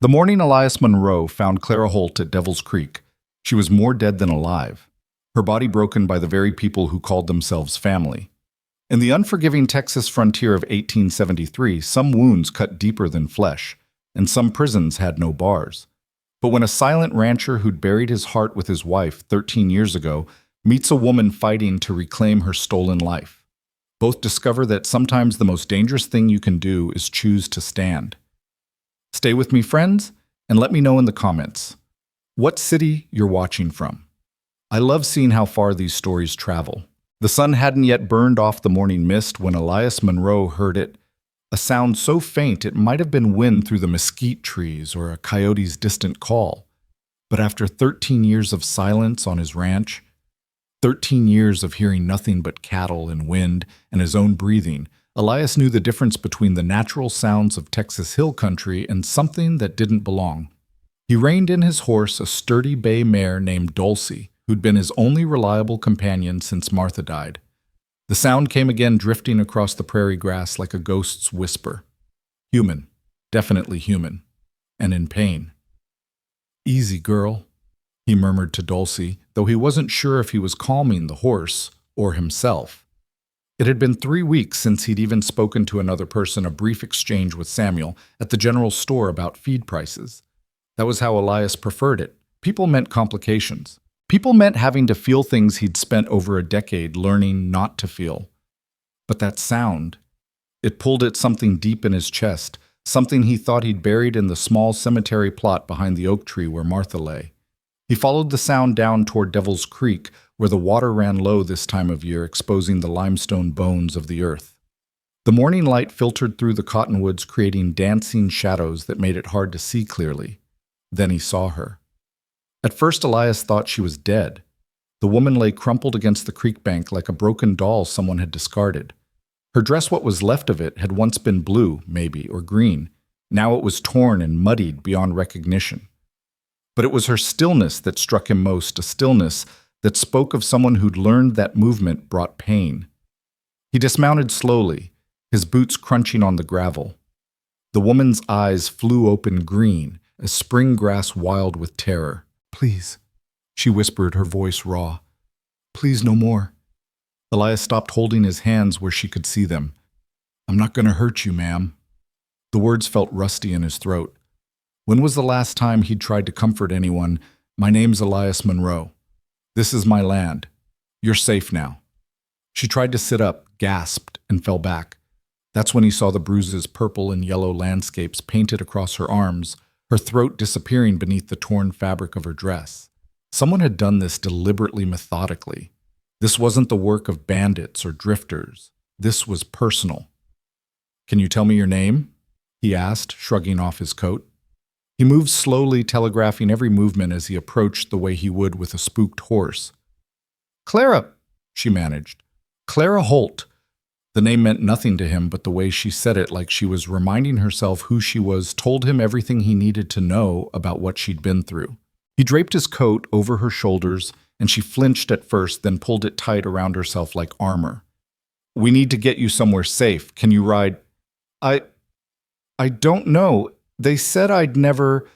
The morning Elias Monroe found Clara Holt at Devil's Creek, she was more dead than alive, her body broken by the very people who called themselves family. In the unforgiving Texas frontier of 1873, some wounds cut deeper than flesh, and some prisons had no bars. But when a silent rancher who'd buried his heart with his wife 13 years ago meets a woman fighting to reclaim her stolen life, both discover that sometimes the most dangerous thing you can do is choose to stand. Stay with me, friends, and let me know in the comments what city you're watching from. I love seeing how far these stories travel. The sun hadn't yet burned off the morning mist when Elias Monroe heard it, a sound so faint it might have been wind through the mesquite trees or a coyote's distant call. But after 13 years of silence on his ranch, 13 years of hearing nothing but cattle and wind and his own breathing, Elias knew the difference between the natural sounds of Texas hill country and something that didn't belong. He reined in his horse, a sturdy bay mare named Dulcie, who'd been his only reliable companion since Martha died. The sound came again, drifting across the prairie grass like a ghost's whisper. Human, definitely human, and in pain. "Easy, girl," he murmured to Dulcie, though he wasn't sure if he was calming the horse or himself. It had been 3 weeks since he'd even spoken to another person, a brief exchange with Samuel at the general store about feed prices. That was how Elias preferred it. People meant complications. People meant having to feel things he'd spent over a decade learning not to feel. But that sound, it pulled at something deep in his chest, something he thought he'd buried in the small cemetery plot behind the oak tree where Martha lay. He followed the sound down toward Devil's Creek, where the water ran low this time of year, exposing the limestone bones of the earth. The morning light filtered through the cottonwoods, creating dancing shadows that made it hard to see clearly. Then he saw her. At first, Elias thought she was dead. The woman lay crumpled against the creek bank like a broken doll someone had discarded. Her dress, what was left of it, had once been blue, maybe, or green. Now it was torn and muddied beyond recognition. But it was her stillness that struck him most, a stillness that spoke of someone who'd learned that movement brought pain. He dismounted slowly, his boots crunching on the gravel. The woman's eyes flew open green, as spring grass wild with terror. "Please," she whispered, her voice raw. "Please, no more." Elias stopped holding his hands where she could see them. "I'm not going to hurt you, ma'am." The words felt rusty in his throat. When was the last time he'd tried to comfort anyone? "My name's Elias Monroe. This is my land. You're safe now." She tried to sit up, gasped, and fell back. That's when he saw the bruises, purple and yellow landscapes painted across her arms, her throat disappearing beneath the torn fabric of her dress. Someone had done this deliberately, methodically. This wasn't the work of bandits or drifters. This was personal. "Can you tell me your name?" he asked, shrugging off his coat. He moved slowly, telegraphing every movement as he approached the way he would with a spooked horse. "Clara," she managed. "Clara Holt." The name meant nothing to him, but the way she said it, like she was reminding herself who she was, told him everything he needed to know about what she'd been through. He draped his coat over her shoulders, and she flinched at first, then pulled it tight around herself like armor. "We need to get you somewhere safe. Can you ride?" I don't know. They said I'd never."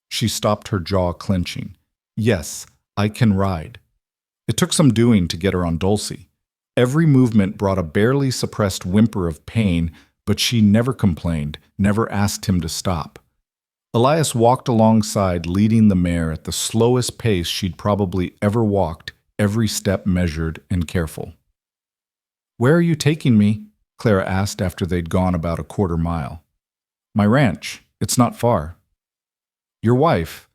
She stopped, her jaw clenching. "Yes, I can ride." It took some doing to get her on Dulcie. Every movement brought a barely suppressed whimper of pain, but she never complained, never asked him to stop. Elias walked alongside, leading the mare at the slowest pace she'd probably ever walked, every step measured and careful. "Where are you taking me?" Clara asked after they'd gone about a quarter mile. "My ranch. It's not far." "Your wife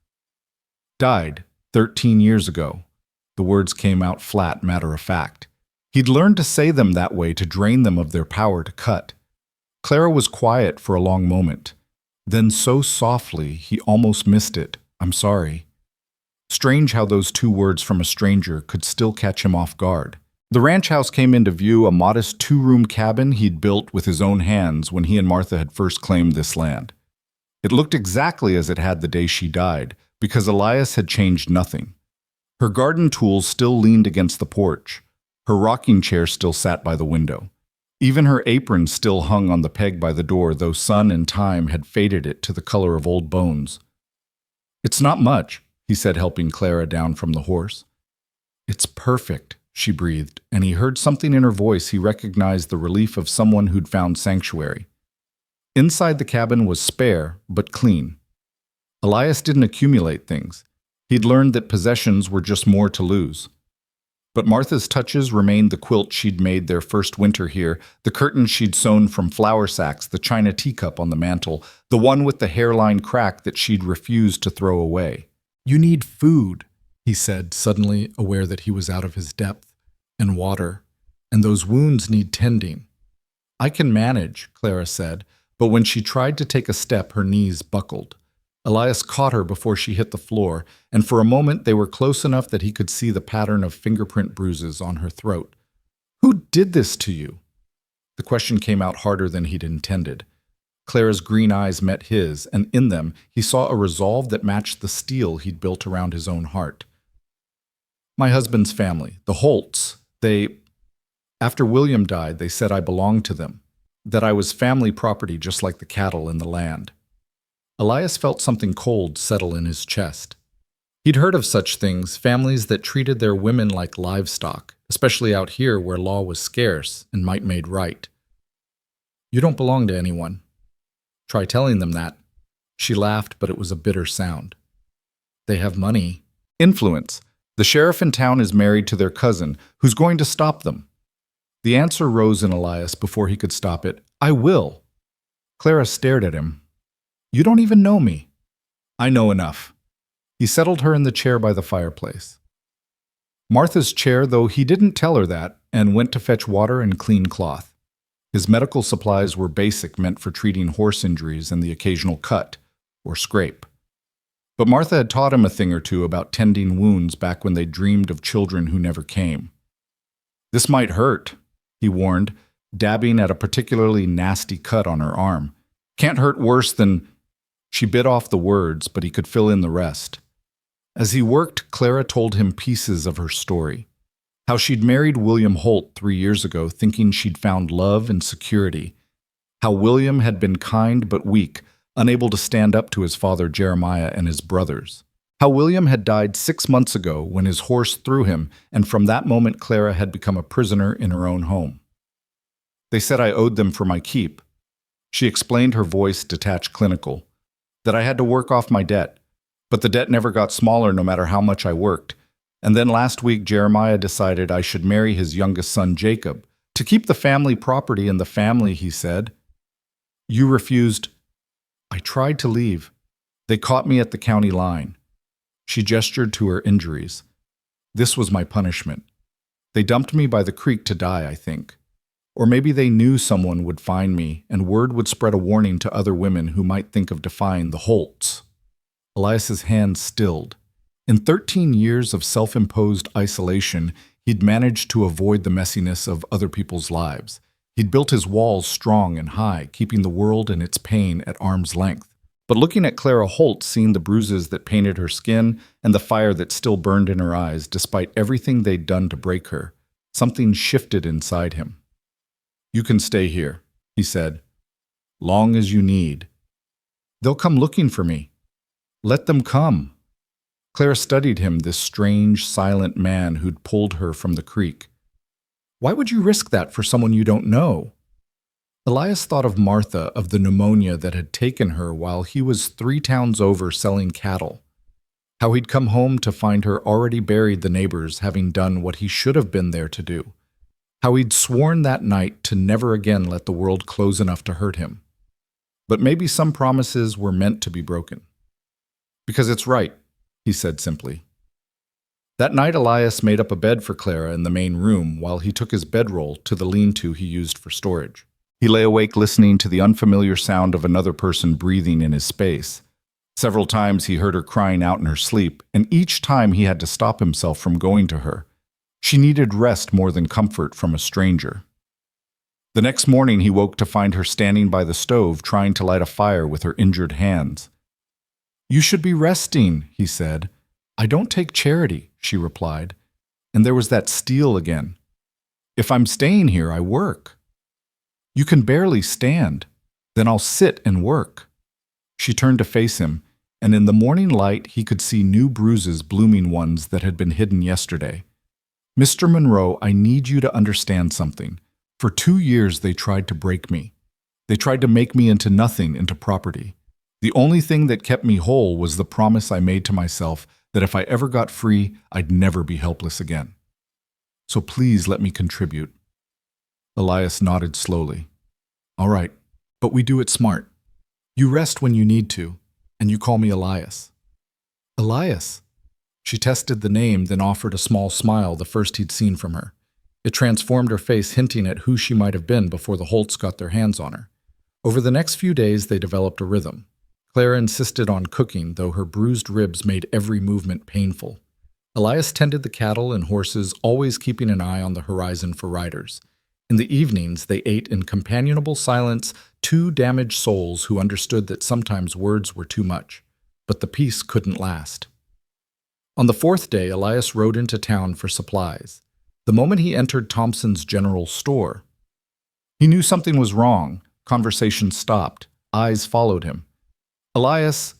died 13 years ago." The words came out flat, matter of fact. He'd learned to say them that way to drain them of their power to cut. Clara was quiet for a long moment. Then so softly, he almost missed it. "I'm sorry." Strange how those 2 words from a stranger could still catch him off guard. The ranch house came into view, a modest 2-room cabin he'd built with his own hands when he and Martha had first claimed this land. It looked exactly as it had the day she died, because Elias had changed nothing. Her garden tools still leaned against the porch. Her rocking chair still sat by the window. Even her apron still hung on the peg by the door, though sun and time had faded it to the color of old bones. "It's not much," he said, helping Clara down from the horse. "It's perfect," she breathed, and he heard something in her voice he recognized the relief of someone who'd found sanctuary. Inside the cabin was spare, but clean. Elias didn't accumulate things. He'd learned that possessions were just more to lose. But Martha's touches remained: the quilt she'd made their first winter here, the curtains she'd sewn from flour sacks, the china teacup on the mantel, the one with the hairline crack that she'd refused to throw away. "You need food," he said, suddenly aware that he was out of his depth, "and water, and those wounds need tending." "I can manage," Clara said, but when she tried to take a step, her knees buckled. Elias caught her before she hit the floor, and for a moment they were close enough that he could see the pattern of fingerprint bruises on her throat. "Who did this to you?" The question came out harder than he'd intended. Clara's green eyes met his, and in them he saw a resolve that matched the steel he'd built around his own heart. "My husband's family, the Holts, after William died, they said I belonged to them, that I was family property just like the cattle in the land." Elias felt something cold settle in his chest. He'd heard of such things, families that treated their women like livestock, especially out here where law was scarce and might made right. "You don't belong to anyone. Try telling them that." She laughed, but it was a bitter sound. "They have money." "Influence. The sheriff in town is married to their cousin, who's going to stop them." The answer rose in Elias before he could stop it. "I will." Clara stared at him. "You don't even know me." "I know enough." He settled her in the chair by the fireplace. Martha's chair, though he didn't tell her that, and went to fetch water and clean cloth. His medical supplies were basic, meant for treating horse injuries and the occasional cut or scrape. But Martha had taught him a thing or two about tending wounds back when they dreamed of children who never came. "This might hurt," he warned, dabbing at a particularly nasty cut on her arm. "Can't hurt worse than—" She bit off the words, but he could fill in the rest. As he worked, Clara told him pieces of her story. How she'd married William Holt 3 years ago, thinking she'd found love and security. How William had been kind but weak, unable to stand up to his father Jeremiah and his brothers. How William had died 6 months ago when his horse threw him, and from that moment Clara had become a prisoner in her own home. "They said I owed them for my keep." She explained, her voice detached, clinical. "That I had to work off my debt. But the debt never got smaller no matter how much I worked. And then last week Jeremiah decided I should marry his youngest son Jacob. To keep the family property in the family, he said. You refused." "I tried to leave. They caught me at the county line." She gestured to her injuries. "This was my punishment. They dumped me by the creek to die, I think. Or maybe they knew someone would find me, and word would spread a warning to other women who might think of defying the Holts." Elias's hand stilled. In 13 years of self-imposed isolation, he'd managed to avoid the messiness of other people's lives. He'd built his walls strong and high, keeping the world and its pain at arm's length. But looking at Clara Holt, seeing the bruises that painted her skin and the fire that still burned in her eyes, despite everything they'd done to break her, something shifted inside him. "You can stay here," he said. "Long as you need." "They'll come looking for me." "Let them come." Clara studied him, this strange, silent man who'd pulled her from the creek. "Why would you risk that for someone you don't know?" Elias thought of Martha, of the pneumonia that had taken her while he was 3 towns over selling cattle. How he'd come home to find her already buried, the neighbors having done what he should have been there to do. How he'd sworn that night to never again let the world close enough to hurt him. But maybe some promises were meant to be broken. "Because it's right," he said simply. That night Elias made up a bed for Clara in the main room while he took his bedroll to the lean-to he used for storage. He lay awake listening to the unfamiliar sound of another person breathing in his space. Several times he heard her crying out in her sleep, and each time he had to stop himself from going to her. She needed rest more than comfort from a stranger. The next morning he woke to find her standing by the stove trying to light a fire with her injured hands. "You should be resting," he said. "I don't take charity," she replied. And there was that steel again. "If I'm staying here, I work." You can barely stand. Then I'll sit and work." She turned to face him, and in the morning light he could see new bruises, blooming ones that had been hidden yesterday. "Mr. Monroe, I need you to understand something. For 2 years they tried to break me. They tried to make me into nothing, into property. The only thing that kept me whole was the promise I made to myself that if I ever got free, I'd never be helpless again. So please let me contribute." Elias nodded slowly. "All right, but we do it smart. You rest when you need to, and you call me Elias." "Elias?" She tested the name, then offered a small smile, the first he'd seen from her. It transformed her face, hinting at who she might have been before the Holts got their hands on her. Over the next few days, they developed a rhythm. Clara insisted on cooking, though her bruised ribs made every movement painful. Elias tended the cattle and horses, always keeping an eye on the horizon for riders. In the evenings, they ate in companionable silence, two damaged souls who understood that sometimes words were too much, but the peace couldn't last. On the 4th day, Elias rode into town for supplies. The moment he entered Thompson's general store, he knew something was wrong. Conversation stopped. Eyes followed him. "Elias,"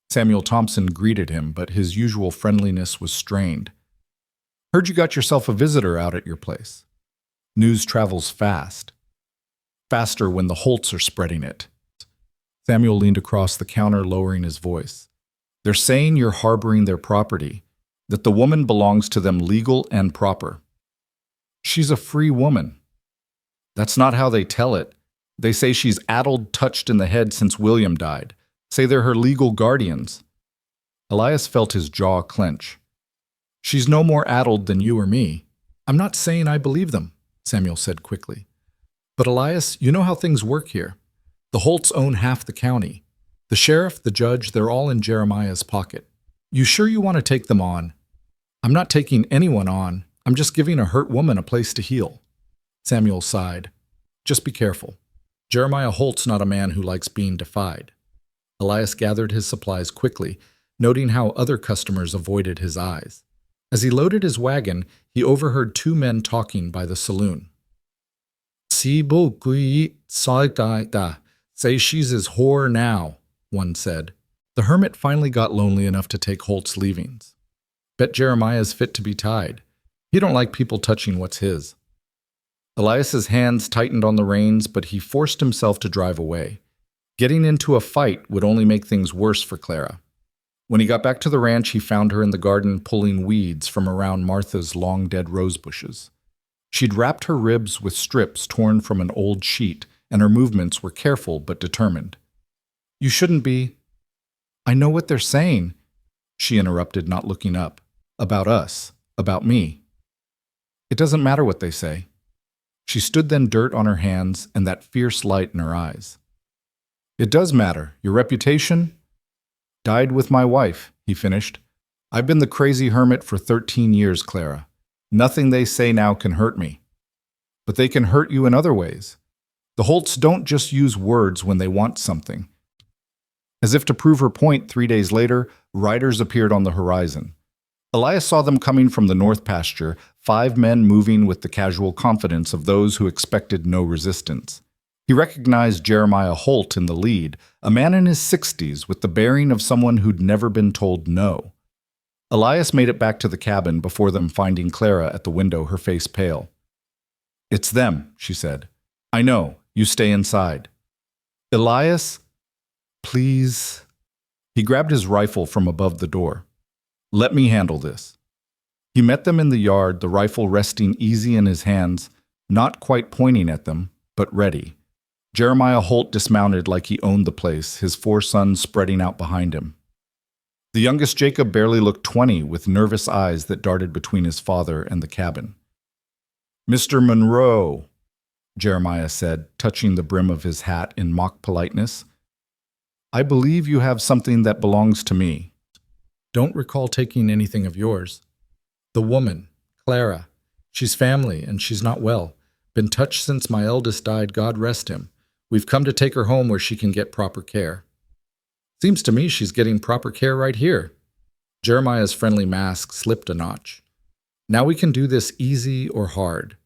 Samuel Thompson greeted him, but his usual friendliness was strained. "Heard you got yourself a visitor out at your place. News travels fast. Faster when the Holts are spreading it." Samuel leaned across the counter, lowering his voice. "They're saying you're harboring their property, that the woman belongs to them legal and proper. She's a free woman." "That's not how they tell it. They say she's addled, touched in the head since William died. Say they're her legal guardians." Elias felt his jaw clench. "She's no more addled than you or me." "I'm not saying I believe them," Samuel said quickly. "But Elias, you know how things work here. The Holts own half the county. The sheriff, the judge, they're all in Jeremiah's pocket. You sure you want to take them on?" "I'm not taking anyone on. I'm just giving a hurt woman a place to heal." Samuel sighed. "Just be careful. Jeremiah Holt's not a man who likes being defied." Elias gathered his supplies quickly, noting how other customers avoided his eyes. As he loaded his wagon, he overheard 2 men talking by the saloon. "Sibo kui da, say she's his whore now," one said. The hermit finally got lonely enough to take Holt's leavings. "Bet Jeremiah's fit to be tied. He don't like people touching what's his." Elias's hands tightened on the reins, but he forced himself to drive away. Getting into a fight would only make things worse for Clara. When he got back to the ranch, he found her in the garden pulling weeds from around Martha's long-dead rose bushes. She'd wrapped her ribs with strips torn from an old sheet, and her movements were careful but determined. "You shouldn't be—" "I know what they're saying," she interrupted, not looking up. "About us. About me." "It doesn't matter what they say." She stood then, dirt on her hands and that fierce light in her eyes. "It does matter. Your reputation?" "Died with my wife," he finished. "I've been the crazy hermit for 13 years, Clara. Nothing they say now can hurt me. But they can hurt you in other ways. The Holts don't just use words when they want something." As if to prove her point, 3 days later, riders appeared on the horizon. Elias saw them coming from the north pasture, 5 men moving with the casual confidence of those who expected no resistance. He recognized Jeremiah Holt in the lead, a man in his 60s with the bearing of someone who'd never been told no. Elias made it back to the cabin before them, finding Clara at the window, her face pale. "It's them," she said. "I know. You stay inside." "Elias, please." He grabbed his rifle from above the door. "Let me handle this." He met them in the yard, the rifle resting easy in his hands, not quite pointing at them, but ready. Jeremiah Holt dismounted like he owned the place, his 4 sons spreading out behind him. The youngest Jacob barely looked 20, with nervous eyes that darted between his father and the cabin. "Mr. Monroe," Jeremiah said, touching the brim of his hat in mock politeness, "I believe you have something that belongs to me." "Don't recall taking anything of yours." "The woman, Clara. She's family, and she's not well. Been touched since my eldest died, God rest him. We've come to take her home where she can get proper care." "Seems to me she's getting proper care right here." Jeremiah's friendly mask slipped a notch. "Now we can do this easy or hard.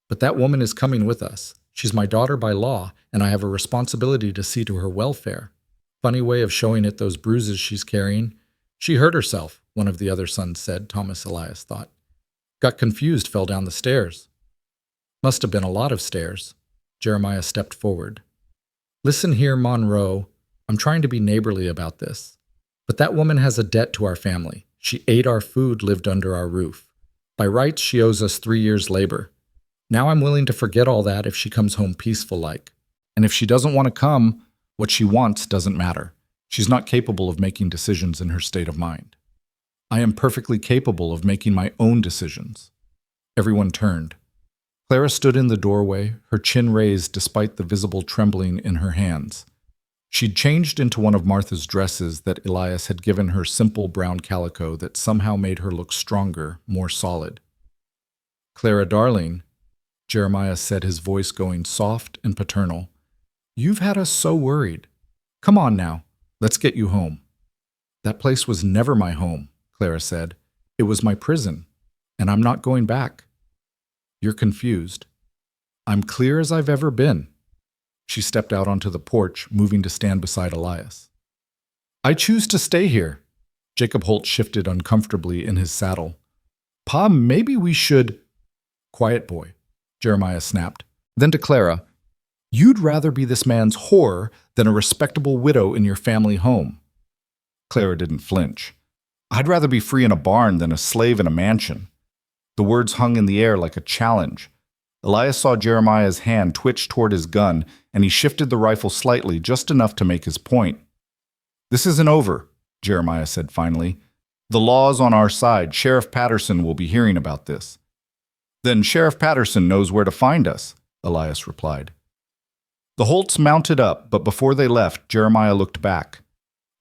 But that woman is coming with us. She's my daughter by law, and I have a responsibility to see to her welfare. Funny way of showing it, those bruises she's carrying. She hurt herself, one of the other sons said, Thomas Elias thought. Got confused, fell down the stairs. Must have been a lot of stairs. Jeremiah stepped forward. Listen here, Monroe. I'm trying to be neighborly about this. But that woman has a debt to our family. She ate our food, lived under our roof. By rights, she owes us 3 years' labor. Now I'm willing to forget all that if she comes home peaceful-like. And if she doesn't want to come, what she wants doesn't matter. She's not capable of making decisions in her state of mind. I am perfectly capable of making my own decisions. Everyone turned. Clara stood in the doorway, her chin raised despite the visible trembling in her hands. She'd changed into one of Martha's dresses that Elias had given her, simple brown calico that somehow made her look stronger, more solid. Clara, darling, Jeremiah said, his voice going soft and paternal, you've had us so worried. Come on now, let's get you home. That place was never my home, Clara said. It was my prison, and I'm not going back. You're confused. I'm clear as I've ever been. She stepped out onto the porch, moving to stand beside Elias. I choose to stay here. Jacob Holt shifted uncomfortably in his saddle. Pa, maybe we should… Quiet, boy, Jeremiah snapped. Then to Clara, you'd rather be this man's whore than a respectable widow in your family home. Clara didn't flinch. I'd rather be free in a barn than a slave in a mansion. The words hung in the air like a challenge. Elias saw Jeremiah's hand twitch toward his gun, and he shifted the rifle slightly, just enough to make his point. This isn't over, Jeremiah said finally. The law's on our side. Sheriff Patterson will be hearing about this. Then Sheriff Patterson knows where to find us, Elias replied. The Holts mounted up, but before they left, Jeremiah looked back.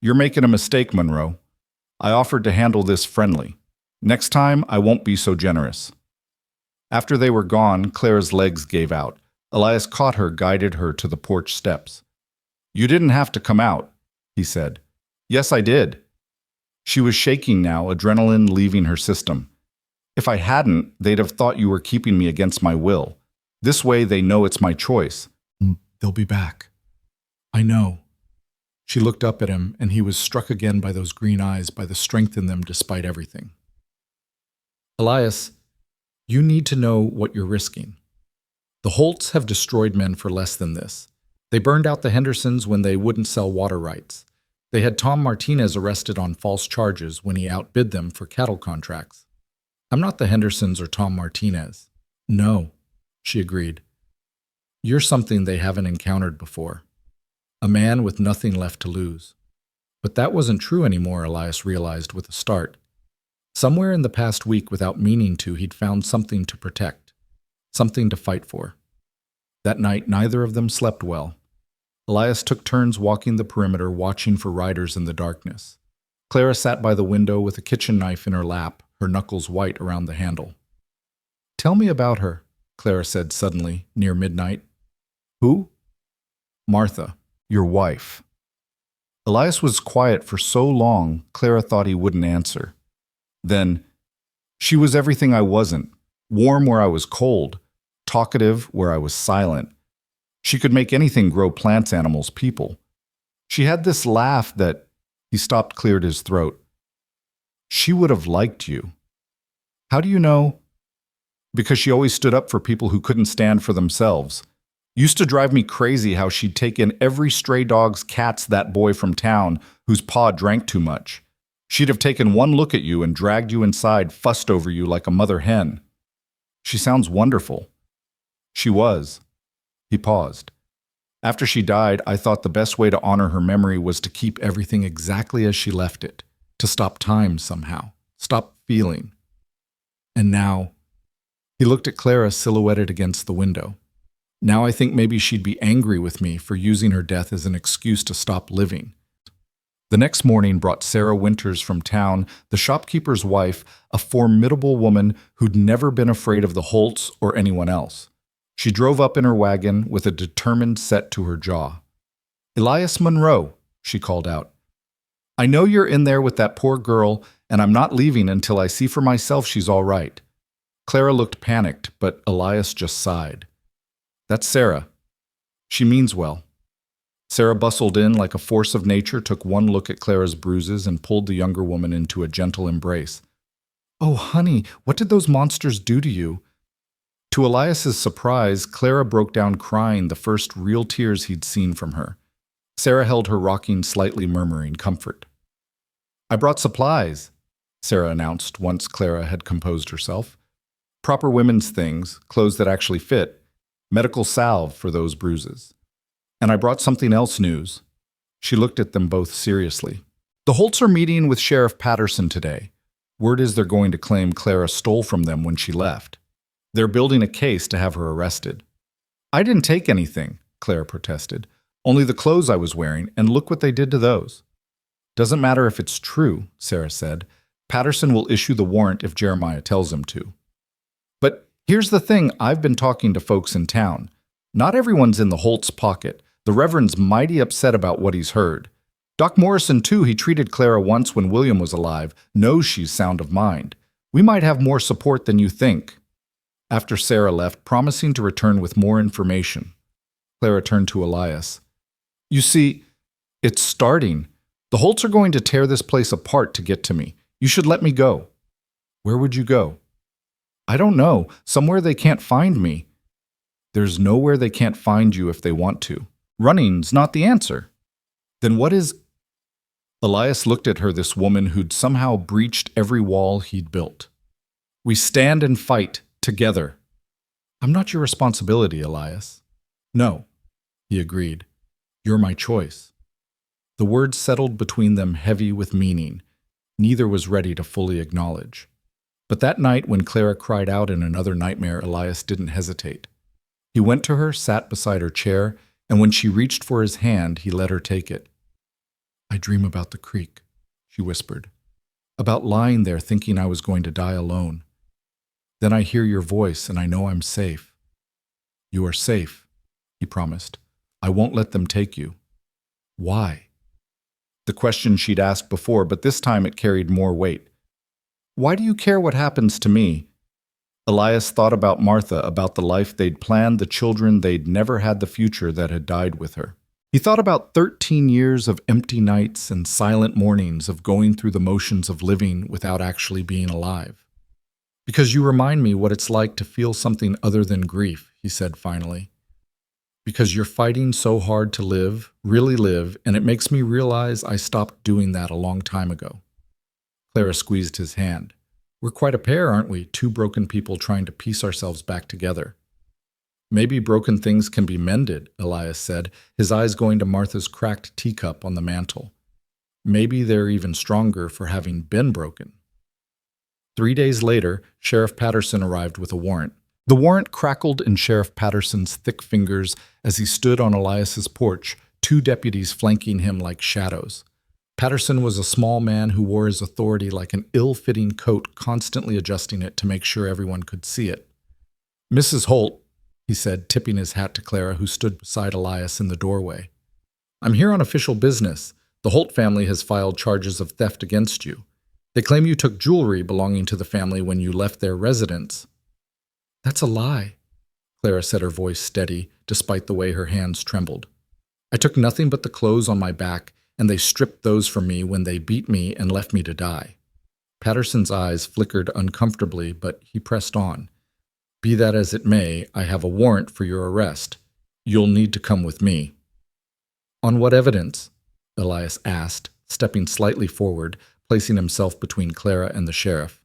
You're making a mistake, Monroe. I offered to handle this friendly. Next time, I won't be so generous. After they were gone, Clara's legs gave out. Elias caught her, guided her to the porch steps. You didn't have to come out, he said. Yes, I did. She was shaking now, adrenaline leaving her system. If I hadn't, they'd have thought you were keeping me against my will. This way, they know it's my choice. They'll be back. I know. She looked up at him, and he was struck again by those green eyes, by the strength in them despite everything. Elias, you need to know what you're risking. The Holts have destroyed men for less than this. They burned out the Hendersons when they wouldn't sell water rights. They had Tom Martinez arrested on false charges when he outbid them for cattle contracts. I'm not the Hendersons or Tom Martinez. No, she agreed. You're something they haven't encountered before. A man with nothing left to lose. But that wasn't true anymore, Elias realized with a start. Somewhere in the past week, without meaning to, he'd found something to protect, something to fight for. That night, neither of them slept well. Elias took turns walking the perimeter, watching for riders in the darkness. Clara sat by the window with a kitchen knife in her lap, her knuckles white around the handle. Tell me about her, Clara said suddenly, near midnight. Who? Martha, your wife. Elias was quiet for so long, Clara thought he wouldn't answer. Then, she was everything I wasn't, warm where I was cold, talkative where I was silent. She could make anything grow, plants, animals, people. She had this laugh that… He stopped, cleared his throat. She would have liked you. How do you know? Because she always stood up for people who couldn't stand for themselves. Used to drive me crazy how she'd take in every stray dog's cats that boy from town whose paw drank too much. She'd have taken one look at you and dragged you inside, fussed over you like a mother hen. She sounds wonderful. She was. He paused. After she died, I thought the best way to honor her memory was to keep everything exactly as she left it, to stop time somehow, stop feeling. And now, he looked at Clara silhouetted against the window. Now I think maybe she'd be angry with me for using her death as an excuse to stop living. The next morning brought Sarah Winters from town, the shopkeeper's wife, a formidable woman who'd never been afraid of the Holts or anyone else. She drove up in her wagon with a determined set to her jaw. Elias Monroe, she called out. I know you're in there with that poor girl, and I'm not leaving until I see for myself she's all right. Clara looked panicked, but Elias just sighed. That's Sarah. She means well. Sarah bustled in like a force of nature, took one look at Clara's bruises, and pulled the younger woman into a gentle embrace. Oh, honey, what did those monsters do to you? To Elias's surprise, Clara broke down crying, the first real tears he'd seen from her. Sarah held her rocking, slightly murmuring comfort. I brought supplies, Sarah announced once Clara had composed herself. Proper women's things, clothes that actually fit, medical salve for those bruises. And I brought something else news. She looked at them both seriously. The Holts are meeting with Sheriff Patterson today. Word is they're going to claim Clara stole from them when she left. They're building a case to have her arrested. I didn't take anything, Clara protested. Only the clothes I was wearing, and look what they did to those. Doesn't matter if it's true, Sarah said. Patterson will issue the warrant if Jeremiah tells him to. But here's the thing, I've been talking to folks in town. Not everyone's in the Holt's pocket. The Reverend's mighty upset about what he's heard. Doc Morrison, too, he treated Clara once when William was alive, knows she's sound of mind. We might have more support than you think. After Sarah left, promising to return with more information, Clara turned to Elias. You see, it's starting. The Holts are going to tear this place apart to get to me. You should let me go. Where would you go? I don't know. Somewhere they can't find me. There's nowhere they can't find you if they want to. Running's not the answer. Then what is... Elias looked at her, this woman who'd somehow breached every wall he'd built. We stand and fight together. I'm not your responsibility, Elias. No, he agreed. You're my choice. The words settled between them heavy with meaning. Neither was ready to fully acknowledge. But that night when Clara cried out in another nightmare, Elias didn't hesitate. He went to her, sat beside her chair, and when she reached for his hand, he let her take it. I dream about the creek, she whispered, about lying there thinking I was going to die alone. Then I hear your voice and I know I'm safe. You are safe, he promised. I won't let them take you. Why? The question she'd asked before, but this time it carried more weight. Why do you care what happens to me? Elias thought about Martha, about the life they'd planned, the children they'd never had, the future that had died with her. He thought about 13 years of empty nights and silent mornings of going through the motions of living without actually being alive. Because you remind me what it's like to feel something other than grief, he said finally. Because you're fighting so hard to live, really live, and it makes me realize I stopped doing that a long time ago. Clara squeezed his hand. We're quite a pair, aren't we? Two broken people trying to piece ourselves back together. Maybe broken things can be mended, Elias said, his eyes going to Martha's cracked teacup on the mantel. Maybe they're even stronger for having been broken. 3 days later, Sheriff Patterson arrived with a warrant. The warrant crackled in Sheriff Patterson's thick fingers as he stood on Elias's porch, two deputies flanking him like shadows. Patterson was a small man who wore his authority like an ill-fitting coat, constantly adjusting it to make sure everyone could see it. Mrs. Holt, he said, tipping his hat to Clara, who stood beside Elias in the doorway. I'm here on official business. The Holt family has filed charges of theft against you. They claim you took jewelry belonging to the family when you left their residence. That's a lie, Clara said, her voice steady, despite the way her hands trembled. I took nothing but the clothes on my back, and they stripped those from me when they beat me and left me to die. Patterson's eyes flickered uncomfortably, but he pressed on. Be that as it may, I have a warrant for your arrest. You'll need to come with me. On what evidence? Elias asked, stepping slightly forward, placing himself between Clara and the sheriff.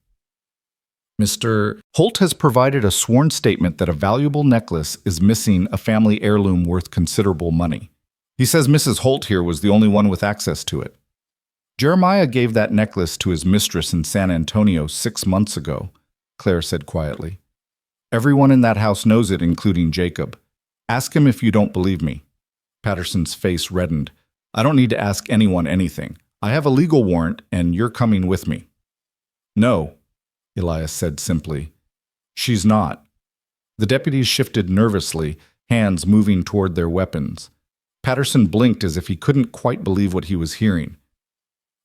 Mr. Holt has provided a sworn statement that a valuable necklace is missing, a family heirloom worth considerable money. He says Mrs. Holt here was the only one with access to it. Jeremiah gave that necklace to his mistress in San Antonio 6 months ago, Claire said quietly. Everyone in that house knows it, including Jacob. Ask him if you don't believe me. Patterson's face reddened. I don't need to ask anyone anything. I have a legal warrant, and you're coming with me. No, Elias said simply. She's not. The deputies shifted nervously, hands moving toward their weapons. Patterson blinked as if he couldn't quite believe what he was hearing.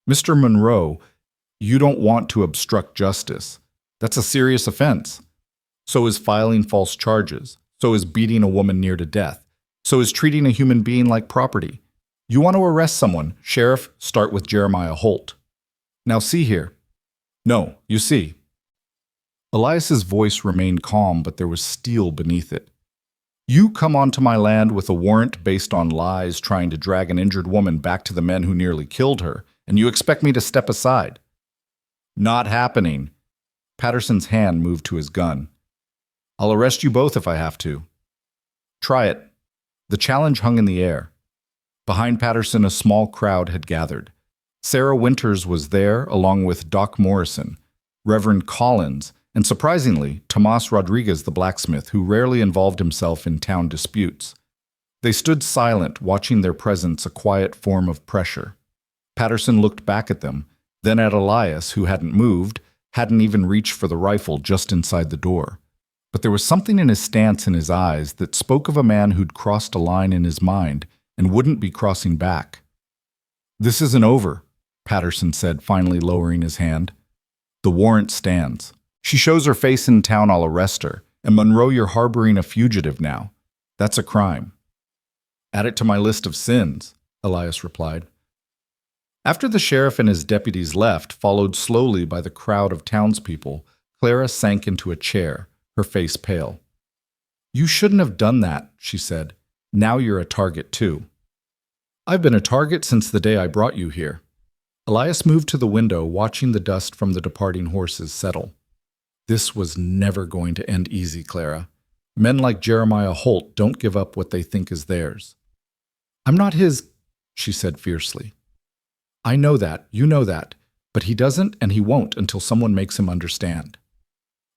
Mr. Monroe, you don't want to obstruct justice. That's a serious offense. So is filing false charges. So is beating a woman near to death. So is treating a human being like property. You want to arrest someone, Sheriff, start with Jeremiah Holt. Now see here. No, you see. Elias's voice remained calm, but there was steel beneath it. You come onto my land with a warrant based on lies trying to drag an injured woman back to the men who nearly killed her, and you expect me to step aside. Not happening. Patterson's hand moved to his gun. I'll arrest you both if I have to. Try it. The challenge hung in the air. Behind Patterson, a small crowd had gathered. Sarah Winters was there, along with Doc Morrison, Reverend Collins, and surprisingly, Tomas Rodriguez the blacksmith, who rarely involved himself in town disputes. They stood silent, watching their presence a quiet form of pressure. Patterson looked back at them, then at Elias, who hadn't moved, hadn't even reached for the rifle just inside the door. But there was something in his stance and his eyes that spoke of a man who'd crossed a line in his mind and wouldn't be crossing back. This isn't over, Patterson said, finally lowering his hand. The warrant stands. She shows her face in town, I'll arrest her. And Monroe, you're harboring a fugitive now. That's a crime. Add it to my list of sins, Elias replied. After the sheriff and his deputies left, followed slowly by the crowd of townspeople, Clara sank into a chair, her face pale. You shouldn't have done that, she said. Now you're a target too. I've been a target since the day I brought you here. Elias moved to the window, watching the dust from the departing horses settle. This was never going to end easy, Clara. Men like Jeremiah Holt don't give up what they think is theirs. I'm not his, she said fiercely. I know that, you know that, but he doesn't and he won't until someone makes him understand.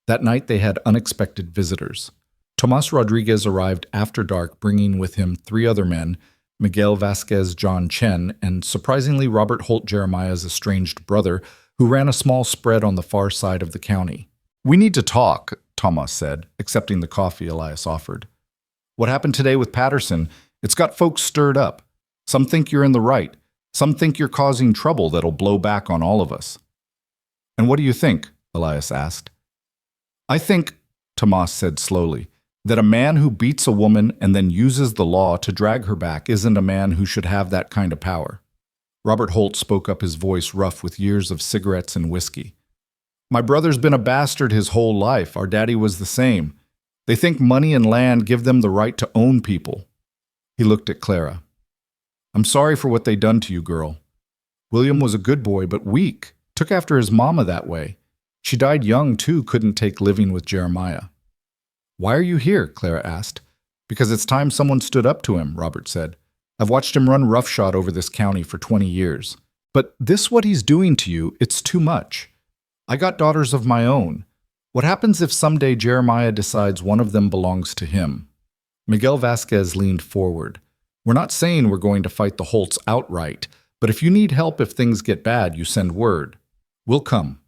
That night they had unexpected visitors. Tomas Rodriguez arrived after dark, bringing with him 3 other men, Miguel Vasquez John Chen, and surprisingly Robert Holt, Jeremiah's estranged brother, who ran a small spread on the far side of the county. We need to talk, Tomas said, accepting the coffee Elias offered. What happened today with Patterson, it's got folks stirred up. Some think you're in the right. Some think you're causing trouble that'll blow back on all of us. And what do you think? Elias asked. I think, Tomas said slowly, that a man who beats a woman and then uses the law to drag her back isn't a man who should have that kind of power. Robert Holt spoke up, his voice rough with years of cigarettes and whiskey. My brother's been a bastard his whole life. Our daddy was the same. They think money and land give them the right to own people. He looked at Clara. I'm sorry for what they done to you, girl. William was a good boy, but weak. Took after his mama that way. She died young, too, couldn't take living with Jeremiah. Why are you here? Clara asked. Because it's time someone stood up to him, Robert said. I've watched him run roughshod over this county for 20 years. But this what he's doing to you, it's too much. I got daughters of my own. What happens if someday Jeremiah decides one of them belongs to him? Miguel Vasquez leaned forward. We're not saying we're going to fight the Holts outright, but if you need help if things get bad, you send word. We'll come.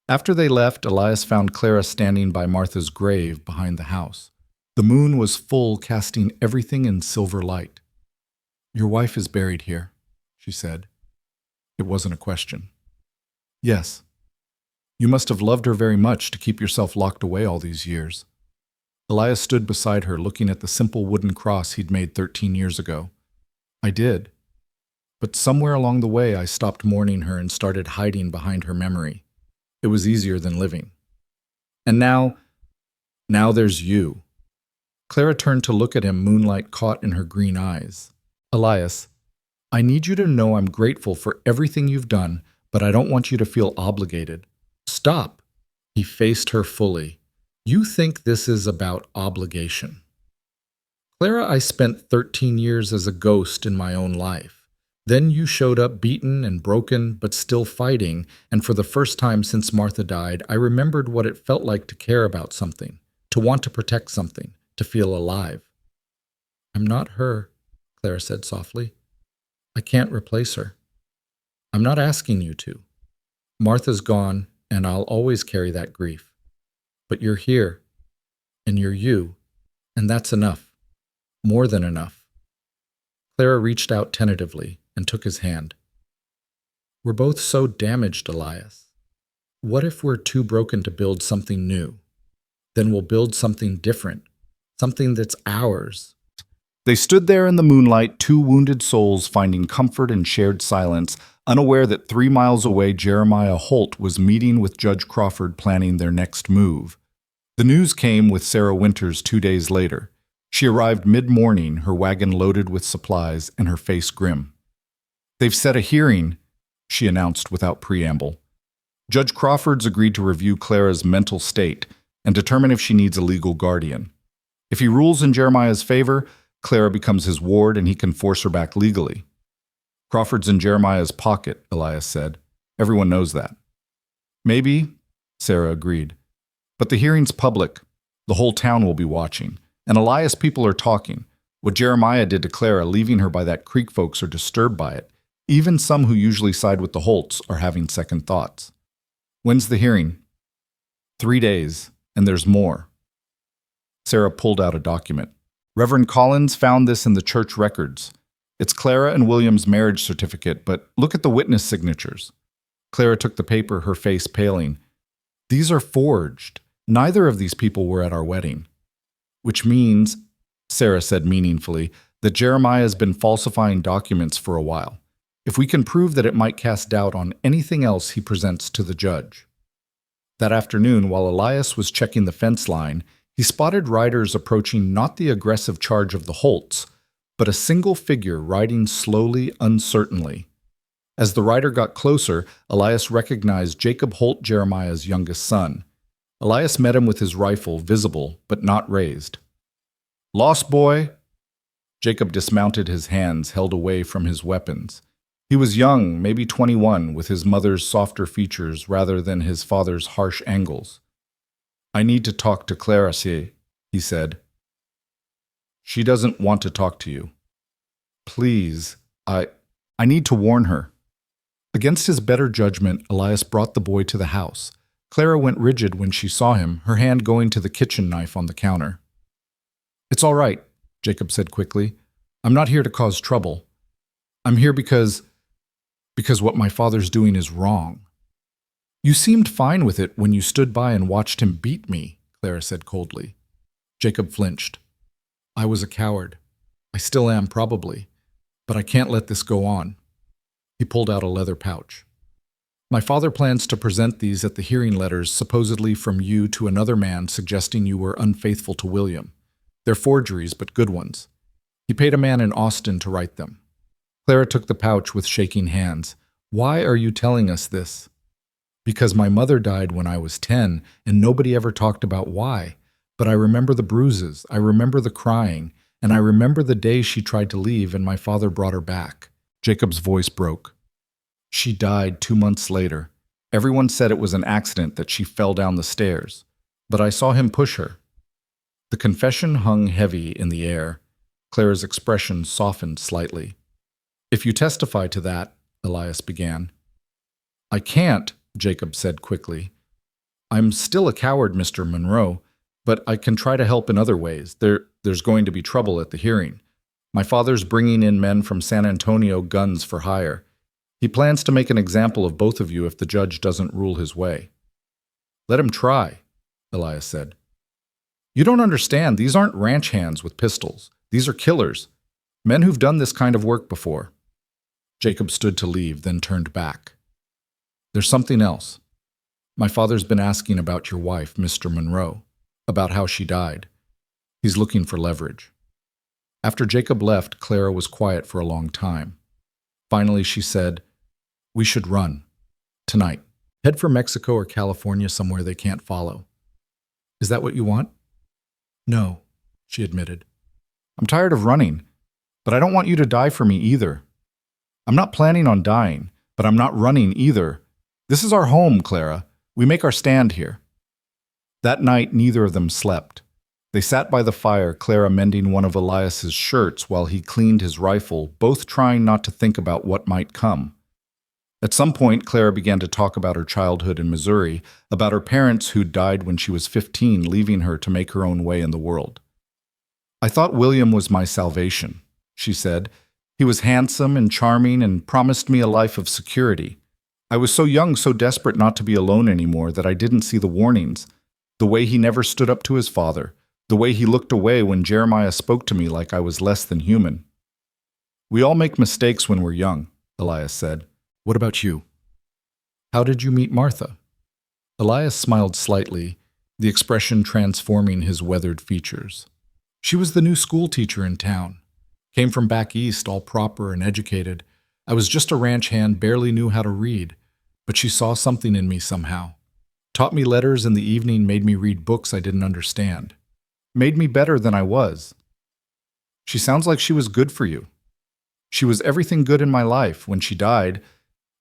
After they left, Elias found Clara standing by Martha's grave behind the house. The moon was full, casting everything in silver light. Your wife is buried here, she said. It wasn't a question. Yes. You must have loved her very much to keep yourself locked away all these years. Elias stood beside her, looking at the simple wooden cross he'd made 13 years ago. I did. But somewhere along the way, I stopped mourning her and started hiding behind her memory. It was easier than living. And now there's you. Clara turned to look at him, moonlight caught in her green eyes. Elias, I need you to know I'm grateful for everything you've done, but I don't want you to feel obligated. Stop. He faced her fully. You think this is about obligation. Clara, I spent 13 years as a ghost in my own life. Then you showed up beaten and broken, but still fighting, and for the first time since Martha died, I remembered what it felt like to care about something, to want to protect something, to feel alive. I'm not her, Clara said softly. I can't replace her. I'm not asking you to. Martha's gone, and I'll always carry that grief. But you're here, and you're you, and that's enough. More than enough. Clara reached out tentatively and took his hand. We're both so damaged, Elias. What if we're too broken to build something new? Then we'll build something different, Something that's ours. They stood there in the moonlight, two wounded souls finding comfort in shared silence, unaware that 3 miles away Jeremiah Holt was meeting with Judge Crawford planning their next move. The news came with Sarah Winters 2 days later. She arrived mid-morning, her wagon loaded with supplies and her face grim. "They've set a hearing," she announced without preamble. Judge Crawford's agreed to review Clara's mental state and determine if she needs a legal guardian. If he rules in Jeremiah's favor, Clara becomes his ward and he can force her back legally. "Crawford's in Jeremiah's pocket," Elias said. "Everyone knows that." "Maybe," Sarah agreed. "But the hearing's public. The whole town will be watching. And Elias people are talking. What Jeremiah did to Clara, leaving her by that creek, folks are disturbed by it. Even some who usually side with the Holts are having second thoughts." "When's the hearing?" 3 days, and there's more. Sarah pulled out a document. "Reverend Collins found this in the church records. It's Clara and William's marriage certificate, but look at the witness signatures." Clara took the paper, her face paling. "These are forged. Neither of these people were at our wedding." "Which means," Sarah said meaningfully, "that Jeremiah has been falsifying documents for a while. If we can prove that, it might cast doubt on anything else he presents to the judge." That afternoon, while Elias was checking the fence line, he spotted riders approaching not the aggressive charge of the Holts, but a single figure riding slowly, uncertainly. As the rider got closer, Elias recognized Jacob Holt, Jeremiah's youngest son. Elias met him with his rifle visible, but not raised. "Lost boy?" Jacob dismounted, his hands held away from his weapons. He was young, maybe 21, with his mother's softer features rather than his father's harsh angles. "I need to talk to Clara, he said. "She doesn't want to talk to you." "Please, I need to warn her." Against his better judgment, Elias brought the boy to the house. Clara went rigid when she saw him, her hand going to the kitchen knife on the counter. "It's all right," Jacob said quickly. "I'm not here to cause trouble. I'm here because what my father's doing is wrong." "You seemed fine with it when you stood by and watched him beat me," Clara said coldly. Jacob flinched. "I was a coward. I still am, probably. But I can't let this go on." He pulled out a leather pouch. "My father plans to present these at the hearing letters supposedly from you to another man suggesting you were unfaithful to William. They're forgeries, but good ones. He paid a man in Austin to write them." Clara took the pouch with shaking hands. "Why are you telling us this?" "Because my mother died when I was 10, and nobody ever talked about why. But I remember the bruises, I remember the crying, and I remember the day she tried to leave and my father brought her back." Jacob's voice broke. "She died 2 months later. Everyone said it was an accident, that she fell down the stairs. But I saw him push her." The confession hung heavy in the air. Clara's expression softened slightly. "If you testify to that," Elias began. "I can't," Jacob said quickly. "I'm still a coward, Mr. Monroe, but I can try to help in other ways. There's going to be trouble at the hearing. My father's bringing in men from San Antonio, guns for hire. He plans to make an example of both of you if the judge doesn't rule his way." "Let him try," Elias said. "You don't understand. These aren't ranch hands with pistols. These are killers. Men who've done this kind of work before." Jacob stood to leave, then turned back. "There's something else. My father's been asking about your wife, Mr. Monroe, about how she died. He's looking for leverage." After Jacob left, Clara was quiet for a long time. Finally, she said, "We should run. Tonight. Head for Mexico or California, somewhere they can't follow." "Is that what you want?" "No," she admitted. "I'm tired of running, but I don't want you to die for me either. I'm not planning on dying, but I'm not running either. This is our home, Clara. We make our stand here." That night, neither of them slept. They sat by the fire, Clara mending one of Elias's shirts while he cleaned his rifle, both trying not to think about what might come. At some point, Clara began to talk about her childhood in Missouri, about her parents who died when she was 15, leaving her to make her own way in the world. "I thought William was my salvation," she said. "He was handsome and charming and promised me a life of security. I was so young, so desperate not to be alone anymore that I didn't see the warnings, the way he never stood up to his father, The way he looked away when Jeremiah spoke to me like I was less than human. We all make mistakes when we're young, Elias said. What about you? How did you meet Martha? Elias smiled slightly, the expression transforming his weathered features. She was the new school teacher in town. Came from back east, all proper and educated. I was just a ranch hand, barely knew how to read, but she saw something in me somehow. Taught me letters in the evening, made me read books I didn't understand. Made me better than I was. She sounds like she was good for you. She was everything good in my life. When she died,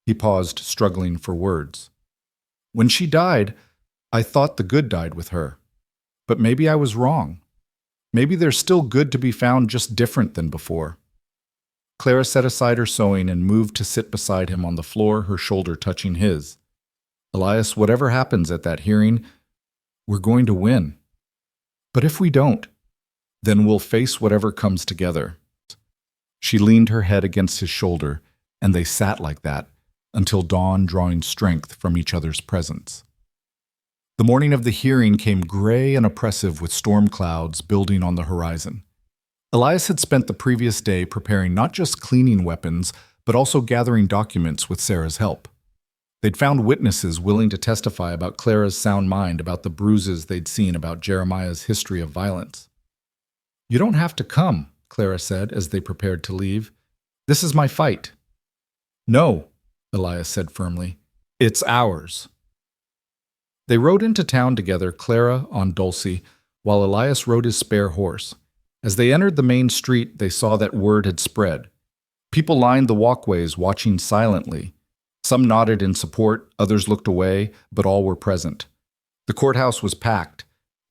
he paused, struggling for words. When she died, I thought the good died with her. But maybe I was wrong. Maybe there's still good to be found, just different than before. Clara set aside her sewing and moved to sit beside him on the floor, her shoulder touching his. Elias, whatever happens at that hearing, we're going to win. But if we don't, then we'll face whatever comes together. She leaned her head against his shoulder, and they sat like that until dawn, drawing strength from each other's presence. The morning of the hearing came gray and oppressive with storm clouds building on the horizon. Elias had spent the previous day preparing not just cleaning weapons, but also gathering documents with Sarah's help. They'd found witnesses willing to testify about Clara's sound mind, about the bruises they'd seen, about Jeremiah's history of violence. You don't have to come, Clara said as they prepared to leave. This is my fight. No, Elias said firmly. It's ours. They rode into town together, Clara on Dulcie, while Elias rode his spare horse. As they entered the main street, they saw that word had spread. People lined the walkways, watching silently. Some nodded in support, others looked away, but all were present. The courthouse was packed.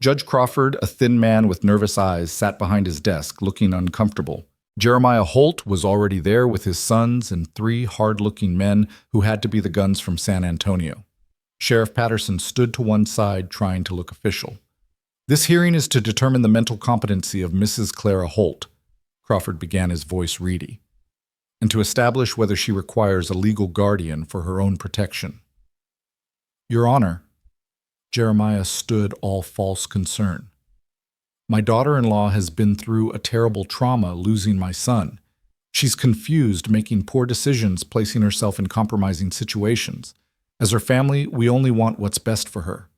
Judge Crawford, a thin man with nervous eyes, sat behind his desk, looking uncomfortable. Jeremiah Holt was already there with his sons and 3 hard-looking men who had to be the guns from San Antonio. Sheriff Patterson stood to one side, trying to look official. This hearing is to determine the mental competency of Mrs. Clara Holt, Crawford began, his voice reedy, and to establish whether she requires a legal guardian for her own protection. Your Honor, Jeremiah stood all false concern. My daughter-in-law has been through a terrible trauma, losing my son. She's confused, making poor decisions, placing herself in compromising situations. As her family, we only want what's best for her.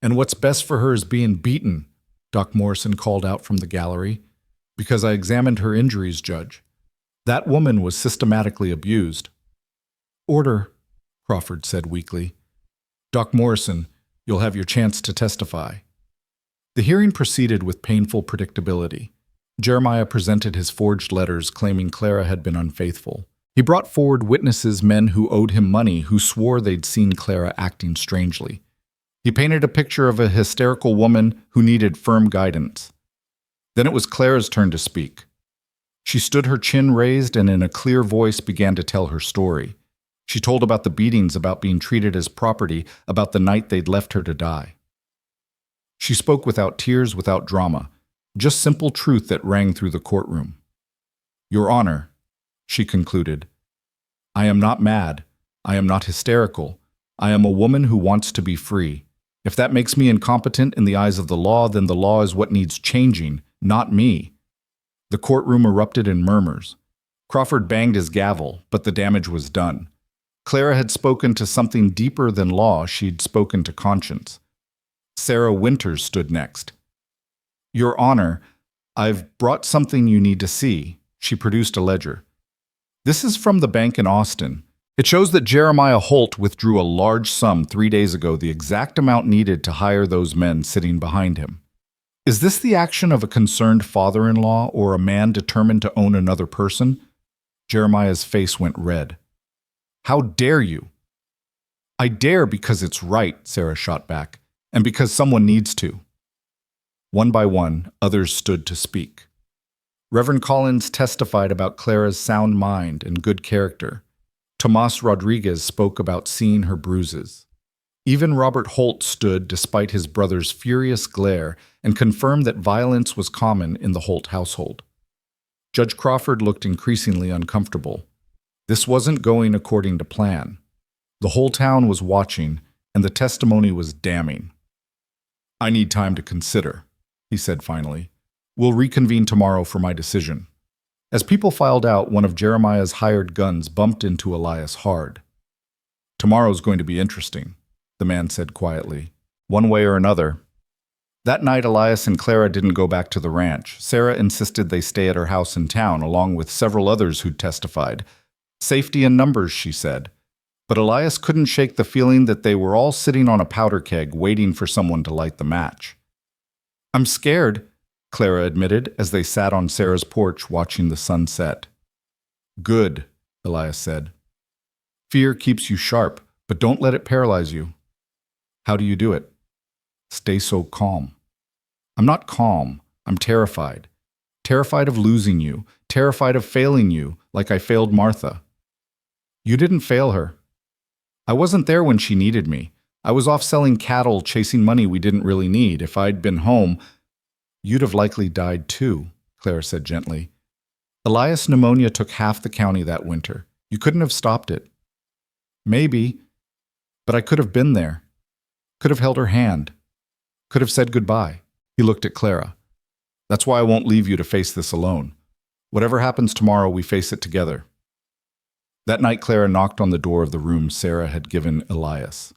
And what's best for her is being beaten, Doc Morrison called out from the gallery. Because I examined her injuries, Judge. That woman was systematically abused. Order, Crawford said weakly. Doc Morrison, you'll have your chance to testify. The hearing proceeded with painful predictability. Jeremiah presented his forged letters claiming Clara had been unfaithful. He brought forward witnesses, men who owed him money, who swore they'd seen Clara acting strangely. He painted a picture of a hysterical woman who needed firm guidance. Then it was Clara's turn to speak. She stood, her chin raised, and in a clear voice began to tell her story. She told about the beatings, about being treated as property, about the night they'd left her to die. She spoke without tears, without drama, just simple truth that rang through the courtroom. Your Honor, she concluded, I am not mad. I am not hysterical. I am a woman who wants to be free. If that makes me incompetent in the eyes of the law, then the law is what needs changing, not me. The courtroom erupted in murmurs. Crawford banged his gavel, but the damage was done. Clara had spoken to something deeper than law. She'd spoken to conscience. Sarah Winters stood next. Your Honor, I've brought something you need to see. She produced a ledger. This is from the bank in Austin. It shows that Jeremiah Holt withdrew a large sum 3 days ago, the exact amount needed to hire those men sitting behind him. Is this the action of a concerned father-in-law or a man determined to own another person? Jeremiah's face went red. How dare you? I dare because it's right, Sarah shot back, and because someone needs to. One by one, others stood to speak. Reverend Collins testified about Clara's sound mind and good character. Tomas Rodriguez spoke about seeing her bruises. Even Robert Holt stood despite his brother's furious glare and confirmed that violence was common in the Holt household. Judge Crawford looked increasingly uncomfortable. This wasn't going according to plan. The whole town was watching, and the testimony was damning. I need time to consider. he said finally. We'll reconvene tomorrow for my decision. As people filed out, one of Jeremiah's hired guns bumped into Elias hard. Tomorrow's going to be interesting, the man said quietly. One way or another. That night, Elias and Clara didn't go back to the ranch. Sarah insisted they stay at her house in town, along with several others who'd testified. Safety in numbers, she said. But Elias couldn't shake the feeling that they were all sitting on a powder keg waiting for someone to light the match. I'm scared, Clara admitted as they sat on Sarah's porch watching the sun set. Good, Elias said. Fear keeps you sharp, but don't let it paralyze you. How do you do it? Stay so calm. I'm not calm. I'm terrified. Terrified of losing you. Terrified of failing you, like I failed Martha. You didn't fail her. I wasn't there when she needed me. I was off selling cattle, chasing money we didn't really need. If I'd been home, you'd have likely died too, Clara said gently. Elias' pneumonia took half the county that winter. You couldn't have stopped it. Maybe, but I could have been there. Could have held her hand. Could have said goodbye. He looked at Clara. That's why I won't leave you to face this alone. Whatever happens tomorrow, we face it together. That night, Clara knocked on the door of the room Sarah had given Elias.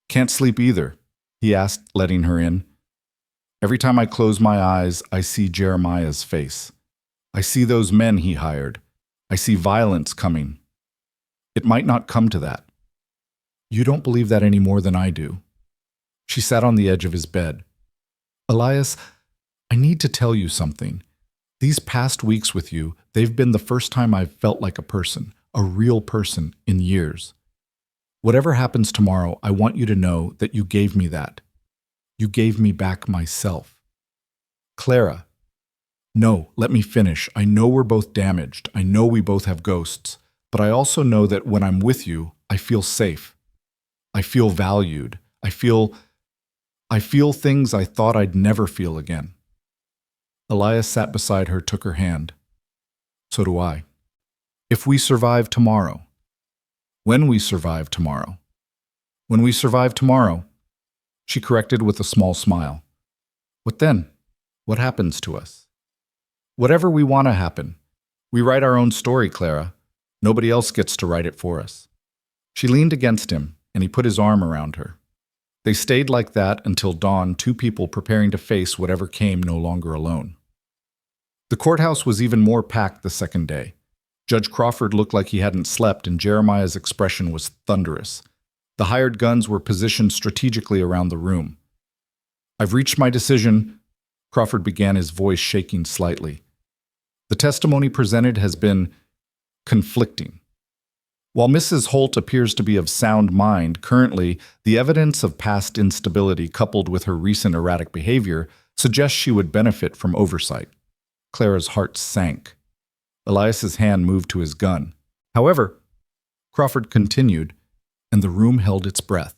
Can't sleep either, he asked, letting her in. Every time I close my eyes, I see Jeremiah's face. I see those men he hired. I see violence coming. It might not come to that. You don't believe that any more than I do. She sat on the edge of his bed. Elias, I need to tell you something. These past weeks with you, they've been the first time I've felt like a real person in years. Whatever happens tomorrow, I want you to know that you gave me that. You gave me back myself. Clara. No, let me finish. I know we're both damaged. I know we both have ghosts. But I also know that when I'm with you, I feel safe. I feel valued. I feel things I thought I'd never feel again. Elias sat beside her, took her hand. So do I. If we survive tomorrow. When we survive tomorrow. When we survive tomorrow. She corrected with a small smile. What then? What happens to us? Whatever we want to happen. We write our own story, Clara. Nobody else gets to write it for us. She leaned against him, and he put his arm around her. They stayed like that until dawn, two people preparing to face whatever came no longer alone. The courthouse was even more packed the second day. Judge Crawford looked like he hadn't slept, and Jeremiah's expression was thunderous. The hired guns were positioned strategically around the room. I've reached my decision, Crawford began, his voice shaking slightly. The testimony presented has been conflicting. While Mrs. Holt appears to be of sound mind, currently, the evidence of past instability coupled with her recent erratic behavior suggests she would benefit from oversight. Clara's heart sank. Elias's hand moved to his gun. However, Crawford continued, and the room held its breath.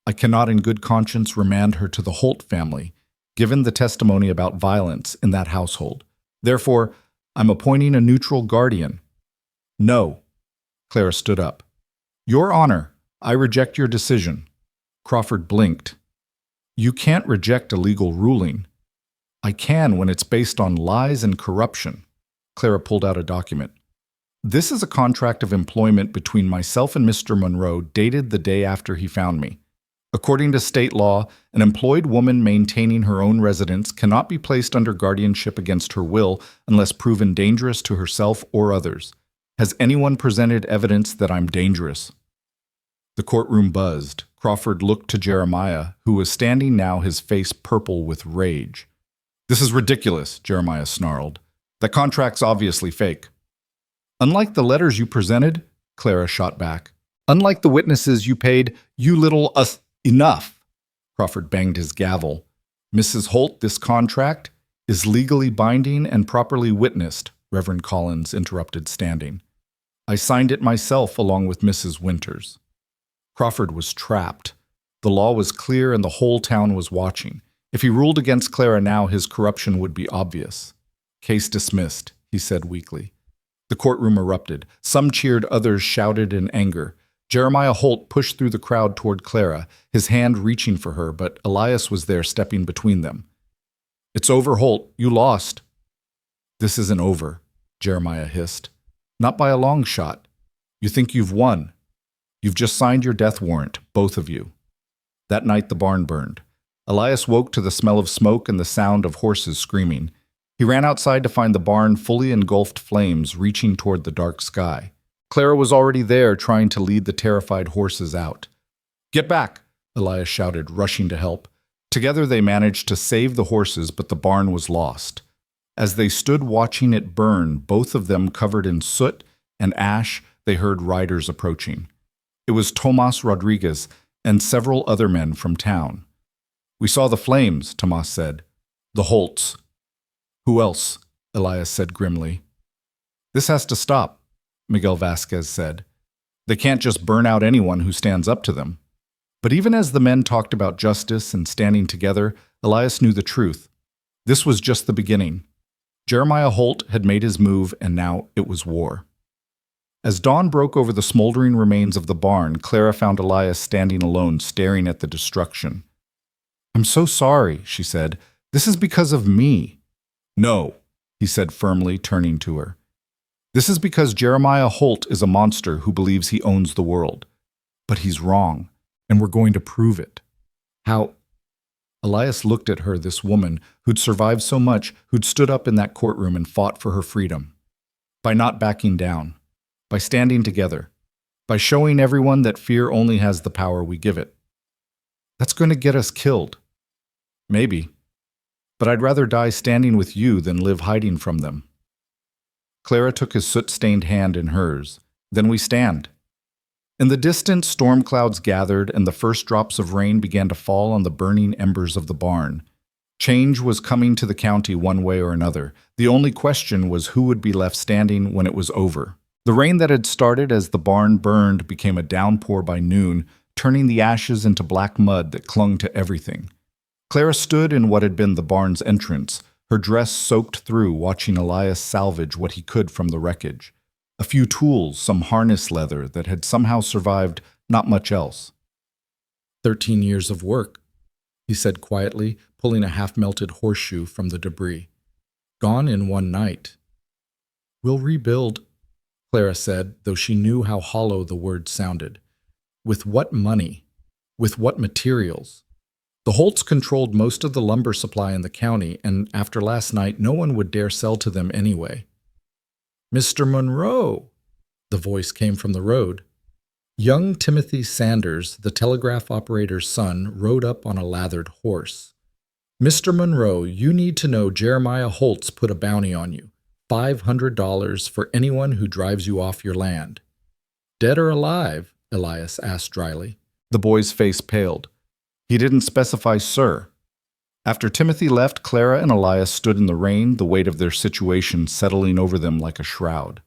I cannot in good conscience remand her to the Holt family, given the testimony about violence in that household. Therefore, I'm appointing a neutral guardian. No. Clara stood up. Your Honor, I reject your decision. Crawford blinked. You can't reject a legal ruling. I can when it's based on lies and corruption. Clara pulled out a document. This is a contract of employment between myself and Mr. Monroe dated the day after he found me. According to state law, an employed woman maintaining her own residence cannot be placed under guardianship against her will unless proven dangerous to herself or others. Has anyone presented evidence that I'm dangerous? The courtroom buzzed. Crawford looked to Jeremiah, who was standing now, his face purple with rage. This is ridiculous, Jeremiah snarled. The contract's obviously fake. Unlike the letters you presented, Clara shot back. Unlike the witnesses you paid, you little enough. Crawford banged his gavel. Mrs. Holt, this contract is legally binding and properly witnessed, Reverend Collins interrupted, standing. I signed it myself along with Mrs. Winters. Crawford was trapped. The law was clear and the whole town was watching. If he ruled against Clara now, his corruption would be obvious. Case dismissed, he said weakly. The courtroom erupted. Some cheered, others shouted in anger. Jeremiah Holt pushed through the crowd toward Clara, his hand reaching for her, but Elias was there, stepping between them. It's over, Holt. You lost. This isn't over, Jeremiah hissed. Not by a long shot. You think you've won. You've just signed your death warrant, both of you. That night the barn burned. Elias woke to the smell of smoke and the sound of horses screaming. He ran outside to find the barn fully engulfed flames reaching toward the dark sky. Clara was already there trying to lead the terrified horses out. Get back, Elias shouted, rushing to help. Together they managed to save the horses, but the barn was lost. As they stood watching it burn, both of them covered in soot and ash, they heard riders approaching. It was Tomas Rodriguez and several other men from town. We saw the flames, Tomas said. The Holts. Who else? Elias said grimly. This has to stop, Miguel Vasquez said. They can't just burn out anyone who stands up to them. But even as the men talked about justice and standing together, Elias knew the truth. This was just the beginning. Jeremiah Holt had made his move, and now it was war. As dawn broke over the smoldering remains of the barn, Clara found Elias standing alone, staring at the destruction. I'm so sorry, she said. This is because of me. No, he said firmly, turning to her. This is because Jeremiah Holt is a monster who believes he owns the world. But he's wrong, and we're going to prove it. How? Elias looked at her, this woman who'd survived so much, who'd stood up in that courtroom and fought for her freedom. By not backing down. By standing together. By showing everyone that fear only has the power we give it. That's going to get us killed. Maybe. But I'd rather die standing with you than live hiding from them. Clara took his soot-stained hand in hers. Then we stand. In the distance, storm clouds gathered, and the first drops of rain began to fall on the burning embers of the barn. Change was coming to the county one way or another. The only question was who would be left standing when it was over. The rain that had started as the barn burned became a downpour by noon, turning the ashes into black mud that clung to everything. Clara stood in what had been the barn's entrance, her dress soaked through, watching Elias salvage what he could from the wreckage. A few tools, some harness leather that had somehow survived, not much else. 13 years of work, he said quietly, pulling a half-melted horseshoe from the debris. Gone in one night. We'll rebuild, Clara said, though she knew how hollow the word sounded. With what money? With what materials? The Holts controlled most of the lumber supply in the county, and after last night, no one would dare sell to them anyway. Mr. Monroe, the voice came from the road. Young Timothy Sanders, the telegraph operator's son, rode up on a lathered horse. Mr. Monroe, you need to know Jeremiah Holtz put a bounty on you. $500 for anyone who drives you off your land. Dead or alive? Elias asked dryly. The boy's face paled. He didn't specify sir. After Timothy left, Clara and Elias stood in the rain, the weight of their situation settling over them like a shroud.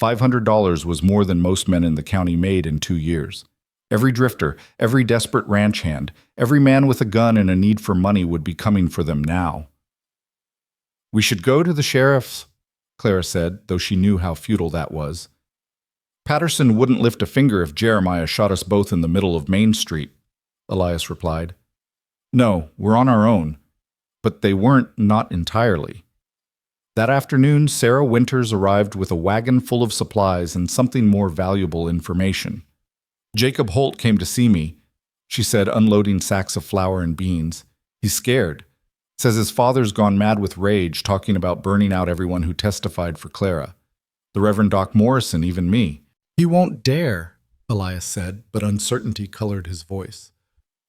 $500 was more than most men in the county made in 2 years. Every drifter, every desperate ranch hand, every man with a gun and a need for money would be coming for them now. We should go to the sheriff's, Clara said, though she knew how futile that was. Patterson wouldn't lift a finger if Jeremiah shot us both in the middle of Main Street, Elias replied. No, we're on our own. But they weren't, not entirely. That afternoon, Sarah Winters arrived with a wagon full of supplies and something more valuable information. Jacob Holt came to see me, she said, unloading sacks of flour and beans. He's scared. Says his father's gone mad with rage, talking about burning out everyone who testified for Clara. The Reverend Doc Morrison, even me. He won't dare, Elias said, but uncertainty colored his voice.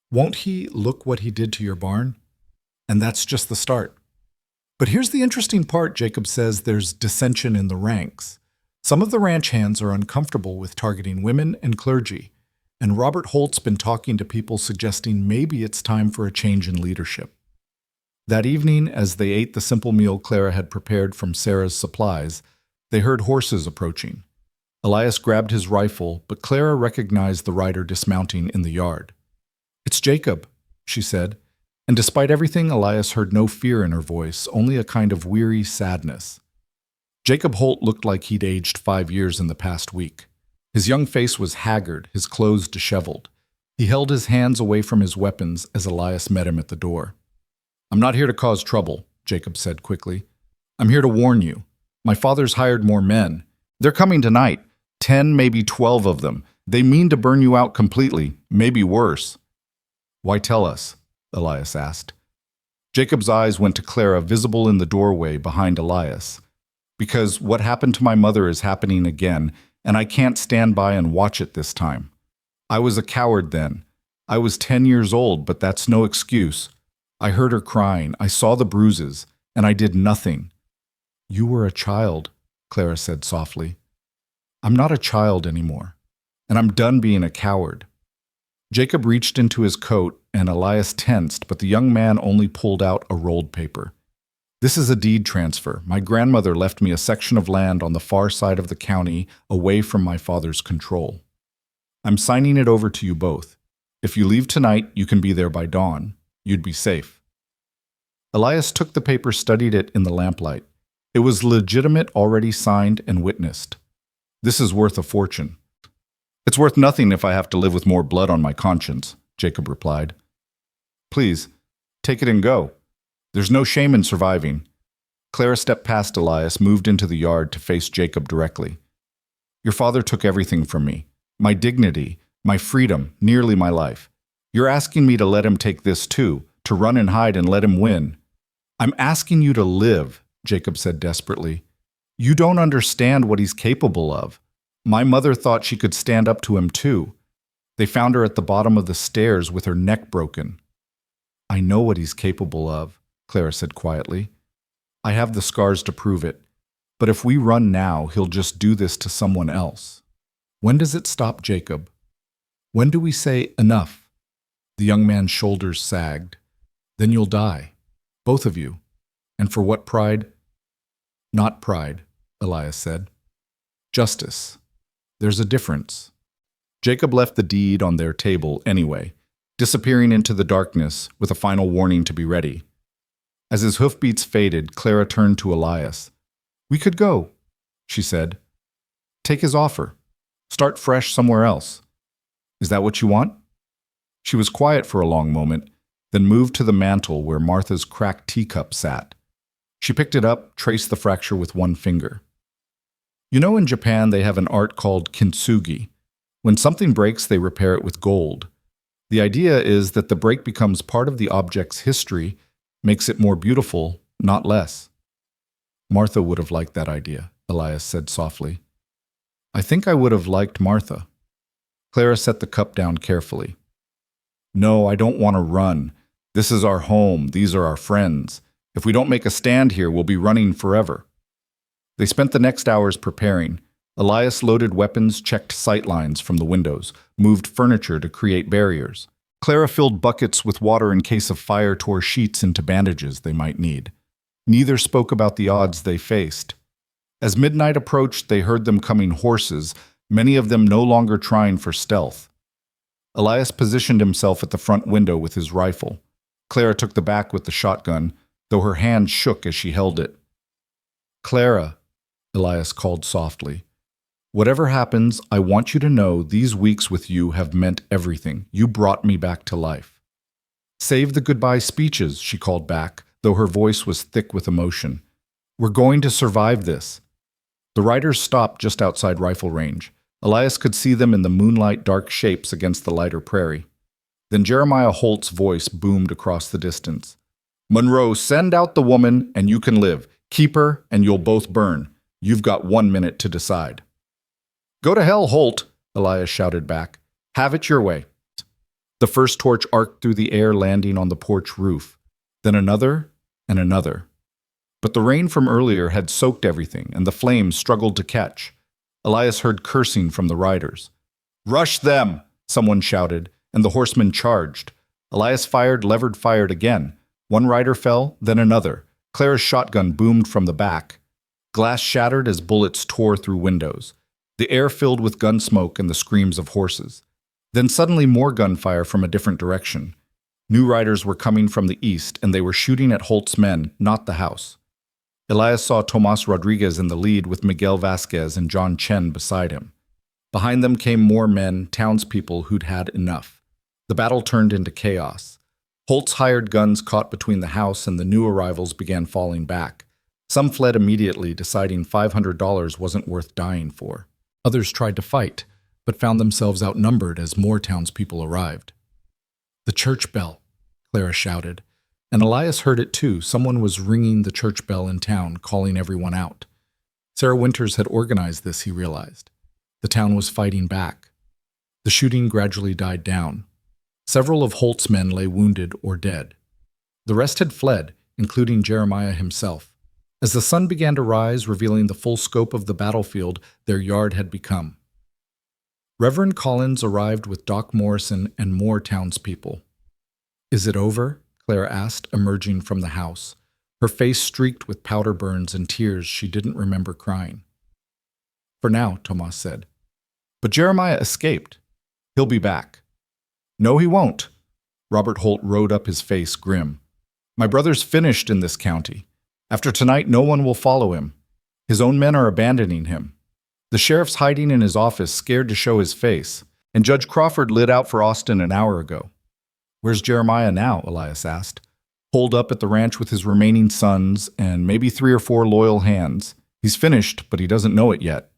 Won't he look what he did to your barn? And that's just the start. But here's the interesting part, Jacob says there's dissension in the ranks. Some of the ranch hands are uncomfortable with targeting women and clergy, and Robert Holt's been talking to people suggesting maybe it's time for a change in leadership. That evening, as they ate the simple meal Clara had prepared from Sarah's supplies, they heard horses approaching. Elias grabbed his rifle, but Clara recognized the rider dismounting in the yard. It's Jacob, she said, and despite everything, Elias heard no fear in her voice, only a kind of weary sadness. Jacob Holt looked like he'd aged 5 years in the past week. His young face was haggard, his clothes disheveled. He held his hands away from his weapons as Elias met him at the door. I'm not here to cause trouble, Jacob said quickly. "I'm here to warn you. My father's hired more men. They're coming tonight. 10, maybe 12 of them. They mean to burn you out completely, maybe worse." "Why tell us?" Elias asked. Jacob's eyes went to Clara, visible in the doorway behind Elias. "Because what happened to my mother is happening again, and I can't stand by and watch it this time. I was a coward then. I was 10 years old, but that's no excuse. I heard her crying, I saw the bruises, and I did nothing." "You were a child," Clara said softly. "I'm not a child anymore, and I'm done being a coward." Jacob reached into his coat, and Elias tensed, but the young man only pulled out a rolled paper. "This is a deed transfer. My grandmother left me a section of land on the far side of the county, away from my father's control. I'm signing it over to you both. If you leave tonight, you can be there by dawn. You'd be safe." Elias took the paper, studied it in the lamplight. It was legitimate, already signed and witnessed. "This is worth a fortune." "It's worth nothing if I have to live with more blood on my conscience," Jacob replied. "Please, take it and go. There's no shame in surviving." Clara stepped past Elias, moved into the yard to face Jacob directly. "Your father took everything from me. My dignity, my freedom, nearly my life. You're asking me to let him take this too, to run and hide and let him win." "I'm asking you to live," Jacob said desperately. "You don't understand what he's capable of. My mother thought she could stand up to him too. They found her at the bottom of the stairs with her neck broken." "I know what he's capable of," Clara said quietly. "I have the scars to prove it. But if we run now, he'll just do this to someone else." "When does it stop, Jacob? When do we say enough?" The young man's shoulders sagged. "Then you'll die. Both of you. And for what pride?" "Not pride," Elias said. "Justice. There's a difference." Jacob left the deed on their table anyway, disappearing into the darkness with a final warning to be ready. As his hoofbeats faded, Clara turned to Elias. "We could go," she said. "Take his offer. Start fresh somewhere else. Is that what you want?" She was quiet for a long moment, then moved to the mantel where Martha's cracked teacup sat. She picked it up, traced the fracture with one finger. "You know, in Japan they have an art called kintsugi. When something breaks, they repair it with gold. The idea is that the break becomes part of the object's history, makes it more beautiful, not less." "Martha would have liked that idea," Elias said softly. "I think I would have liked Martha." Clara set the cup down carefully. "No, I don't want to run. This is our home. These are our friends. If we don't make a stand here, we'll be running forever." They spent the next hours preparing. Elias loaded weapons, checked sight lines from the windows, moved furniture to create barriers. Clara filled buckets with water in case of fire, tore sheets into bandages they might need. Neither spoke about the odds they faced. As midnight approached, they heard them coming horses, many of them no longer trying for stealth. Elias positioned himself at the front window with his rifle. Clara took the back with the shotgun, though her hand shook as she held it. "Clara," Elias called softly. "Whatever happens, I want you to know these weeks with you have meant everything. You brought me back to life." "Save the goodbye speeches," she called back, though her voice was thick with emotion. "We're going to survive this." The riders stopped just outside rifle range. Elias could see them in the moonlight, dark shapes against the lighter prairie. Then Jeremiah Holt's voice boomed across the distance. "Monroe, send out the woman and you can live. Keep her and you'll both burn. You've got 1 minute to decide." "Go to hell, Holt," Elias shouted back. "Have it your way." The first torch arced through the air, landing on the porch roof. Then another and another. But the rain from earlier had soaked everything, and the flames struggled to catch. Elias heard cursing from the riders. "Rush them!" someone shouted, and the horsemen charged. Elias fired, fired again. One rider fell, then another. Clara's shotgun boomed from the back. Glass shattered as bullets tore through windows. The air filled with gun smoke and the screams of horses. Then suddenly more gunfire from a different direction. New riders were coming from the east, and they were shooting at Holt's men, not the house. Elias saw Tomas Rodriguez in the lead with Miguel Vasquez and John Chen beside him. Behind them came more men, townspeople who'd had enough. The battle turned into chaos. Holt's hired guns caught between the house and the new arrivals began falling back. Some fled immediately, deciding $500 wasn't worth dying for. Others tried to fight, but found themselves outnumbered as more townspeople arrived. "The church bell," Clara shouted, and Elias heard it too. Someone was ringing the church bell in town, calling everyone out. Sarah Winters had organized this, he realized. The town was fighting back. The shooting gradually died down. Several of Holt's men lay wounded or dead. The rest had fled, including Jeremiah himself. As the sun began to rise, revealing the full scope of the battlefield their yard had become. Reverend Collins arrived with Doc Morrison and more townspeople. "Is it over?" Clara asked, emerging from the house, her face streaked with powder burns and tears she didn't remember crying. "For now," Tomas said. "But Jeremiah escaped. He'll be back." "No, he won't." Robert Holt rode up, his face grim. "My brother's finished in this county. After tonight, no one will follow him. His own men are abandoning him. The sheriff's hiding in his office, scared to show his face, and Judge Crawford lit out for Austin an hour ago." "Where's Jeremiah now?" Elias asked. "Holed up at the ranch with his remaining sons and maybe 3 or 4 loyal hands. He's finished, but he doesn't know it yet."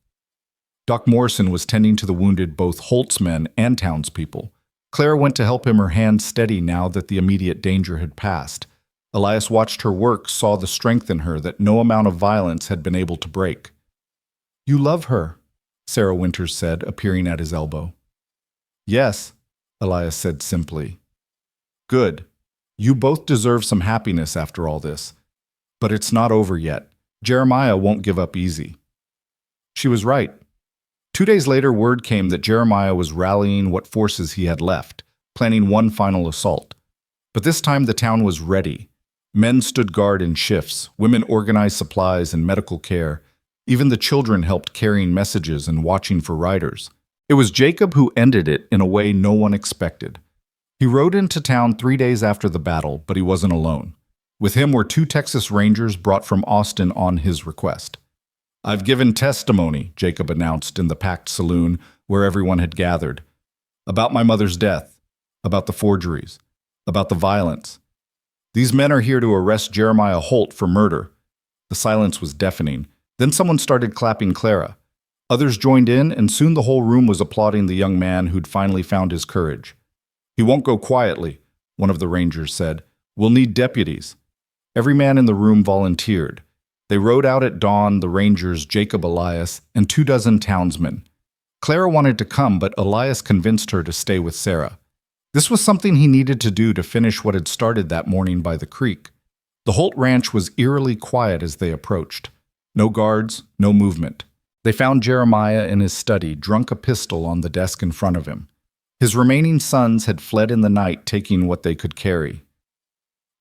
Doc Morrison was tending to the wounded, both Holt's men and townspeople. Clara went to help him, her hand steady now that the immediate danger had passed. Elias watched her work, saw the strength in her that no amount of violence had been able to break. "You love her," Sarah Winters said, appearing at his elbow. "Yes," Elias said simply. "Good. You both deserve some happiness after all this. But it's not over yet. Jeremiah won't give up easy." She was right. 2 days later, word came that Jeremiah was rallying what forces he had left, planning one final assault. But this time the town was ready. Men stood guard in shifts, women organized supplies and medical care. Even the children helped carrying messages and watching for riders. It was Jacob who ended it in a way no one expected. He rode into town 3 days after the battle, but he wasn't alone. With him were 2 Texas Rangers brought from Austin on his request. "I've given testimony," Jacob announced in the packed saloon where everyone had gathered. "About my mother's death, about the forgeries, about the violence. These men are here to arrest Jeremiah Holt for murder." The silence was deafening. Then someone started clapping Clara. Others joined in, and soon the whole room was applauding the young man who'd finally found his courage. "He won't go quietly," one of the Rangers said. "We'll need deputies." Every man in the room volunteered. They rode out at dawn, the Rangers, Jacob, Elias, and 24 townsmen. Clara wanted to come, but Elias convinced her to stay with Sarah. This was something he needed to do to finish what had started that morning by the creek. The Holt ranch was eerily quiet as they approached. No guards, no movement. They found Jeremiah in his study, drunk, a pistol on the desk in front of him. His remaining sons had fled in the night, taking what they could carry.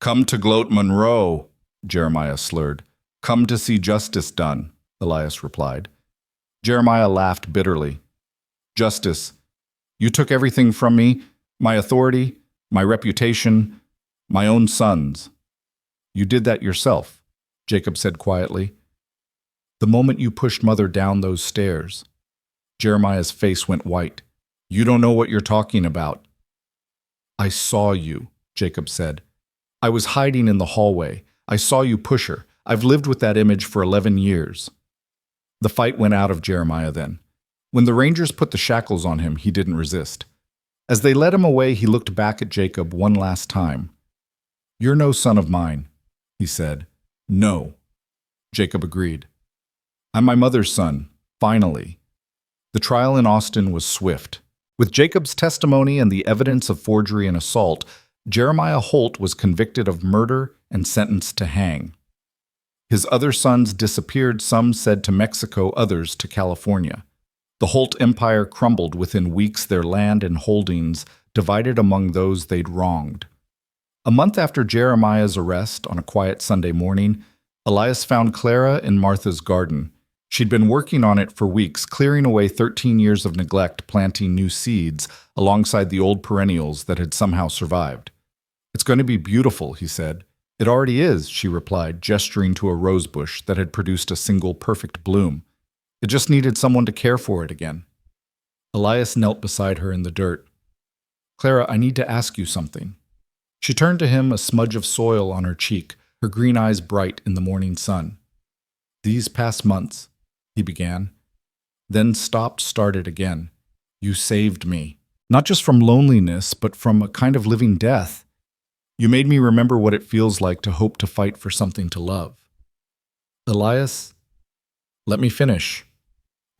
"Come to gloat Monroe," Jeremiah slurred. "Come to see justice done," Elias replied. Jeremiah laughed bitterly. "Justice. You took everything from me, my authority, my reputation, my own sons. You did that yourself," Jacob said quietly. "The moment you pushed Mother down those stairs." Jeremiah's face went white. "You don't know what you're talking about." "I saw you," Jacob said. "I was hiding in the hallway. I saw you push her. I've lived with that image for 11 years. The fight went out of Jeremiah then. When the Rangers put the shackles on him, he didn't resist. As they led him away, he looked back at Jacob one last time. "You're no son of mine," he said. "No." Jacob agreed. "I'm my mother's son, finally." The trial in Austin was swift. With Jacob's testimony and the evidence of forgery and assault, Jeremiah Holt was convicted of murder and sentenced to hang. His other sons disappeared, some said to Mexico, others to California. The Holt empire crumbled within weeks, their land and holdings divided among those they'd wronged. A month after Jeremiah's arrest, on a quiet Sunday morning, Elias found Clara in Martha's garden. She'd been working on it for weeks, clearing away 13 years of neglect, planting new seeds alongside the old perennials that had somehow survived. "It's going to be beautiful," he said. "It already is," she replied, gesturing to a rose bush that had produced a single perfect bloom. It just needed someone to care for it again. Elias knelt beside her in the dirt. "Clara, I need to ask you something." She turned to him, a smudge of soil on her cheek, her green eyes bright in the morning sun. "These past months," he began, then stopped, started again. "You saved me, not just from loneliness, but from a kind of living death. You made me remember what it feels like to hope to fight for something to love." "Elias, let me finish.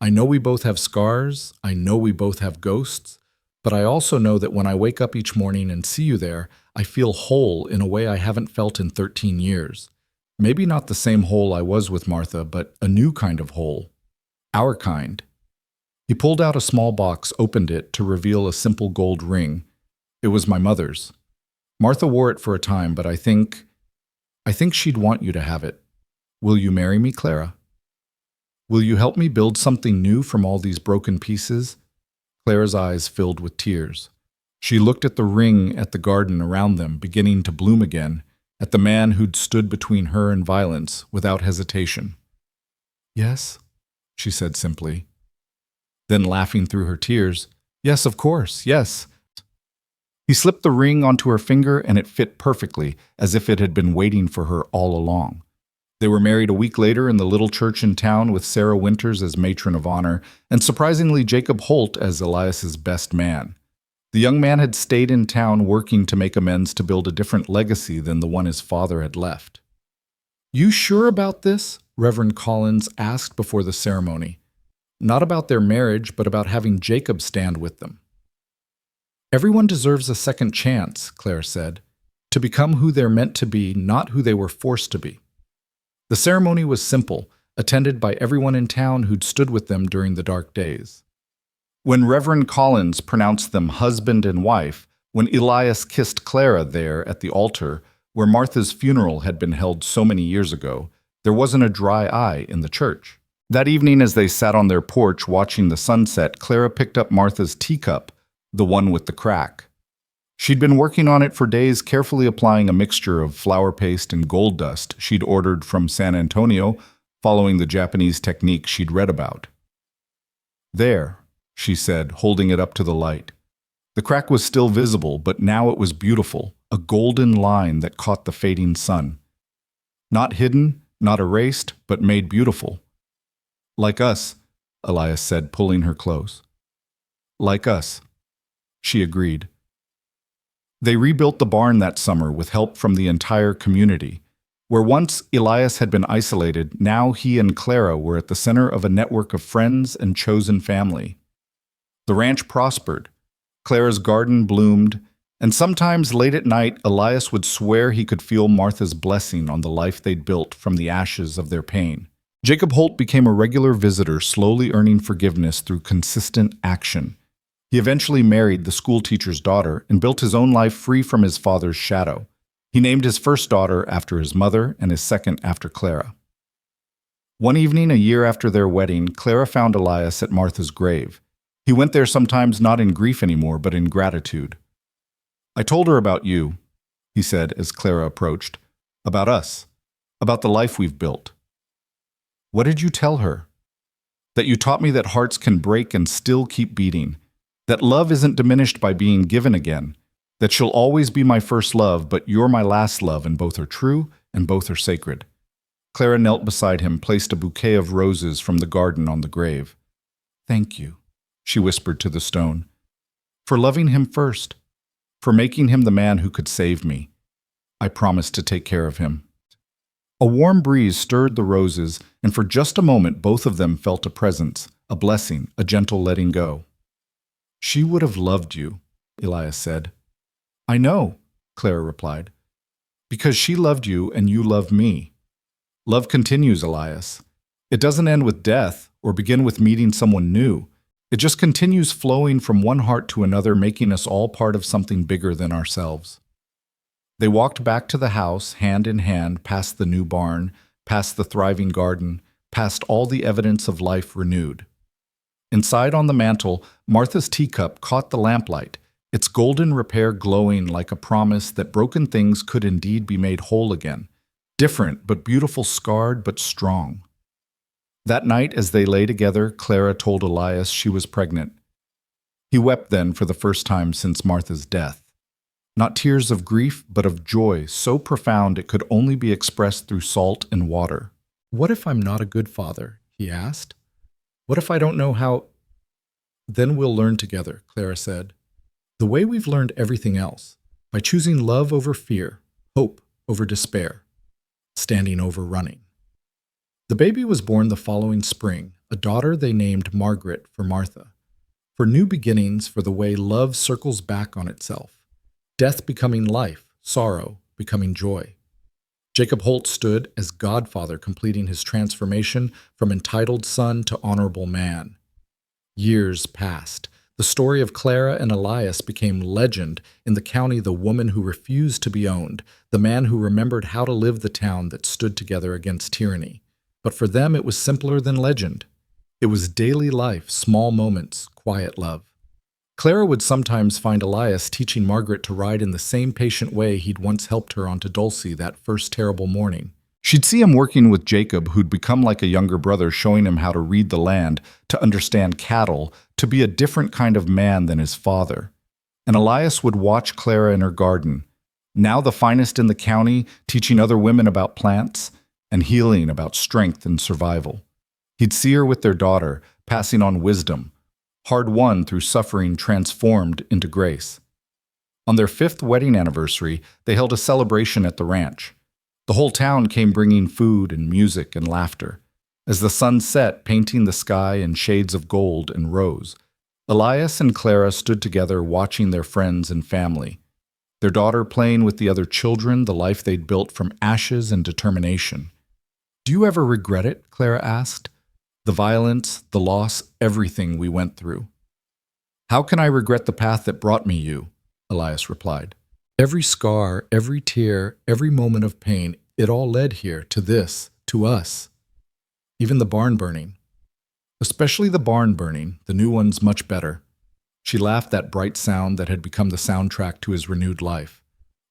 I know we both have scars, I know we both have ghosts, but I also know that when I wake up each morning and see you there, I feel whole in a way I haven't felt in 13 years. Maybe not the same whole I was with Martha, but a new kind of whole. Our kind." He pulled out a small box, opened it to reveal a simple gold ring. It was my mother's. Martha wore it for a time, but I think she'd want you to have it. Will you marry me, Clara? Will you help me build something new from all these broken pieces? Clara's eyes filled with tears. She looked at the ring, at the garden around them, beginning to bloom again, at the man who'd stood between her and violence, without hesitation. "Yes," she said simply. Then, laughing through her tears, "Yes, of course, yes." He slipped the ring onto her finger, and it fit perfectly, as if it had been waiting for her all along. They were married a week later in the little church in town with Sarah Winters as matron of honor, and surprisingly Jacob Holt as Elias's best man. The young man had stayed in town working to make amends to build a different legacy than the one his father had left. "You sure about this?" Reverend Collins asked before the ceremony. Not about their marriage, but about having Jacob stand with them. "Everyone deserves a second chance," Claire said, "to become who they're meant to be, not who they were forced to be." The ceremony was simple, attended by everyone in town who'd stood with them during the dark days. When Reverend Collins pronounced them husband and wife, when Elias kissed Clara there at the altar, where Martha's funeral had been held so many years ago, there wasn't a dry eye in the church. That evening, as they sat on their porch watching the sunset, Clara picked up Martha's teacup, the one with the crack. She'd been working on it for days, carefully applying a mixture of flour paste and gold dust she'd ordered from San Antonio, following the Japanese technique she'd read about. "There," she said, holding it up to the light. The crack was still visible, but now it was beautiful, a golden line that caught the fading sun. Not hidden, not erased, but made beautiful. "Like us," Elias said, pulling her close. "Like us," she agreed. They rebuilt the barn that summer with help from the entire community. Where once Elias had been isolated, now he and Clara were at the center of a network of friends and chosen family. The ranch prospered. Clara's garden bloomed, and sometimes late at night, Elias would swear he could feel Martha's blessing on the life they'd built from the ashes of their pain. Jacob Holt became a regular visitor, slowly earning forgiveness through consistent action. He eventually married the schoolteacher's daughter and built his own life free from his father's shadow. He named his first daughter after his mother and his second after Clara. One evening, a year after their wedding, Clara found Elias at Martha's grave. He went there sometimes not in grief anymore, but in gratitude. "I told her about you," he said as Clara approached. "About us. About the life we've built." "What did you tell her?" "That you taught me that hearts can break and still keep beating. That love isn't diminished by being given again. That she'll always be my first love, but you're my last love, and both are true and both are sacred." Clara knelt beside him, placed a bouquet of roses from the garden on the grave. "Thank you," she whispered to the stone, "for loving him first, for making him the man who could save me. I promise to take care of him." A warm breeze stirred the roses, and for just a moment both of them felt a presence, a blessing, a gentle letting go. "She would have loved you," Elias said. "I know," Clara replied, "because she loved you and you love me. Love continues, Elias. It doesn't end with death or begin with meeting someone new. It just continues flowing from one heart to another, making us all part of something bigger than ourselves." They walked back to the house, hand in hand, past the new barn, past the thriving garden, past all the evidence of life renewed. Inside on the mantel, Martha's teacup caught the lamplight, its golden repair glowing like a promise that broken things could indeed be made whole again. Different but beautiful, scarred but strong. That night, as they lay together, Clara told Elias she was pregnant. He wept then for the first time since Martha's death. Not tears of grief, but of joy so profound it could only be expressed through salt and water. "What if I'm not a good father?" he asked. "What if I don't know how—" "Then we'll learn together," Clara said. "The way we've learned everything else, by choosing love over fear, hope over despair, standing over running." The baby was born the following spring, a daughter they named Margaret for Martha. For new beginnings, for the way love circles back on itself. Death becoming life, sorrow becoming joy. Jacob Holt stood as godfather, completing his transformation from entitled son to honorable man. Years passed. The story of Clara and Elias became legend in the county. The woman who refused to be owned, the man who remembered how to live the town that stood together against tyranny. But for them it was simpler than legend. It was daily life, small moments, quiet love. Clara would sometimes find Elias teaching Margaret to ride in the same patient way he'd once helped her onto Dulcie that first terrible morning. She'd see him working with Jacob, who'd become like a younger brother, showing him how to read the land, to understand cattle, to be a different kind of man than his father. And Elias would watch Clara in her garden, now the finest in the county, teaching other women about plants and healing, about strength and survival. He'd see her with their daughter, passing on wisdom, hard-won through suffering, transformed into grace. On their 5th wedding anniversary, they held a celebration at the ranch. The whole town came bringing food and music and laughter. As the sun set, painting the sky in shades of gold and rose, Elias and Clara stood together watching their friends and family, their daughter playing with the other children, the life they'd built from ashes and determination. "Do you ever regret it?" Clara asked. "The violence, the loss, everything we went through." "How can I regret the path that brought me you?" Elias replied. "Every scar, every tear, every moment of pain, it all led here, to this, to us. Even the barn burning. Especially the barn burning, the new one's much better." She laughed, that bright sound that had become the soundtrack to his renewed life.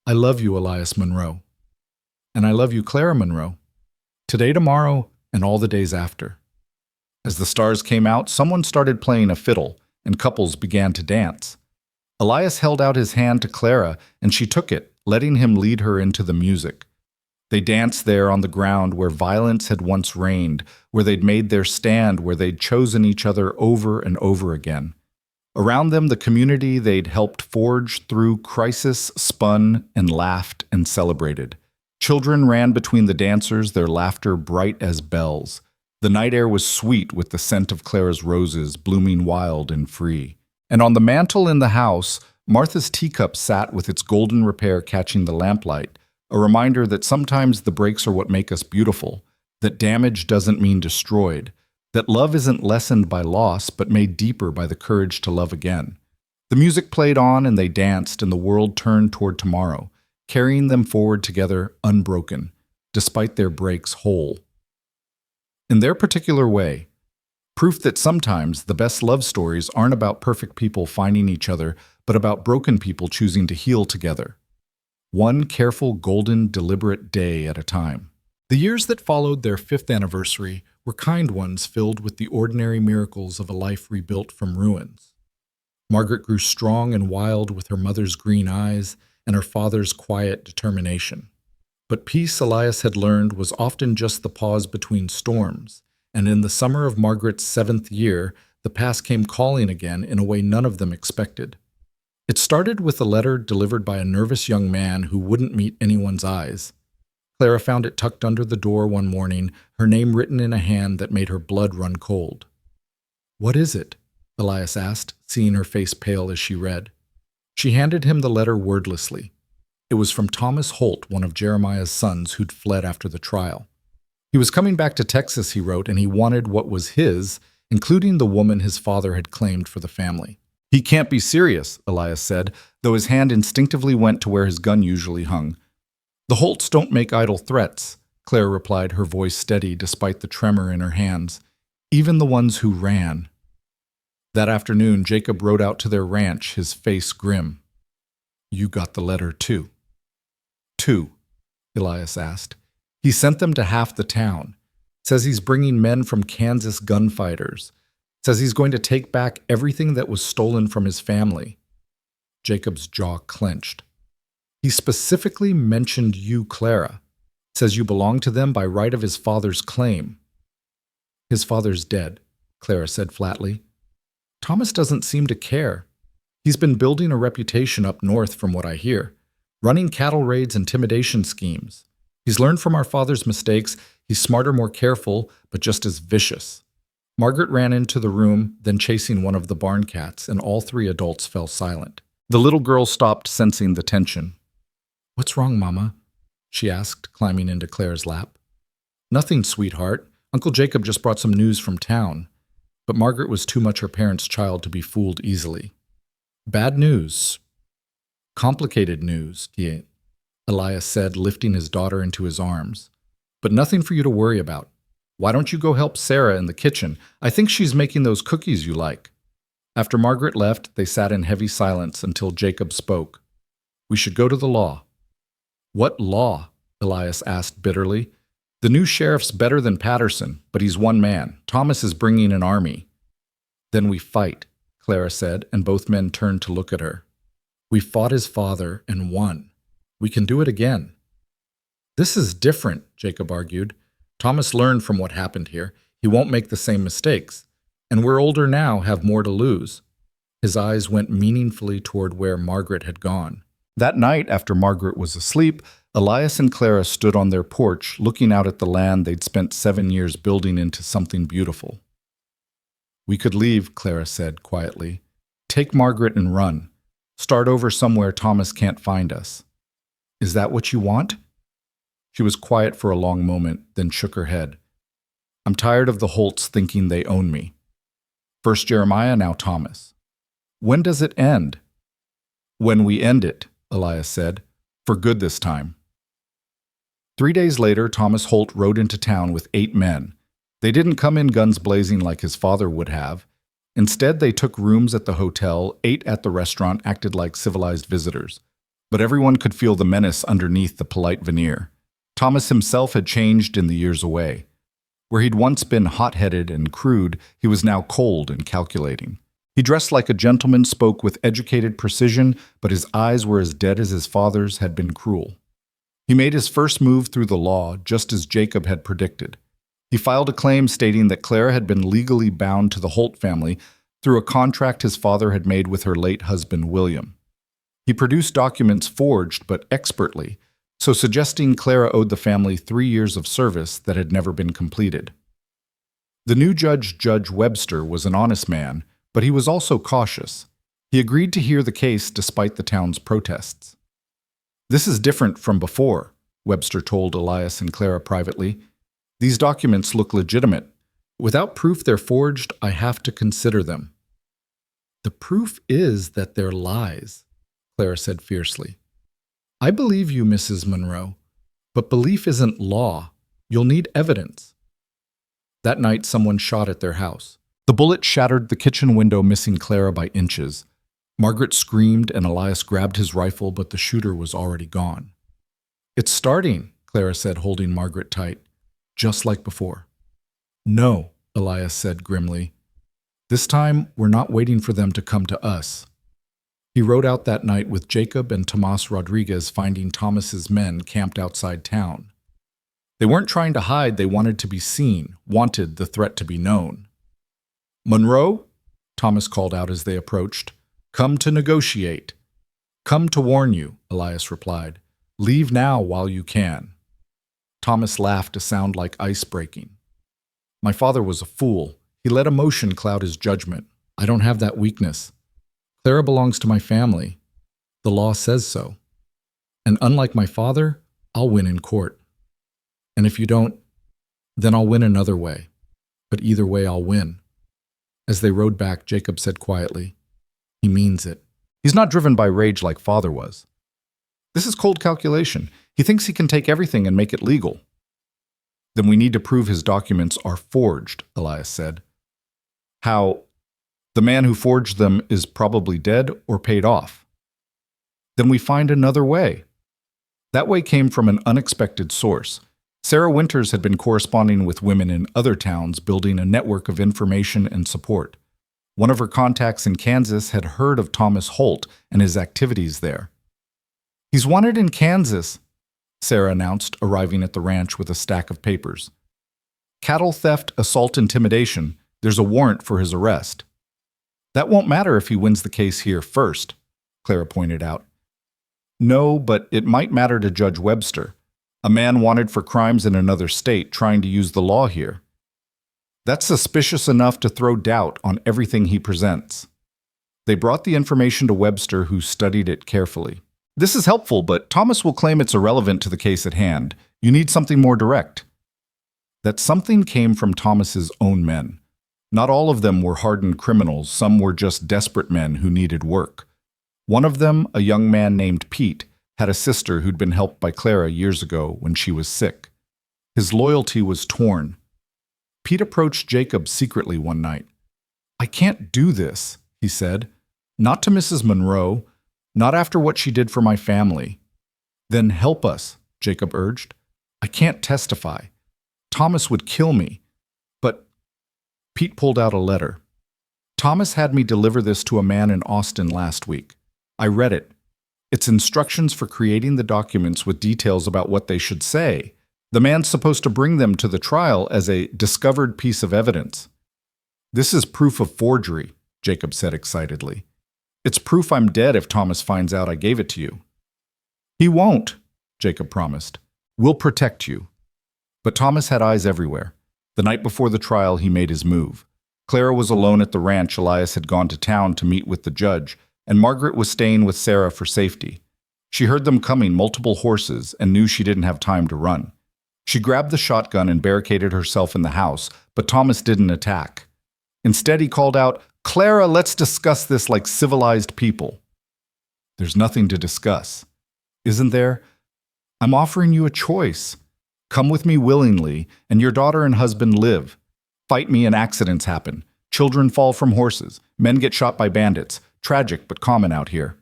"I love you, Elias Monroe. And I love you, Clara Monroe. Today, tomorrow, and all the days after." As the stars came out, someone started playing a fiddle, and couples began to dance. Elias held out his hand to Clara, and she took it, letting him lead her into the music. They danced there on the ground where violence had once reigned, where they'd made their stand, where they'd chosen each other over and over again. Around them, the community they'd helped forge through crisis spun and laughed and celebrated. Children ran between the dancers, their laughter bright as bells. The night air was sweet with the scent of Clara's roses, blooming wild and free. And on the mantel in the house, Martha's teacup sat with its golden repair catching the lamplight, a reminder that sometimes the breaks are what make us beautiful, that damage doesn't mean destroyed, that love isn't lessened by loss but made deeper by the courage to love again. The music played on and they danced, and the world turned toward tomorrow, carrying them forward together unbroken, despite their breaks whole. In their particular way, proof that sometimes the best love stories aren't about perfect people finding each other, but about broken people choosing to heal together. One careful, golden, deliberate day at a time. The years that followed their 5th anniversary were kind ones, filled with the ordinary miracles of a life rebuilt from ruins. Margaret grew strong and wild with her mother's green eyes and her father's quiet determination. But peace, Elias had learned, was often just the pause between storms, and in the summer of Margaret's 7th year, the past came calling again in a way none of them expected. It started with a letter delivered by a nervous young man who wouldn't meet anyone's eyes. Clara found it tucked under the door one morning, her name written in a hand that made her blood run cold. "What is it?" Elias asked, seeing her face pale as she read. She handed him the letter wordlessly. It was from Thomas Holt, one of Jeremiah's sons who'd fled after the trial. He was coming back to Texas, he wrote, and he wanted what was his, including the woman his father had claimed for the family. "He can't be serious," Elias said, though his hand instinctively went to where his gun usually hung. "The Holts don't make idle threats," Clara replied, her voice steady despite the tremor in her hands. "Even the ones who ran." That afternoon, Jacob rode out to their ranch, his face grim. "You got the letter, too." "Two?" Elias asked. "He sent them to half the town. Says he's bringing men from Kansas gunfighters. Says he's going to take back everything that was stolen from his family." Jacob's jaw clenched. He specifically mentioned you, Clara. Says you belong to them by right of his father's claim. His father's dead, Clara said flatly. Thomas doesn't seem to care. He's been building a reputation up north from what I hear, running cattle raids, intimidation schemes. He's learned from our father's mistakes. He's smarter, more careful, but just as vicious. Margaret ran into the room, then chasing one of the barn cats, and all three adults fell silent. The little girl stopped, sensing the tension. "What's wrong, Mama?" she asked, climbing into Claire's lap. "Nothing, sweetheart. Uncle Jacob just brought some news from town." But Margaret was too much her parents' child to be fooled easily. "Bad news. Complicated news," Elias said, lifting his daughter into his arms. "But nothing for you to worry about. Why don't you go help Sarah in the kitchen? I think she's making those cookies you like." After Margaret left, they sat in heavy silence until Jacob spoke. "We should go to the law." "What law?" Elias asked bitterly. "The new sheriff's better than Patterson, but he's one man. Thomas is bringing an army." "Then we fight," Clara said, and both men turned to look at her. "We fought his father and won. We can do it again." "This is different," Jacob argued. "Thomas learned from what happened here. He won't make the same mistakes. And we're older now, have more to lose." His eyes went meaningfully toward where Margaret had gone. That night, after Margaret was asleep, Elias and Clara stood on their porch, looking out at the land they'd spent 7 years building into something beautiful. "We could leave," Clara said quietly. "Take Margaret and run. Start over somewhere Thomas can't find us." "Is that what you want?" She was quiet for a long moment, then shook her head. "I'm tired of the Holts thinking they own me. First Jeremiah, now Thomas. When does it end?" "When we end it," Elias said. "For good this time." 3 days later, Thomas Holt rode into town with 8 men. They didn't come in guns blazing like his father would have. Instead, they took rooms at the hotel, ate at the restaurant, acted like civilized visitors. But everyone could feel the menace underneath the polite veneer. Thomas himself had changed in the years away. Where he'd once been hot-headed and crude, he was now cold and calculating. He dressed like a gentleman, spoke with educated precision, but his eyes were as dead as his father's had been cruel. He made his first move through the law, just as Jacob had predicted. He filed a claim stating that Clara had been legally bound to the Holt family through a contract his father had made with her late husband, William. He produced documents forged but expertly, so suggesting Clara owed the family 3 years of service that had never been completed. The new judge, Judge Webster, was an honest man, but he was also cautious. He agreed to hear the case despite the town's protests. "This is different from before," Webster told Elias and Clara privately. "These documents look legitimate. Without proof they're forged, I have to consider them." "The proof is that they're lies," Clara said fiercely. "I believe you, Mrs. Monroe, but belief isn't law. You'll need evidence." That night, someone shot at their house. The bullet shattered the kitchen window, missing Clara by inches. Margaret screamed, and Elias grabbed his rifle, but the shooter was already gone. "It's starting," Clara said, holding Margaret tight, just like before. "No," Elias said grimly. "This time, we're not waiting for them to come to us." He rode out that night with Jacob and Tomas Rodriguez, finding Thomas's men camped outside town. They weren't trying to hide, they wanted to be seen, wanted the threat to be known. "Monroe," Thomas called out as they approached. "Come to negotiate." "Come to warn you," Elias replied. "Leave now while you can." Thomas laughed, a sound like ice breaking. "My father was a fool. He let emotion cloud his judgment. I don't have that weakness. Clara belongs to my family. The law says so. And unlike my father, I'll win in court. And if you don't, then I'll win another way. But either way, I'll win." As they rode back, Jacob said quietly, "He means it. He's not driven by rage like father was. This is cold calculation. He thinks he can take everything and make it legal." "Then we need to prove his documents are forged," Elias said. "How? The man who forged them is probably dead or paid off." "Then we find another way." That way came from an unexpected source. Sarah Winters had been corresponding with women in other towns, building a network of information and support. One of her contacts in Kansas had heard of Thomas Holt and his activities there. He's wanted in Kansas, Sarah announced, arriving at the ranch with a stack of papers. Cattle theft, assault, intimidation. There's a warrant for his arrest. That won't matter if he wins the case here first, Clara pointed out. No, but it might matter to Judge Webster, a man wanted for crimes in another state trying to use the law here. That's suspicious enough to throw doubt on everything he presents. They brought the information to Webster, who studied it carefully. This is helpful, but Thomas will claim it's irrelevant to the case at hand. You need something more direct. That something came from Thomas's own men. Not all of them were hardened criminals, some were just desperate men who needed work. One of them, a young man named Pete, had a sister who'd been helped by Clara years ago when she was sick. His loyalty was torn. Pete approached Jacob secretly one night. "I can't do this," he said. "Not to Mrs. Monroe, not after what she did for my family." "Then help us," Jacob urged. "I can't testify. Thomas would kill me." But Pete pulled out a letter. "Thomas had me deliver this to a man in Austin last week. I read it. It's instructions for creating the documents with details about what they should say. The man's supposed to bring them to the trial as a discovered piece of evidence." "This is proof of forgery," Jacob said excitedly. "It's proof I'm dead if Thomas finds out I gave it to you." "He won't," Jacob promised. "We'll protect you." But Thomas had eyes everywhere. The night before the trial, he made his move. Clara was alone at the ranch. Elias had gone to town to meet with the judge, and Margaret was staying with Sarah for safety. She heard them coming, multiple horses, and knew she didn't have time to run. She grabbed the shotgun and barricaded herself in the house, but Thomas didn't attack. Instead, he called out, "Clara, let's discuss this like civilized people." "There's nothing to discuss." "Isn't there? I'm offering you a choice. Come with me willingly, and your daughter and husband live. Fight me and accidents happen. Children fall from horses. Men get shot by bandits. Tragic, but common out here."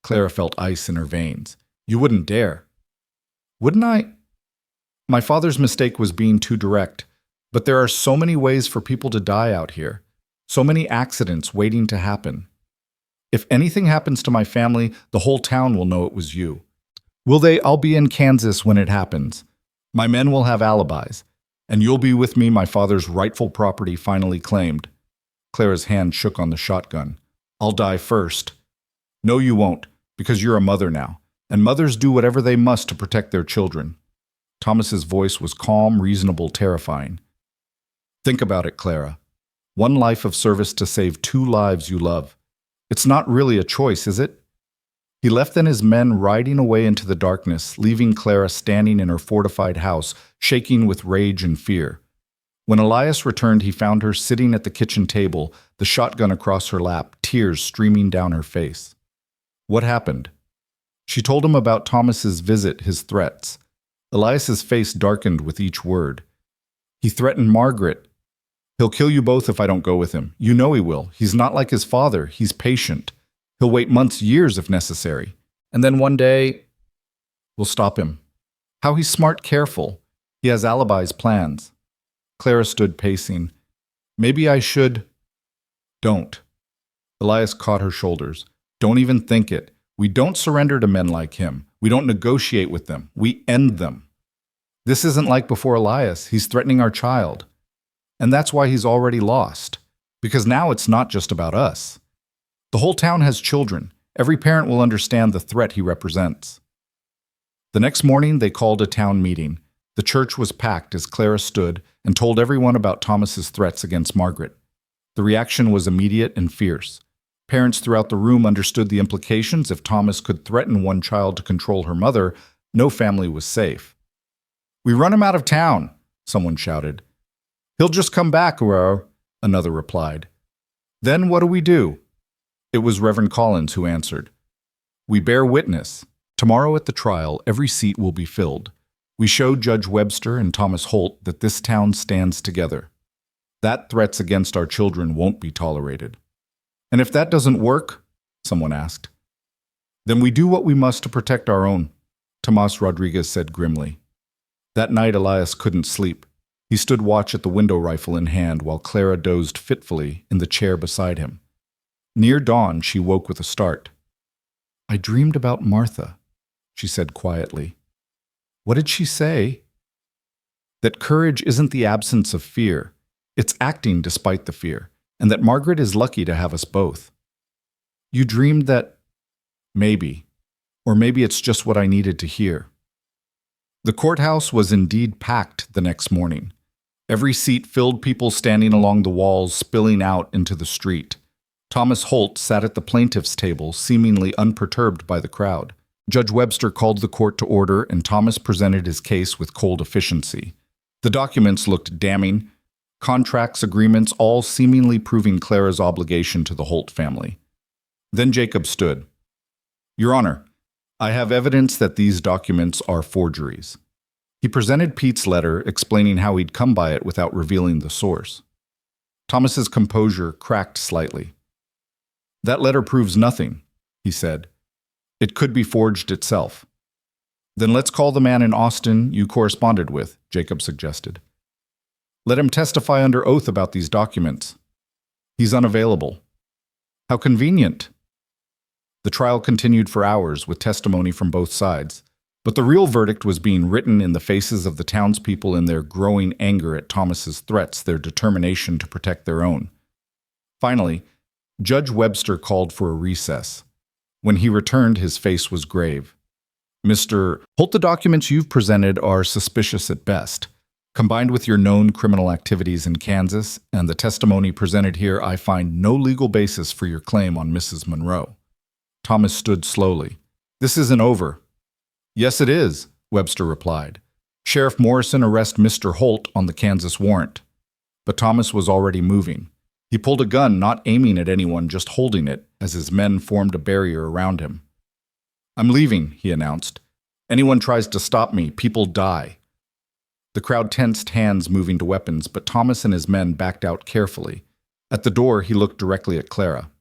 Clara felt ice in her veins. "You wouldn't dare." "Wouldn't I?" "My father's mistake was being too direct. But there are so many ways for people to die out here. So many accidents waiting to happen. If anything happens to my family, the whole town will know it was you." "Will they? I'll be in Kansas when it happens. My men will have alibis. And you'll be with me, my father's rightful property finally claimed." Clara's hand shook on the shotgun. "I'll die first." "No, you won't, because you're a mother now, and mothers do whatever they must to protect their children." Thomas's voice was calm, reasonable, terrifying. "Think about it, Clara. One life of service to save 2 lives you love. It's not really a choice, is it?" He left then his men riding away into the darkness, leaving Clara standing in her fortified house, shaking with rage and fear. When Elias returned, he found her sitting at the kitchen table, the shotgun across her lap, tears streaming down her face. "What happened?" She told him about Thomas's visit, his threats. Elias's face darkened with each word. "He threatened Margaret. He'll kill you both if I don't go with him. You know he will. He's not like his father. He's patient. He'll wait months, years if necessary. And then one day, we'll stop him. How he's smart, careful. He has alibis, plans." Clara stood pacing. "Maybe I should—" "Don't." Elias caught her shoulders. "Don't even think it. We don't surrender to men like him. We don't negotiate with them. We end them. This isn't like before Elias. He's threatening our child. And that's why he's already lost. Because now it's not just about us. The whole town has children. Every parent will understand the threat he represents." The next morning, they called a town meeting. The church was packed as Clara stood and told everyone about Thomas's threats against Margaret. The reaction was immediate and fierce. Parents throughout the room understood the implications. If Thomas could threaten one child to control her mother, no family was safe. "We run him out of town," someone shouted. "He'll just come back," another replied. "Then what do we do?" It was Reverend Collins who answered. "We bear witness. Tomorrow at the trial, every seat will be filled. We show Judge Webster and Thomas Holt that this town stands together. That threats against our children won't be tolerated." "And if that doesn't work," someone asked. "Then we do what we must to protect our own," Tomas Rodriguez said grimly. That night, Elias couldn't sleep. He stood watch at the window, rifle in hand, while Clara dozed fitfully in the chair beside him. Near dawn, she woke with a start. "I dreamed about Martha," she said quietly. What did she say? That courage isn't the absence of fear. It's acting despite the fear, and that Margaret is lucky to have us both. You dreamed that maybe, or maybe it's just what I needed to hear. The courthouse was indeed packed the next morning. Every seat filled, people standing along the walls, spilling out into the street. Thomas Holt sat at the plaintiff's table, seemingly unperturbed by the crowd. Judge Webster called the court to order, and Thomas presented his case with cold efficiency. The documents looked damning, contracts, agreements, all seemingly proving Clara's obligation to the Holt family. Then Jacob stood. Your Honor, I have evidence that these documents are forgeries. He presented Pete's letter, explaining how he'd come by it without revealing the source. Thomas's composure cracked slightly. That letter proves nothing, he said. It could be forged itself. Then let's call the man in Austin you corresponded with, Jacob suggested. Let him testify under oath about these documents. He's unavailable. How convenient. The trial continued for hours with testimony from both sides, but the real verdict was being written in the faces of the townspeople in their growing anger at Thomas's threats, their determination to protect their own. Finally, Judge Webster called for a recess. When he returned, his face was grave. Mr. Holt, the documents you've presented are suspicious at best. Combined with your known criminal activities in Kansas and the testimony presented here, I find no legal basis for your claim on Mrs. Monroe. Thomas stood slowly. This isn't over. Yes, it is, Webster replied. Sheriff Morrison arrest Mr. Holt on the Kansas warrant. But Thomas was already moving. He pulled a gun, not aiming at anyone, just holding it, as his men formed a barrier around him. I'm leaving, he announced. Anyone tries to stop me, people die. The crowd tensed, hands moving to weapons, but Thomas and his men backed out carefully. At the door, he looked directly at Clara.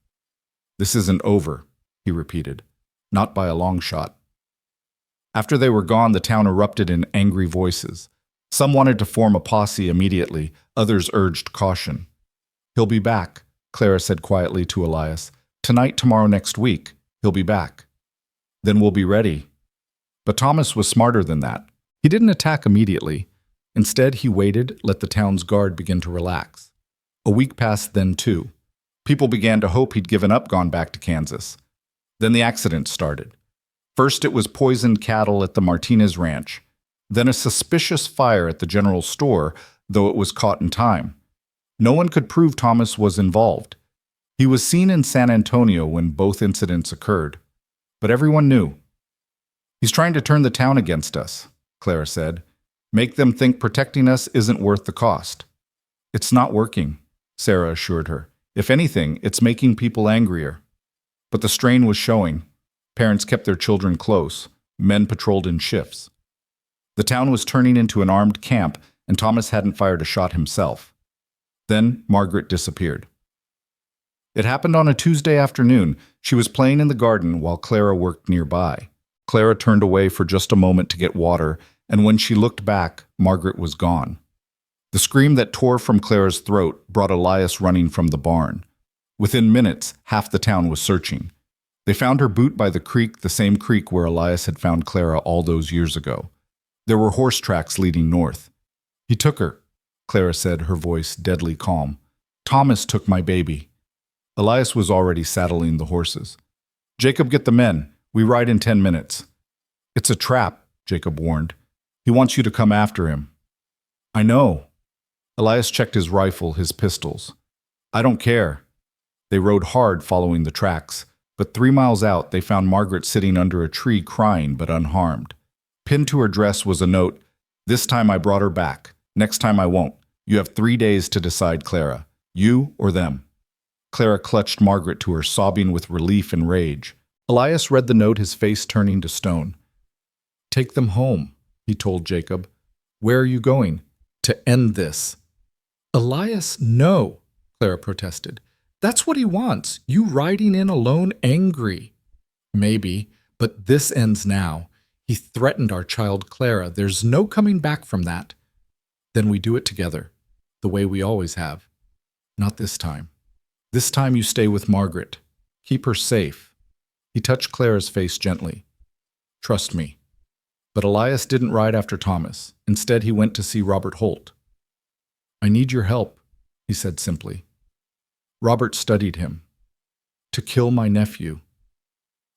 This isn't over, he repeated. Not by a long shot. After they were gone, the town erupted in angry voices. Some wanted to form a posse immediately, others urged caution. He'll be back, Clara said quietly to Elias. Tonight, tomorrow, next week, he'll be back. Then we'll be ready. But Thomas was smarter than that. He didn't attack immediately. Instead, he waited, let the town's guard begin to relax. A week passed then, too. People began to hope he'd given up, gone back to Kansas. Then the accident started. First, it was poisoned cattle at the Martinez Ranch. Then a suspicious fire at the general store, though it was caught in time. No one could prove Thomas was involved. He was seen in San Antonio when both incidents occurred. But everyone knew. He's trying to turn the town against us, Clara said. Make them think protecting us isn't worth the cost. It's not working, Sarah assured her. If anything, it's making people angrier. But the strain was showing. Parents kept their children close. Men patrolled in shifts. The town was turning into an armed camp, and Thomas hadn't fired a shot himself. Then Margaret disappeared. It happened on a Tuesday afternoon. She was playing in the garden while Clara worked nearby. Clara turned away for just a moment to get water, and when she looked back, Margaret was gone. The scream that tore from Clara's throat brought Elias running from the barn. Within minutes, half the town was searching. They found her boot by the creek, the same creek where Elias had found Clara all those years ago. There were horse tracks leading north. He took her, Clara said, her voice deadly calm. Thomas took my baby. Elias was already saddling the horses. Jacob, get the men. We ride in 10 minutes. It's a trap, Jacob warned. He wants you to come after him. I know. Elias checked his rifle, his pistols. I don't care. They rode hard following the tracks, but 3 miles out they found Margaret sitting under a tree crying but unharmed. Pinned to her dress was a note, "This time I brought her back. Next time I won't. You have 3 days to decide, Clara. You or them." Clara clutched Margaret to her, sobbing with relief and rage. Elias read the note, his face turning to stone. "Take them home," he told Jacob. "Where are you going?" "To end this." "Elias, no," Clara protested. "That's what he wants, you riding in alone angry." "Maybe, but this ends now. He threatened our child Clara. There's no coming back from that." "Then we do it together, the way we always have." "Not this time. This time you stay with Margaret. Keep her safe." He touched Clara's face gently. Trust me. But Elias didn't ride after Thomas. Instead, he went to see Robert Holt. I need your help, he said simply. Robert studied him. To kill my nephew.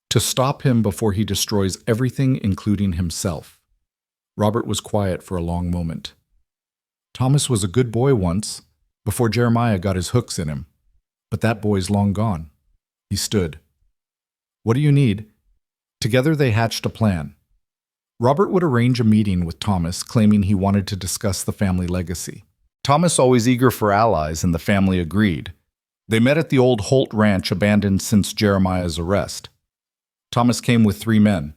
To stop him before he destroys everything, including himself. Robert was quiet for a long moment. Thomas was a good boy once, before Jeremiah got his hooks in him. But that boy's long gone. He stood. What do you need? Together they hatched a plan. Robert would arrange a meeting with Thomas, claiming he wanted to discuss the family legacy. Thomas, always eager for allies, and the family agreed. They met at the old Holt ranch abandoned since Jeremiah's arrest. Thomas came with 3 men.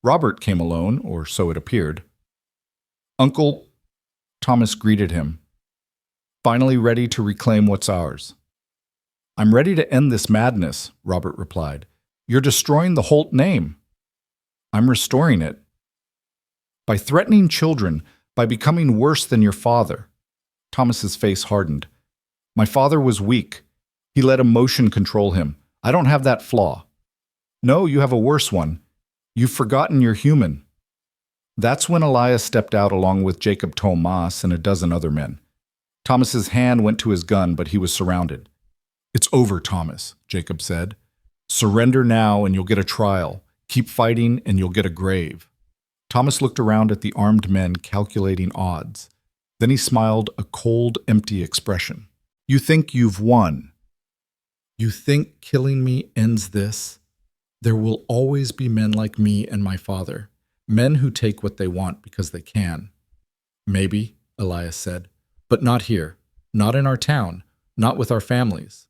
Robert came alone, or so it appeared. Uncle, Thomas greeted him. Finally ready to reclaim what's ours. I'm ready to end this madness, Robert replied. You're destroying the Holt name. I'm restoring it. By threatening children, by becoming worse than your father. Thomas's face hardened. My father was weak. He let emotion control him. I don't have that flaw. No, you have a worse one. You've forgotten you're human. That's when Elias stepped out along with Jacob Tomas and a dozen other men. Thomas's hand went to his gun, but he was surrounded. It's over, Thomas, Jacob said. Surrender now and you'll get a trial. Keep fighting and you'll get a grave. Thomas looked around at the armed men calculating odds. Then he smiled a cold, empty expression. You think you've won. You think killing me ends this? There will always be men like me and my father, men who take what they want because they can. Maybe, Elias said, but not here, not in our town, not with our families.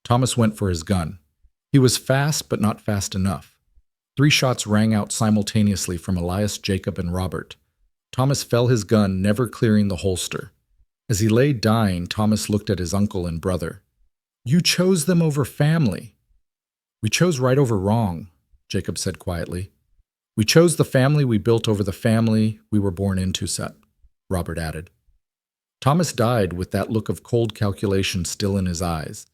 Thomas went for his gun. He was fast, but not fast enough. 3 shots rang out simultaneously from Elias, Jacob, and Robert. Thomas fell his gun, never clearing the holster. As he lay dying, Thomas looked at his uncle and brother. You chose them over family. We chose right over wrong, Jacob said quietly. We chose the family we built over the family we were born into, Robert added. Thomas died with that look of cold calculation still in his eyes,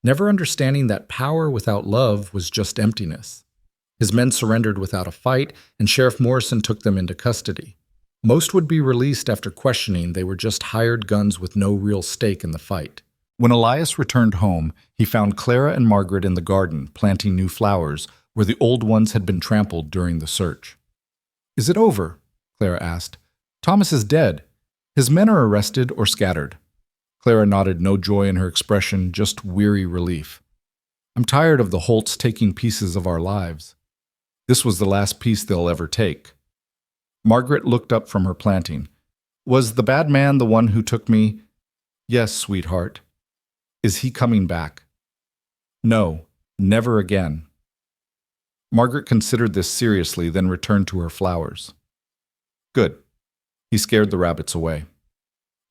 never understanding that power without love was just emptiness. His men surrendered without a fight, and Sheriff Morrison took them into custody. Most would be released after questioning they were just hired guns with no real stake in the fight. When Elias returned home, he found Clara and Margaret in the garden, planting new flowers, where the old ones had been trampled during the search. Is it over? Clara asked. Thomas is dead. His men are arrested or scattered. Clara nodded, no joy in her expression, just weary relief. I'm tired of the Holts taking pieces of our lives. This was the last piece they'll ever take. Margaret looked up from her planting. Was the bad man the one who took me? Yes, sweetheart. Is he coming back? No, never again. Margaret considered this seriously, then returned to her flowers. Good. He scared the rabbits away.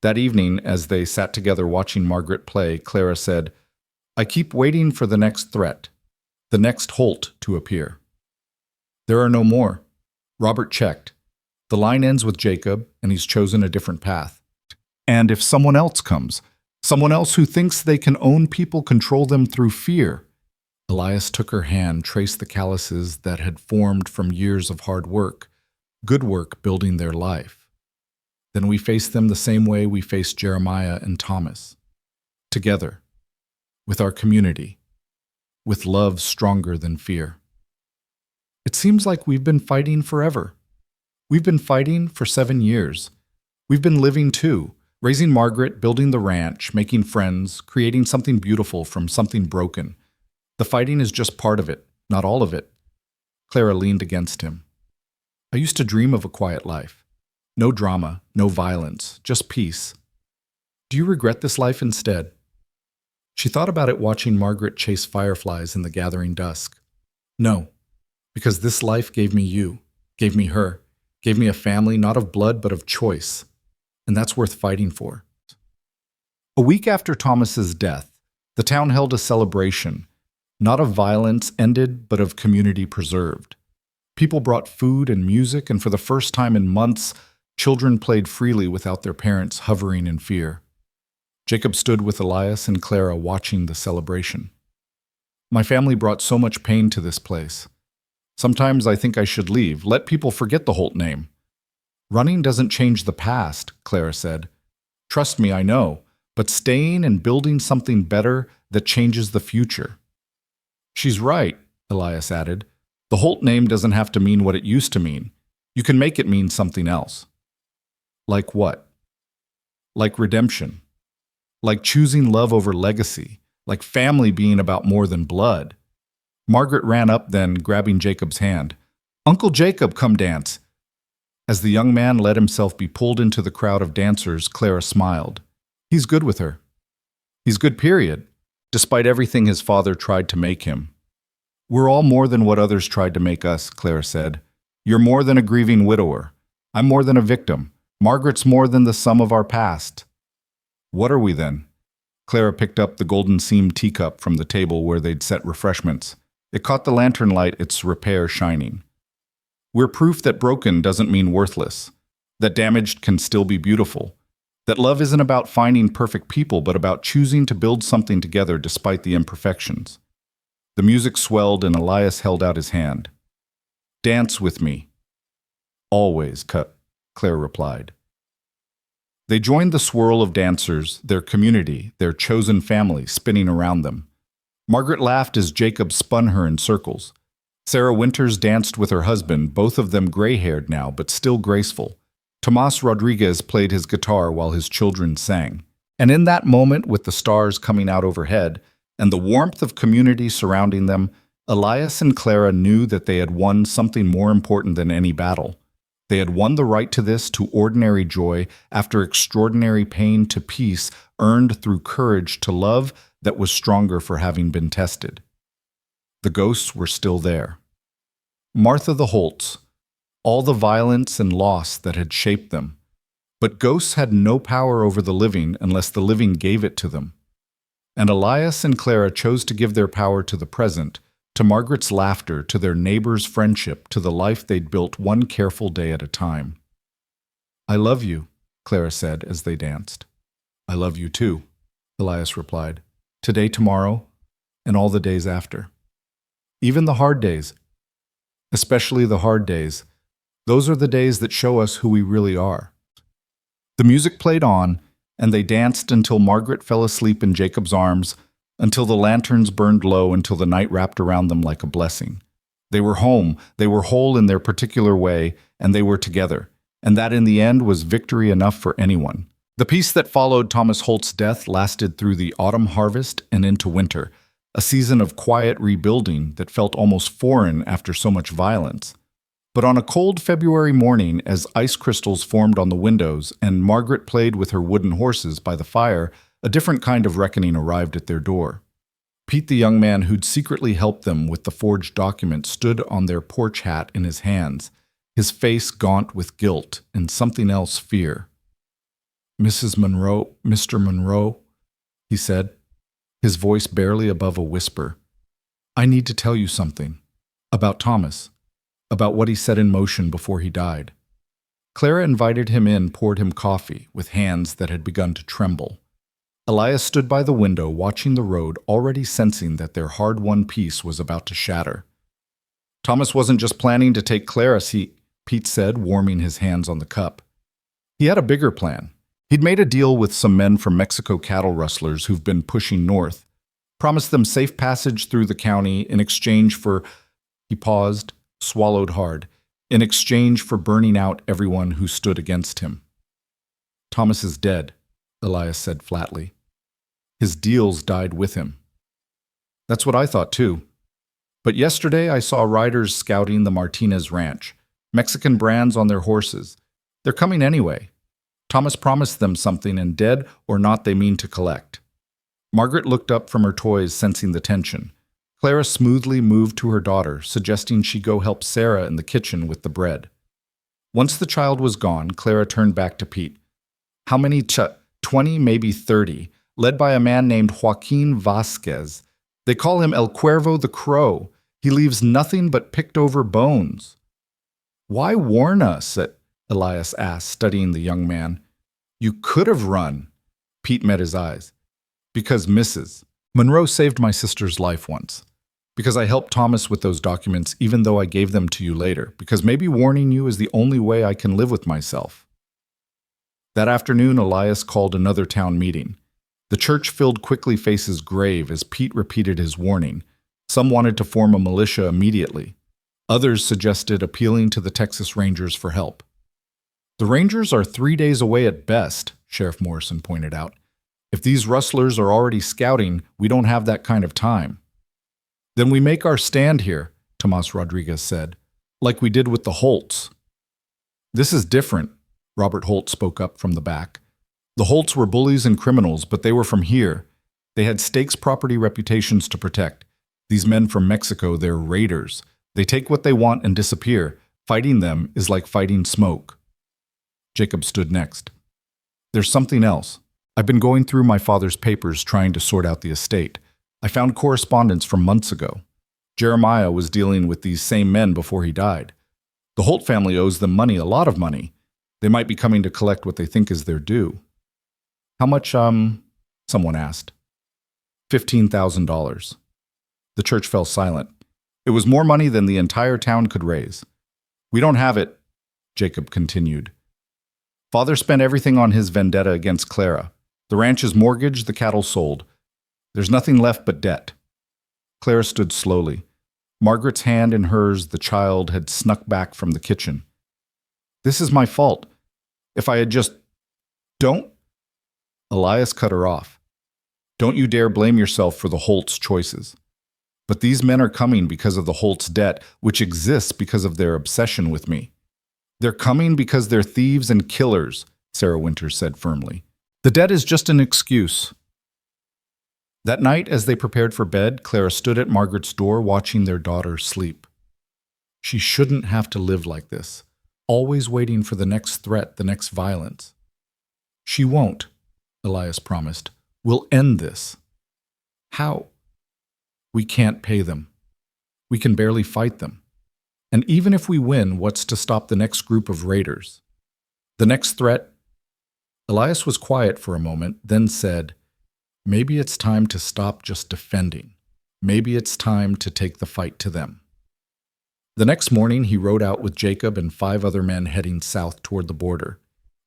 That evening, as they sat together watching Margaret play, Clara said, I keep waiting for the next threat, the next Holt to appear. There are no more. Robert checked. The line ends with Jacob, and he's chosen a different path. And if someone else comes, someone else who thinks they can own people, control them through fear. Elias took her hand, traced the calluses that had formed from years of hard work, good work building their life. Then we faced them the same way we faced Jeremiah and Thomas. Together, with our community, with love stronger than fear. It seems like we've been fighting forever. We've been fighting for 7 years. We've been living too, raising Margaret, building the ranch, making friends, creating something beautiful from something broken. The fighting is just part of it, not all of it. Clara leaned against him. I used to dream of a quiet life. No drama, no violence, just peace. Do you regret this life instead? She thought about it watching Margaret chase fireflies in the gathering dusk. No, because this life gave me you, gave me her, gave me a family not of blood but of choice, and that's worth fighting for. A week after Thomas's death, the town held a celebration, not of violence ended but of community preserved. People brought food and music, and for the first time in months, children played freely without their parents hovering in fear. Jacob stood with Elias and Clara watching the celebration. My family brought so much pain to this place. Sometimes I think I should leave. Let people forget the Holt name. Running doesn't change the past, Clara said. Trust me, I know, but staying and building something better that changes the future. She's right, Elias added. The Holt name doesn't have to mean what it used to mean. You can make it mean something else. Like what? Like redemption. Like choosing love over legacy. Like family being about more than blood. Margaret ran up then, grabbing Jacob's hand. Uncle Jacob, come dance. As the young man let himself be pulled into the crowd of dancers, Clara smiled. He's good with her. He's good, period, despite everything his father tried to make him. We're all more than what others tried to make us, Clara said. You're more than a grieving widower. I'm more than a victim. Margaret's more than the sum of our past. What are we then? Clara picked up the golden-seamed teacup from the table where they'd set refreshments. It caught the lantern light, its repair shining. We're proof that broken doesn't mean worthless, that damaged can still be beautiful, that love isn't about finding perfect people but about choosing to build something together despite the imperfections. The music swelled and Elias held out his hand. Dance with me. Always, Claire replied. They joined the swirl of dancers, their community, their chosen family, spinning around them. Margaret laughed as Jacob spun her in circles. Sarah Winters danced with her husband, both of them gray-haired now, but still graceful. Tomas Rodriguez played his guitar while his children sang. And in that moment, with the stars coming out overhead and the warmth of community surrounding them, Elias and Clara knew that they had won something more important than any battle. They had won the right to this, to ordinary joy, after extraordinary pain, to peace, earned through courage, to love that was stronger for having been tested. The ghosts were still there. Martha the Holts, all the violence and loss that had shaped them. But ghosts had no power over the living unless the living gave it to them. And Elias and Clara chose to give their power to the present, to Margaret's laughter, to their neighbor's friendship, to the life they'd built one careful day at a time. I love you, Clara said as they danced. I love you too, Elias replied. Today, tomorrow, and all the days after. Even the hard days. Especially the hard days. Those are the days that show us who we really are. The music played on, and they danced until Margaret fell asleep in Jacob's arms, until the lanterns burned low, until the night wrapped around them like a blessing. They were home, they were whole in their particular way, and they were together. And that in the end was victory enough for anyone. The peace that followed Thomas Holt's death lasted through the autumn harvest and into winter, a season of quiet rebuilding that felt almost foreign after so much violence. But on a cold February morning, as ice crystals formed on the windows and Margaret played with her wooden horses by the fire, a different kind of reckoning arrived at their door. Pete, the young man who'd secretly helped them with the forged document, stood on their porch hat in his hands, his face gaunt with guilt and something else, fear. Mrs. Monroe, Mr. Monroe, he said, his voice barely above a whisper. I need to tell you something. About Thomas. About what he set in motion before he died. Clara invited him in, poured him coffee, with hands that had begun to tremble. Elias stood by the window, watching the road, already sensing that their hard-won peace was about to shatter. Thomas wasn't just planning to take Clara, Pete said, warming his hands on the cup. He had a bigger plan. He'd made a deal with some men from Mexico cattle rustlers who've been pushing north, promised them safe passage through the county in exchange for, he paused, swallowed hard, in exchange for burning out everyone who stood against him. Thomas is dead, Elias said flatly. His deals died with him. That's what I thought too. But yesterday I saw riders scouting the Martinez ranch, Mexican brands on their horses. They're coming anyway. Thomas promised them something, and dead or not, they mean to collect. Margaret looked up from her toys, sensing the tension. Clara smoothly moved to her daughter, suggesting she go help Sarah in the kitchen with the bread. Once the child was gone, Clara turned back to Pete. How many 20, maybe 30, led by a man named Joaquin Vasquez. They call him El Cuervo the Crow. He leaves nothing but picked-over bones. Why warn us? Elias asked, studying the young man. You could have run. Pete met his eyes. Because Mrs. Monroe saved my sister's life once. Because I helped Thomas with those documents even though I gave them to you later, because maybe warning you is the only way I can live with myself. That afternoon, Elias called another town meeting. The church-filled quickly faces grave as Pete repeated his warning. Some wanted to form a militia immediately. Others suggested appealing to the Texas Rangers for help. The Rangers are 3 days away at best, Sheriff Morrison pointed out. If these rustlers are already scouting, we don't have that kind of time. Then we make our stand here, Tomas Rodriguez said, like we did with the Holts. This is different, Robert Holt spoke up from the back. The Holts were bullies and criminals, but they were from here. They had stakes property reputations to protect. These men from Mexico, they're raiders. They take what they want and disappear. Fighting them is like fighting smoke. Jacob stood next. There's something else. I've been going through my father's papers trying to sort out the estate. I found correspondence from months ago. Jeremiah was dealing with these same men before he died. The Holt family owes them money, a lot of money. They might be coming to collect what they think is their due. How much, someone asked. $15,000. The church fell silent. It was more money than the entire town could raise. We don't have it, Jacob continued. Father spent everything on his vendetta against Clara. The ranch is mortgaged, the cattle sold. There's nothing left but debt. Clara stood slowly. Margaret's hand in hers, the child had snuck back from the kitchen. This is my fault. If I had just... Don't... Elias cut her off. Don't you dare blame yourself for the Holt's choices. But these men are coming because of the Holt's debt, which exists because of their obsession with me. They're coming because they're thieves and killers, Sarah Winters said firmly. The debt is just an excuse. That night, as they prepared for bed, Clara stood at Margaret's door watching their daughter sleep. She shouldn't have to live like this, always waiting for the next threat, the next violence. She won't, Elias promised. We'll end this. How? We can't pay them. We can barely fight them. And even if we win, what's to stop the next group of raiders? The next threat? Elias was quiet for a moment, then said, maybe it's time to stop just defending. Maybe it's time to take the fight to them. The next morning, he rode out with Jacob and 5 other men heading south toward the border.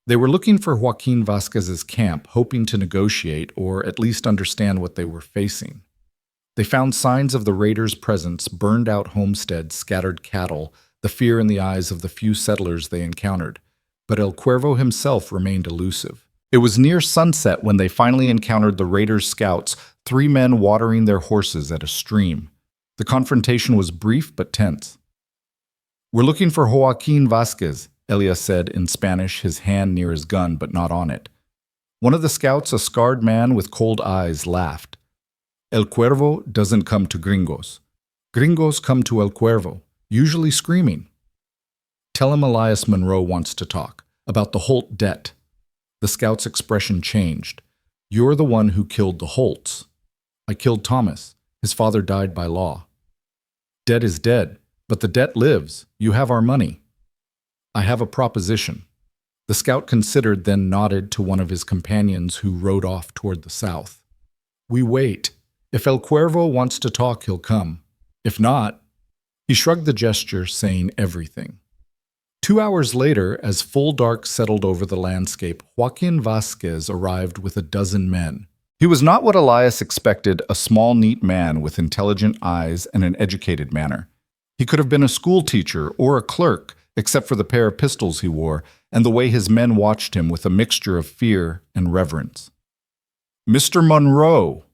They were looking for Joaquin Vasquez's camp, hoping to negotiate or at least understand what they were facing. They found signs of the raiders' presence, burned-out homesteads, scattered cattle, the fear in the eyes of the few settlers they encountered. But El Cuervo himself remained elusive. It was near sunset when they finally encountered the raiders' scouts, 3 men watering their horses at a stream. The confrontation was brief but tense. We're looking for Joaquin Vasquez, Elias said in Spanish, his hand near his gun but not on it. One of the scouts, a scarred man with cold eyes, laughed. El Cuervo doesn't come to gringos. Gringos come to El Cuervo, usually screaming. Tell him Elias Monroe wants to talk, about the Holt debt. The scout's expression changed. You're the one who killed the Holts. I killed Thomas. His father died by law. Debt is dead, but the debt lives. You have our money. I have a proposition. The scout considered, then nodded to one of his companions who rode off toward the south. We wait. If El Cuervo wants to talk, he'll come. If not, he shrugged the gesture, saying everything. 2 hours later, as full dark settled over the landscape, Joaquin Vasquez arrived with a dozen men. He was not what Elias expected, a small, neat man with intelligent eyes and an educated manner. He could have been a school teacher or a clerk, except for the pair of pistols he wore and the way his men watched him with a mixture of fear and reverence. Mr. Monroe,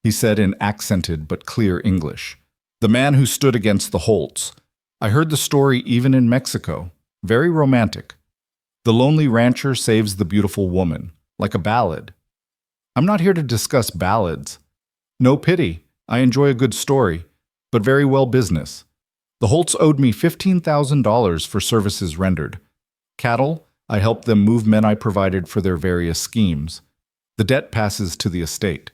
he said in accented but clear English, the man who stood against the Holts. I heard the story even in Mexico. Very romantic. The lonely rancher saves the beautiful woman, like a ballad. I'm not here to discuss ballads. No pity, I enjoy a good story, but very well business. The Holts owed me $15,000 for services rendered. Cattle, I helped them move men I provided for their various schemes. The debt passes to the estate.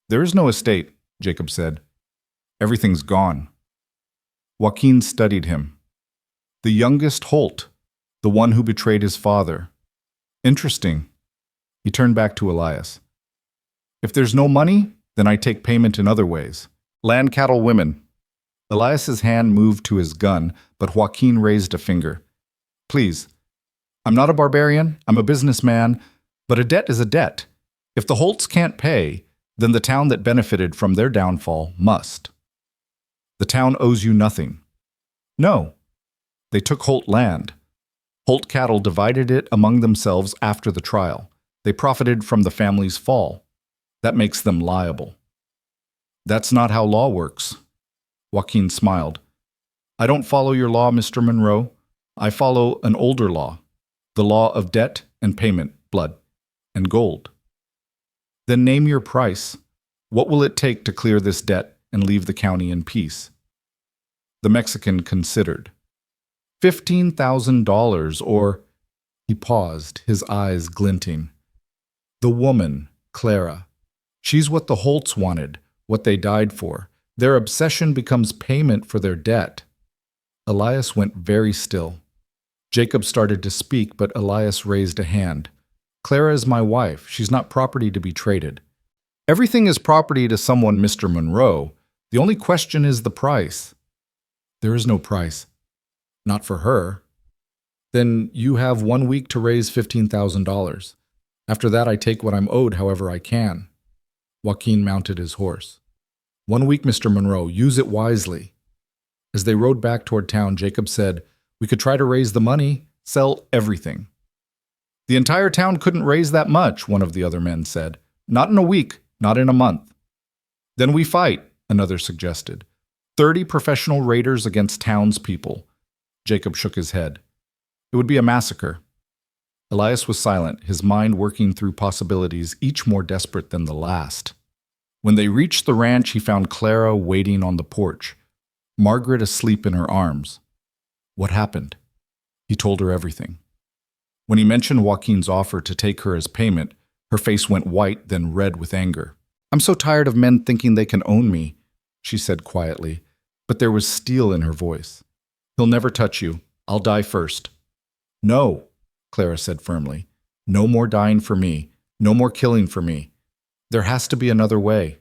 There is no estate, Jacob said. Everything's gone. Joaquin studied him. The youngest Holt, the one who betrayed his father. Interesting. He turned back to Elias. If there's no money, then I take payment in other ways. Land, cattle, women. Elias's hand moved to his gun, but Joaquin raised a finger. Please. I'm not a barbarian, I'm a businessman, but a debt is a debt. If the Holts can't pay, then the town that benefited from their downfall must. The town owes you nothing. No. They took Holt land. Holt cattle divided it among themselves after the trial. They profited from the family's fall. That makes them liable. That's not how law works. Joaquin smiled. I don't follow your law, Mr. Monroe. I follow an older law, the law of debt and payment, blood and gold. Then name your price. What will it take to clear this debt and leave the county in peace? The Mexican considered. $15,000 or... He paused, his eyes glinting. The woman, Clara. She's what the Holts wanted, what they died for. Their obsession becomes payment for their debt. Elias went very still. Jacob started to speak, but Elias raised a hand. Clara is my wife. She's not property to be traded. Everything is property to someone, Mr. Monroe. The only question is the price. There is no price. Not for her. Then you have 1 week to raise $15,000. After that, I take what I'm owed however I can. Joaquin mounted his horse. 1 week, Mr. Monroe. Use it wisely. As they rode back toward town, Jacob said, we could try to raise the money, sell everything. The entire town couldn't raise that much, one of the other men said. Not in a week, not in a month. Then we fight, another suggested. 30 professional raiders against townspeople. Jacob shook his head. It would be a massacre. Elias was silent, his mind working through possibilities, each more desperate than the last. When they reached the ranch, he found Clara waiting on the porch, Margaret asleep in her arms. What happened? He told her everything. When he mentioned Joaquin's offer to take her as payment, her face went white, then red with anger. I'm so tired of men thinking they can own me, she said quietly, but there was steel in her voice. He'll never touch you. I'll die first. No, Clara said firmly. No more dying for me. No more killing for me. There has to be another way.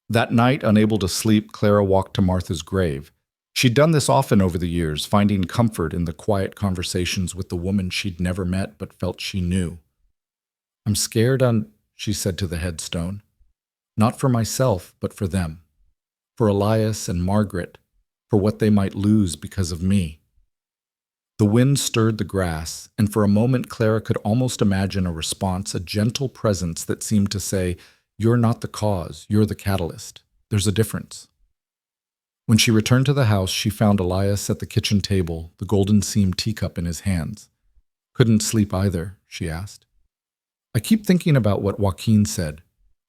That night, unable to sleep, Clara walked to Martha's grave. She'd done this often over the years, finding comfort in the quiet conversations with the woman she'd never met but felt she knew. I'm scared, she said to the headstone. Not for myself, but for them. For Elias and Margaret, for what they might lose because of me. The wind stirred the grass, and for a moment Clara could almost imagine a response, a gentle presence that seemed to say, you're not the cause, you're the catalyst. There's a difference. When she returned to the house, she found Elias at the kitchen table, the golden seam teacup in his hands. Couldn't sleep either, she asked. I keep thinking about what Joaquin said,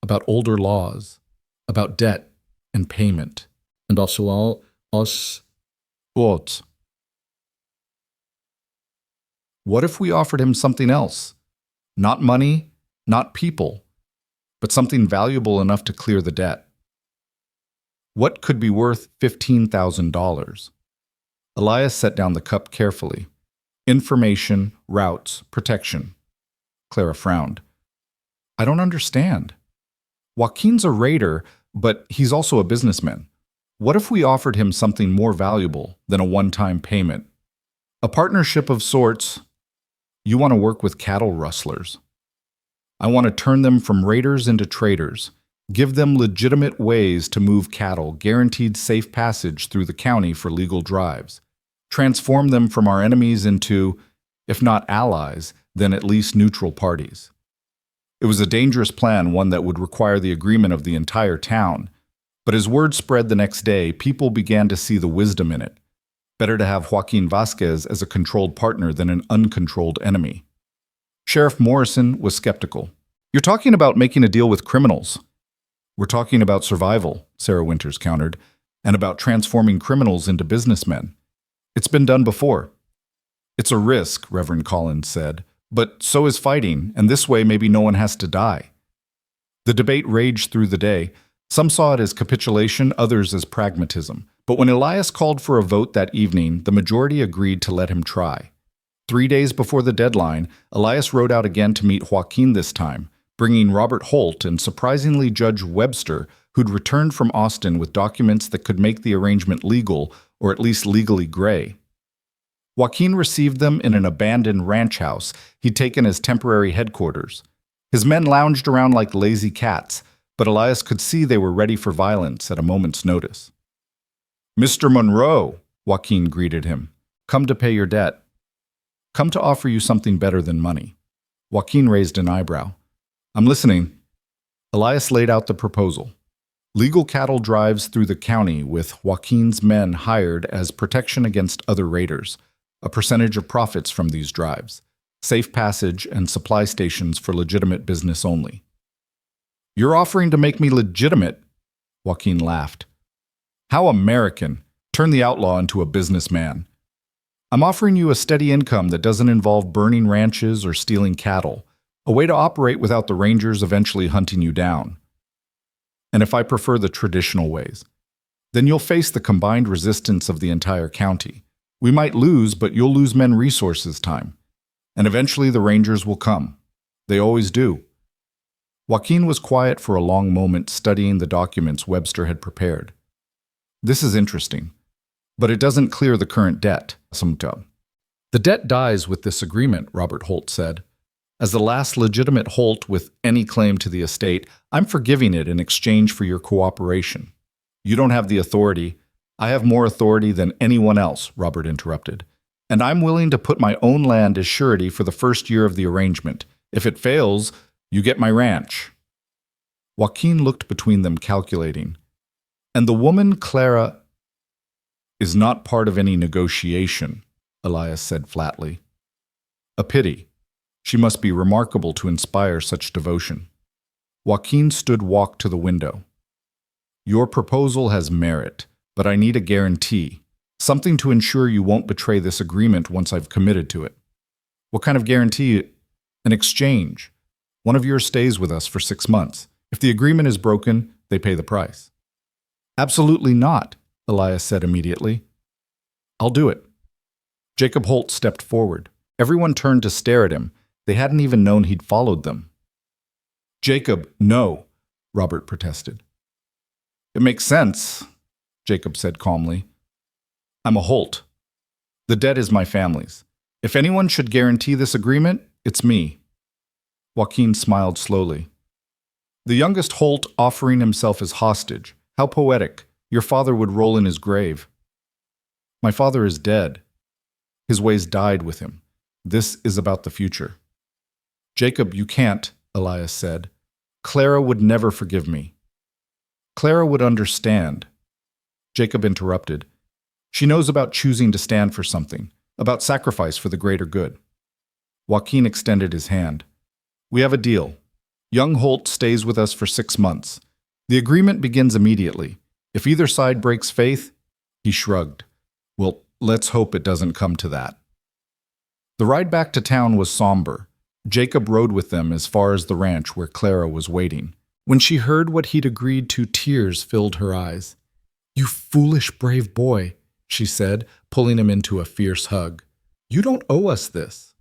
about older laws, about debt and payment, and also all us thoughts. What if we offered him something else? Not money, not people, but something valuable enough to clear the debt. What could be worth $15,000? Elias set down the cup carefully. Information, routes, protection. Clara frowned. I don't understand. Joaquin's a raider, but he's also a businessman. What if we offered him something more valuable than a one-time payment? A partnership of sorts. You want to work with cattle rustlers. I want to turn them from raiders into traders. Give them legitimate ways to move cattle, guaranteed safe passage through the county for legal drives. Transform them from our enemies into, if not allies, then at least neutral parties. It was a dangerous plan, one that would require the agreement of the entire town. But as word spread the next day, people began to see the wisdom in it. Better to have Joaquin Vasquez as a controlled partner than an uncontrolled enemy. Sheriff Morrison was skeptical. You're talking about making a deal with criminals. We're talking about survival, Sarah Winters countered, and about transforming criminals into businessmen. It's been done before. It's a risk, Reverend Collins said, but so is fighting, and this way maybe no one has to die. The debate raged through the day. Some saw it as capitulation, others as pragmatism. But when Elias called for a vote that evening, the majority agreed to let him try. 3 days before the deadline, Elias rode out again to meet Joaquin this time, bringing Robert Holt and surprisingly Judge Webster, who'd returned from Austin with documents that could make the arrangement legal, or at least legally gray. Joaquin received them in an abandoned ranch house he'd taken as temporary headquarters. His men lounged around like lazy cats, but Elias could see they were ready for violence at a moment's notice. "Mr. Monroe," Joaquin greeted him, "come to pay your debt." "Come to offer you something better than money." Joaquin raised an eyebrow. "I'm listening." Elias laid out the proposal. Legal cattle drives through the county with Joaquin's men hired as protection against other raiders, a percentage of profits from these drives, safe passage and supply stations for legitimate business only. "You're offering to make me legitimate?" Joaquin laughed. "How American! Turn the outlaw into a businessman." "I'm offering you a steady income that doesn't involve burning ranches or stealing cattle, a way to operate without the rangers eventually hunting you down. And if I prefer the traditional ways, then you'll face the combined resistance of the entire county. We might lose, but you'll lose men resources time. And eventually the rangers will come. They always do." Joaquin was quiet for a long moment, studying the documents Webster had prepared. "This is interesting, but it doesn't clear the current debt." "The debt dies with this agreement," Robert Holt said. "As the last legitimate Holt with any claim to the estate, I'm forgiving it in exchange for your cooperation." "You don't have the authority." "I have more authority than anyone else," Robert interrupted. "And I'm willing to put my own land as surety for the first year of the arrangement. If it fails, you get my ranch." Joaquin looked between them, calculating. "And the woman, Clara, is not part of any negotiation," Elias said flatly. "A pity. She must be remarkable to inspire such devotion." Joaquin stood walk to the window. "Your proposal has merit, but I need a guarantee, something to ensure you won't betray this agreement once I've committed to it." "What kind of guarantee?" "An exchange. One of yours stays with us for 6 months. If the agreement is broken, they pay the price." "Absolutely not," Elias said immediately. "I'll do it." Jacob Holt stepped forward. Everyone turned to stare at him. They hadn't even known he'd followed them. "Jacob, no," Robert protested. "It makes sense," Jacob said calmly. "I'm a Holt. The debt is my family's. If anyone should guarantee this agreement, it's me." Joaquin smiled slowly. "The youngest Holt offering himself as hostage. How poetic. Your father would roll in his grave." "My father is dead. His ways died with him. This is about the future." "Jacob, you can't," Elias said. "Clara would never forgive me." "Clara would understand." Jacob interrupted. "She knows about choosing to stand for something, about sacrifice for the greater good." Joaquin extended his hand. "We have a deal. Young Holt stays with us for 6 months. The agreement begins immediately. If either side breaks faith," he shrugged. "Well, let's hope it doesn't come to that." The ride back to town was somber. Jacob rode with them as far as the ranch where Clara was waiting. When she heard what he'd agreed to, tears filled her eyes. "You foolish, brave boy," she said, pulling him into a fierce hug. "You don't owe us this."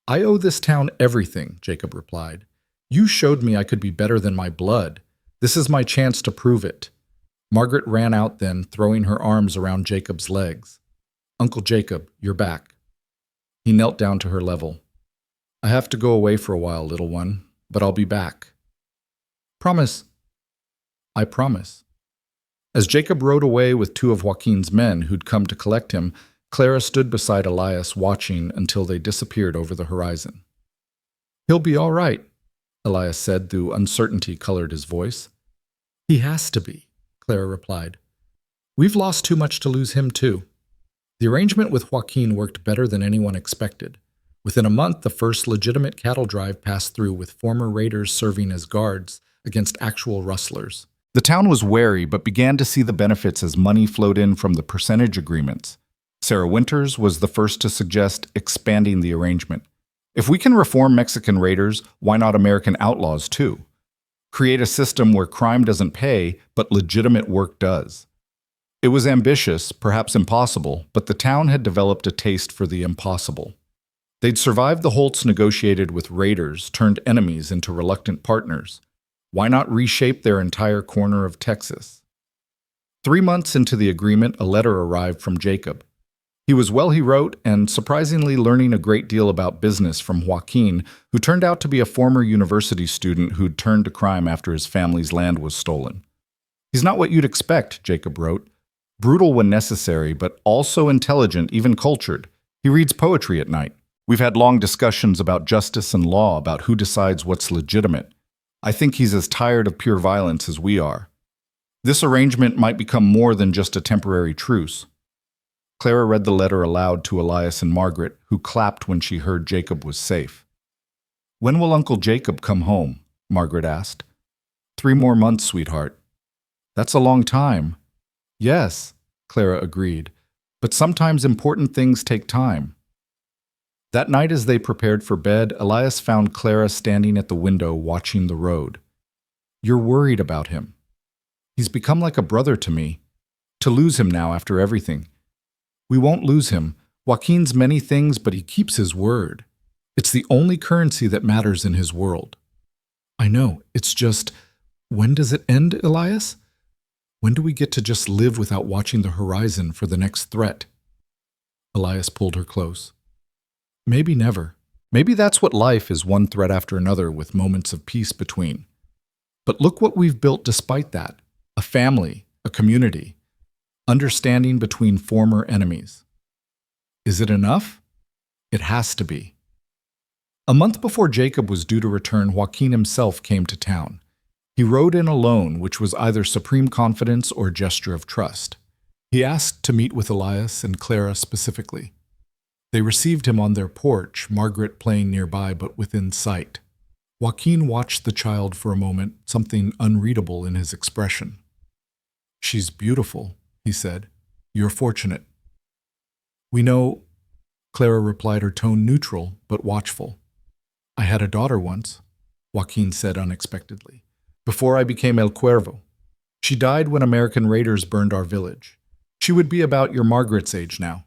"I owe this town everything," Jacob replied. "You showed me I could be better than my blood. This is my chance to prove it." Margaret ran out then, throwing her arms around Jacob's legs. "Uncle Jacob, you're back." He knelt down to her level. "I have to go away for a while, little one, but I'll be back." "Promise." "I promise." As Jacob rode away with 2 of Joaquin's men who'd come to collect him, Clara stood beside Elias watching until they disappeared over the horizon. "He'll be all right," Elias said, though uncertainty colored his voice. "He has to be," Clara replied. "We've lost too much to lose him, too." The arrangement with Joaquin worked better than anyone expected. Within a month, the first legitimate cattle drive passed through with former raiders serving as guards against actual rustlers. The town was wary but began to see the benefits as money flowed in from the percentage agreements. Sarah Winters was the first to suggest expanding the arrangement. "If we can reform Mexican raiders, why not American outlaws too? Create a system where crime doesn't pay, but legitimate work does." It was ambitious, perhaps impossible, but the town had developed a taste for the impossible. They'd survived the Holts negotiated with raiders, turned enemies into reluctant partners. Why not reshape their entire corner of Texas? 3 months into the agreement, a letter arrived from Jacob. He was well, he wrote, and surprisingly learning a great deal about business from Joaquin, who turned out to be a former university student who'd turned to crime after his family's land was stolen. He's not what you'd expect, Jacob wrote. Brutal when necessary, but also intelligent, even cultured. He reads poetry at night. We've had long discussions about justice and law, about who decides what's legitimate. I think he's as tired of pure violence as we are. This arrangement might become more than just a temporary truce. Clara read the letter aloud to Elias and Margaret, who clapped when she heard Jacob was safe. When will Uncle Jacob come home? Margaret asked. 3 more months, sweetheart. That's a long time. Yes, Clara agreed, but sometimes important things take time. That night as they prepared for bed, Elias found Clara standing at the window watching the road. You're worried about him. He's become like a brother to me. To lose him now after everything. We won't lose him. Joaquin's many things, but he keeps his word. It's the only currency that matters in his world. I know, it's just, when does it end, Elias? When do we get to just live without watching the horizon for the next threat? Elias pulled her close. Maybe never. Maybe that's what life is, one threat after another with moments of peace between. But look what we've built despite that. A family, a community. Understanding between former enemies. Is it enough? It has to be. A month before Jacob was due to return, Joaquin himself came to town. He rode in alone, which was either supreme confidence or a gesture of trust. He asked to meet with Elias and Clara specifically. They received him on their porch, Margaret playing nearby but within sight. Joaquin watched the child for a moment, something unreadable in his expression. She's beautiful, he said. You're fortunate. We know, Clara replied, her tone neutral but watchful. I had a daughter once, Joaquin said unexpectedly, before I became El Cuervo. She died when American raiders burned our village. She would be about your Margaret's age now.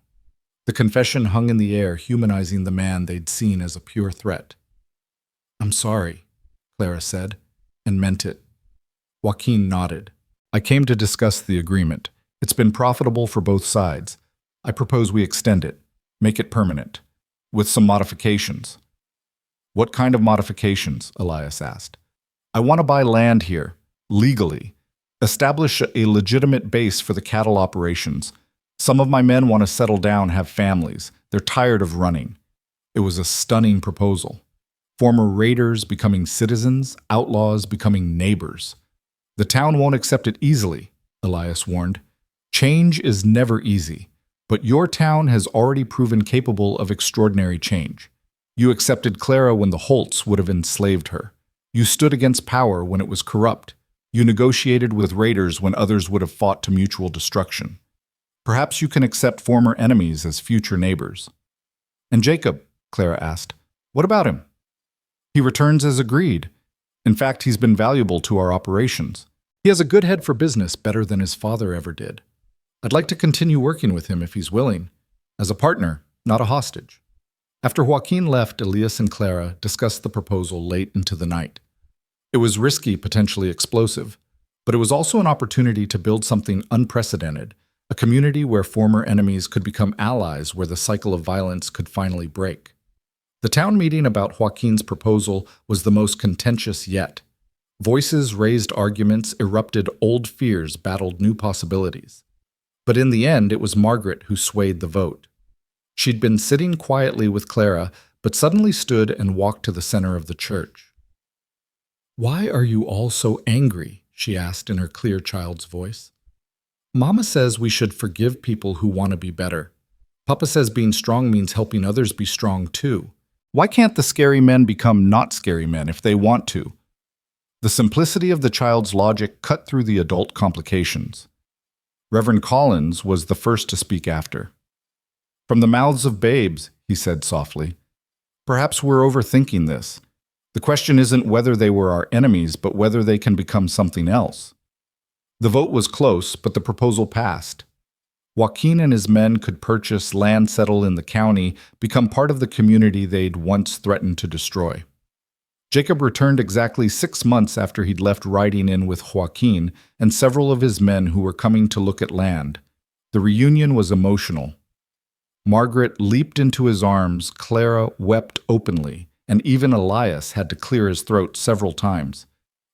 The confession hung in the air, humanizing the man they'd seen as a pure threat. I'm sorry, Clara said, and meant it. Joaquin nodded. I came to discuss the agreement. It's been profitable for both sides. I propose we extend it, make it permanent, with some modifications. What kind of modifications? Elias asked. I want to buy land here, legally. Establish a legitimate base for the cattle operations. Some of my men want to settle down, have families. They're tired of running. It was a stunning proposal. Former raiders becoming citizens, outlaws becoming neighbors. The town won't accept it easily, Elias warned. Change is never easy, but your town has already proven capable of extraordinary change. You accepted Clara when the Holts would have enslaved her. You stood against power when it was corrupt. You negotiated with raiders when others would have fought to mutual destruction. Perhaps you can accept former enemies as future neighbors. And Jacob, Clara asked, what about him? He returns as agreed. In fact, he's been valuable to our operations. He has a good head for business, better than his father ever did. I'd like to continue working with him if he's willing, as a partner, not a hostage. After Joaquin left, Elias and Clara discussed the proposal late into the night. It was risky, potentially explosive, but it was also an opportunity to build something unprecedented, a community where former enemies could become allies, where the cycle of violence could finally break. The town meeting about Joaquin's proposal was the most contentious yet. Voices raised arguments, erupted old fears, battled new possibilities. But in the end, it was Margaret who swayed the vote. She'd been sitting quietly with Clara, but suddenly stood and walked to the center of the church. Why are you all so angry? She asked in her clear child's voice. Mama says we should forgive people who want to be better. Papa says being strong means helping others be strong too. Why can't the scary men become not scary men if they want to? The simplicity of the child's logic cut through the adult complications. Reverend Collins was the first to speak after. From the mouths of babes, he said softly. Perhaps we're overthinking this. The question isn't whether they were our enemies, but whether they can become something else. The vote was close, but the proposal passed. Joaquin and his men could purchase land, settle in the county, become part of the community they'd once threatened to destroy. Jacob returned exactly 6 months after he'd left riding in with Joaquin and several of his men who were coming to look at land. The reunion was emotional. Margaret leaped into his arms, Clara wept openly, and even Elias had to clear his throat several times.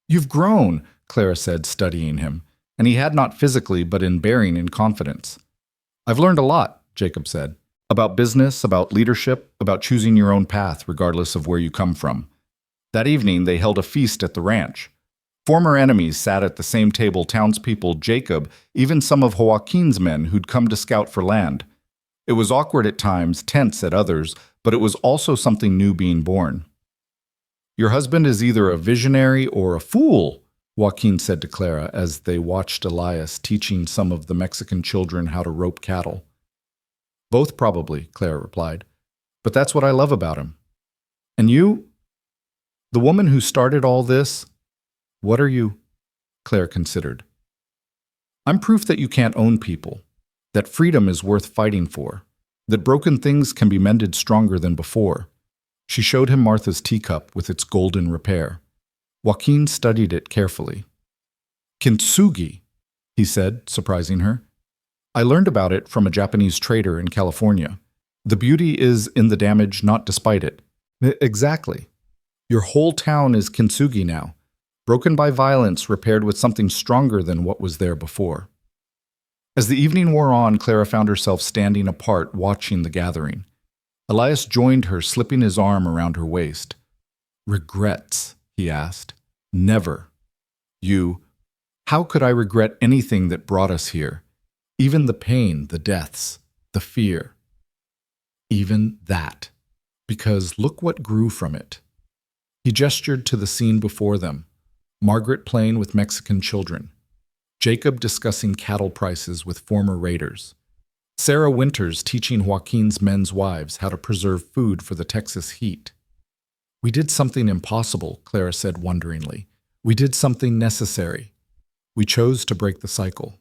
"You've grown," Clara said, studying him, and he had not physically but in bearing and confidence. "I've learned a lot," Jacob said, "about business, about leadership, about choosing your own path regardless of where you come from." That evening, they held a feast at the ranch. Former enemies sat at the same table, townspeople, Jacob, even some of Joaquin's men who'd come to scout for land. It was awkward at times, tense at others, but it was also something new being born. "Your husband is either a visionary or a fool," Joaquin said to Clara as they watched Elias teaching some of the Mexican children how to rope cattle. "Both probably," Clara replied. "But that's what I love about him." "And you? The woman who started all this? What are you?" Claire considered. "I'm proof that you can't own people, that freedom is worth fighting for, that broken things can be mended stronger than before." She showed him Martha's teacup with its golden repair. Joaquin studied it carefully. "Kintsugi," he said, surprising her. "I learned about it from a Japanese trader in California. The beauty is in the damage, not despite it." "Exactly. Your whole town is kintsugi now, broken by violence, repaired with something stronger than what was there before." As the evening wore on, Clara found herself standing apart, watching the gathering. Elias joined her, slipping his arm around her waist. "Regrets?" he asked. "Never. You. How could I regret anything that brought us here? Even the pain, the deaths, the fear. Even that. Because look what grew from it." He gestured to the scene before them. Margaret playing with Mexican children. Jacob discussing cattle prices with former raiders. Sarah Winters teaching Joaquin's men's wives how to preserve food for the Texas heat. "We did something impossible," Clara said wonderingly. "We did something necessary. We chose to break the cycle."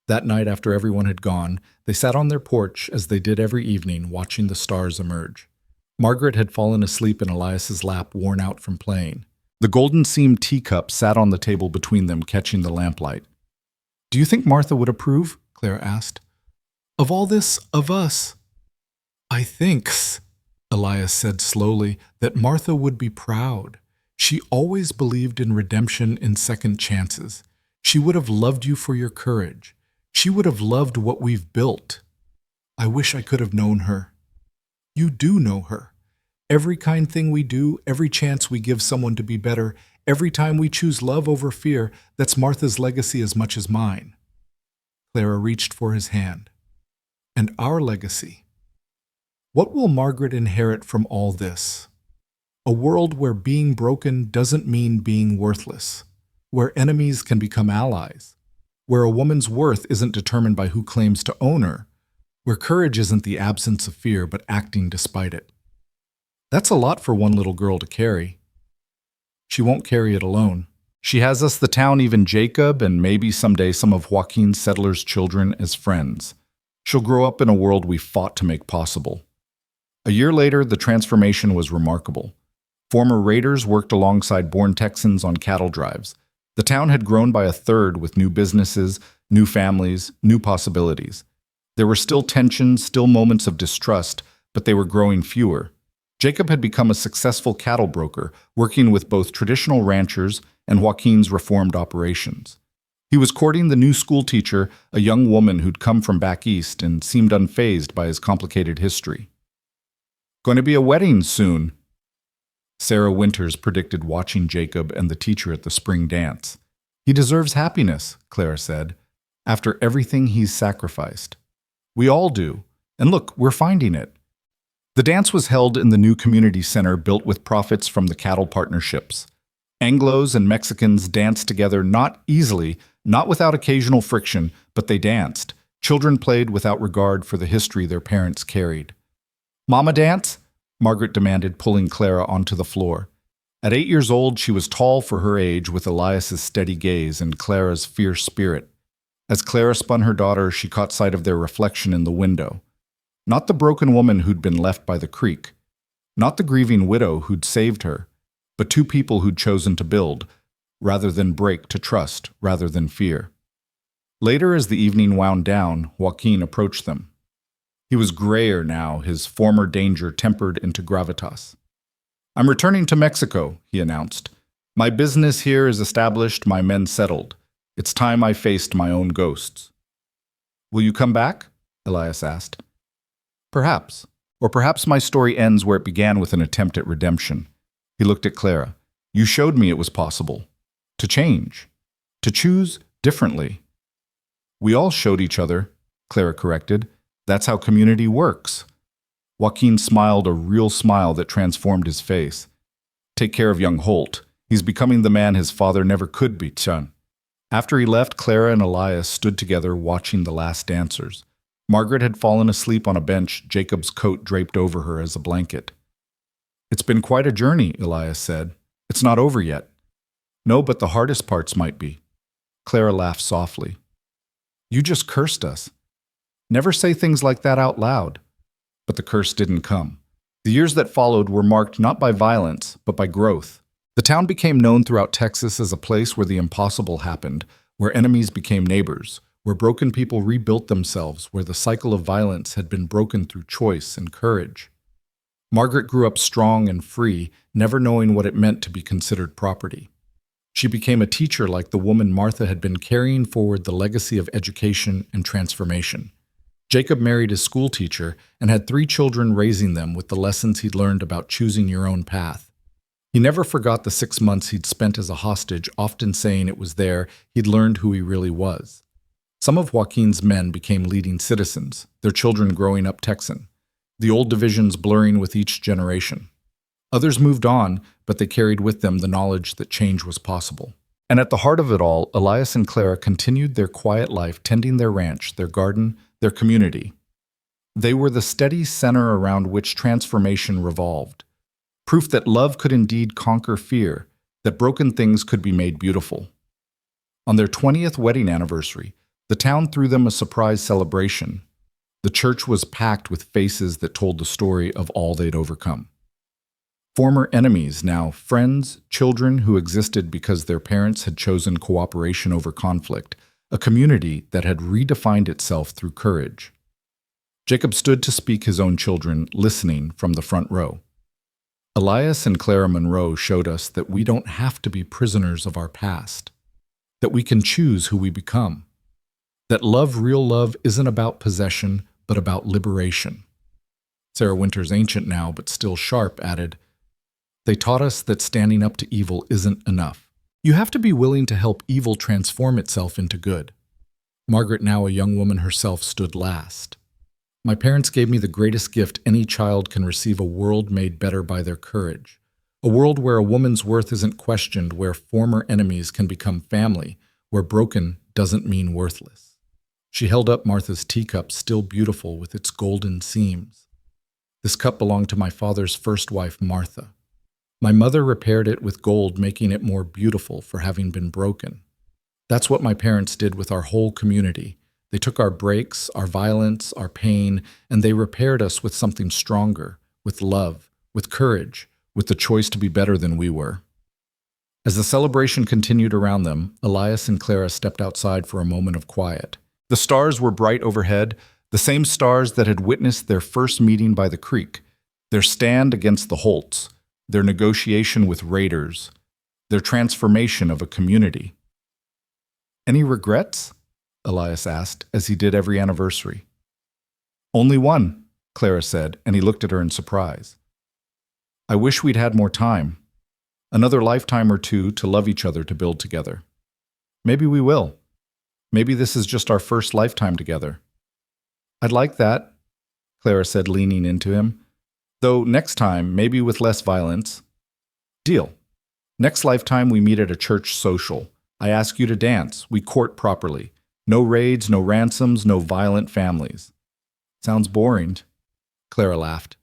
That night, after everyone had gone, they sat on their porch as they did every evening, watching the stars emerge. Margaret had fallen asleep in Elias's lap, worn out from playing. The golden-seamed teacup sat on the table between them, catching the lamplight. "Do you think Martha would approve?" Clara asked. "Of all this, of us?" "I think," Elias said slowly, "that Martha would be proud. She always believed in redemption, in second chances. She would have loved you for your courage. She would have loved what we've built. I wish I could have known her." "You do know her. Every kind thing we do, every chance we give someone to be better, every time we choose love over fear, that's Martha's legacy as much as mine." Clara reached for his hand. "And our legacy? What will Margaret inherit from all this? A world where being broken doesn't mean being worthless, where enemies can become allies, where a woman's worth isn't determined by who claims to own her, where courage isn't the absence of fear but acting despite it." That's a lot for one little girl to carry. She won't carry it alone. She has us, the town, even Jacob, and maybe someday some of Joaquin's settlers' children as friends. She'll grow up in a world we fought to make possible. A year later, the transformation was remarkable. Former raiders worked alongside born Texans on cattle drives. The town had grown by a third with new businesses, new families, new possibilities. There were still tensions, still moments of distrust, but they were growing fewer. Jacob had become a successful cattle broker, working with both traditional ranchers and Joaquin's reformed operations. He was courting the new school teacher, a young woman who'd come from back east and seemed unfazed by his complicated history. "Going to be a wedding soon," Sarah Winters predicted, watching Jacob and the teacher at the spring dance. "He deserves happiness," Clara said, "after everything he's sacrificed. We all do. And look, we're finding it." The dance was held in the new community center built with profits from the cattle partnerships. Anglos and Mexicans danced together, not easily, not without occasional friction, but they danced. Children played without regard for the history their parents carried. "Mama dance?" Margaret demanded, pulling Clara onto the floor. At 8 years old, she was tall for her age, with Elias's steady gaze and Clara's fierce spirit. As Clara spun her daughter, she caught sight of their reflection in the window. Not the broken woman who'd been left by the creek, not the grieving widow who'd saved her, but two people who'd chosen to build, rather than break, to trust, rather than fear. Later, as the evening wound down, Joaquin approached them. He was grayer now, his former danger tempered into gravitas. "I'm returning to Mexico," he announced. "My business here is established, my men settled. It's time I faced my own ghosts." "Will you come back?" Elias asked. "Perhaps. Or perhaps my story ends where it began, with an attempt at redemption." He looked at Clara. "You showed me it was possible. To change. To choose differently." "We all showed each other," Clara corrected. "That's how community works." Joaquin smiled, a real smile that transformed his face. "Take care of young Holt. He's becoming the man his father never could be, son." After he left, Clara and Elias stood together watching the last dancers. Margaret had fallen asleep on a bench, Jacob's coat draped over her as a blanket. "It's been quite a journey," Elias said. "It's not over yet." "No, but the hardest parts might be." Clara laughed softly. "You just cursed us." "Never say things like that out loud." But the curse didn't come. The years that followed were marked not by violence, but by growth. The town became known throughout Texas as a place where the impossible happened, where enemies became neighbors, where broken people rebuilt themselves, where the cycle of violence had been broken through choice and courage. Margaret grew up strong and free, never knowing what it meant to be considered property. She became a teacher like the woman Martha had been, carrying forward the legacy of education and transformation. Jacob married his school teacher and had 3 children, raising them with the lessons he'd learned about choosing your own path. He never forgot the 6 months he'd spent as a hostage, often saying it was there he'd learned who he really was. Some of Joaquin's men became leading citizens, their children growing up Texan, the old divisions blurring with each generation. Others moved on, but they carried with them the knowledge that change was possible. And at the heart of it all, Elias and Clara continued their quiet life, tending their ranch, their garden, their community. They were the steady center around which transformation revolved. Proof that love could indeed conquer fear, that broken things could be made beautiful. On their 20th wedding anniversary, the town threw them a surprise celebration. The church was packed with faces that told the story of all they'd overcome. Former enemies, now friends, children who existed because their parents had chosen cooperation over conflict, a community that had redefined itself through courage. Jacob stood to speak his own children, listening from the front row. Elias and Clara Monroe showed us that we don't have to be prisoners of our past, that we can choose who we become, that love, real love, isn't about possession, but about liberation. Sarah Winters, ancient now but still sharp, added, "They taught us that standing up to evil isn't enough. You have to be willing to help evil transform itself into good." Margaret, now a young woman herself, stood last. "My parents gave me the greatest gift any child can receive, a world made better by their courage. A world where a woman's worth isn't questioned, where former enemies can become family, where broken doesn't mean worthless." She held up Martha's teacup, still beautiful with its golden seams. "This cup belonged to my father's first wife, Martha. My mother repaired it with gold, making it more beautiful for having been broken. That's what my parents did with our whole community. They took our breaks, our violence, our pain, and they repaired us with something stronger, with love, with courage, with the choice to be better than we were." As the celebration continued around them, Elias and Clara stepped outside for a moment of quiet. The stars were bright overhead, the same stars that had witnessed their first meeting by the creek, their stand against the Holts, their negotiation with raiders, their transformation of a community. "Any regrets?" Elias asked, as he did every anniversary. "Only one," Clara said, and he looked at her in surprise. "I wish we'd had more time. Another lifetime or two to love each other, to build together. Maybe we will. Maybe this is just our first lifetime together." "I'd like that," Clara said, leaning into him. "Though next time, maybe with less violence." "Deal. Next lifetime we meet at a church social. I ask you to dance. We court properly. No raids, no ransoms, no violent families." "Sounds boring," Clara laughed.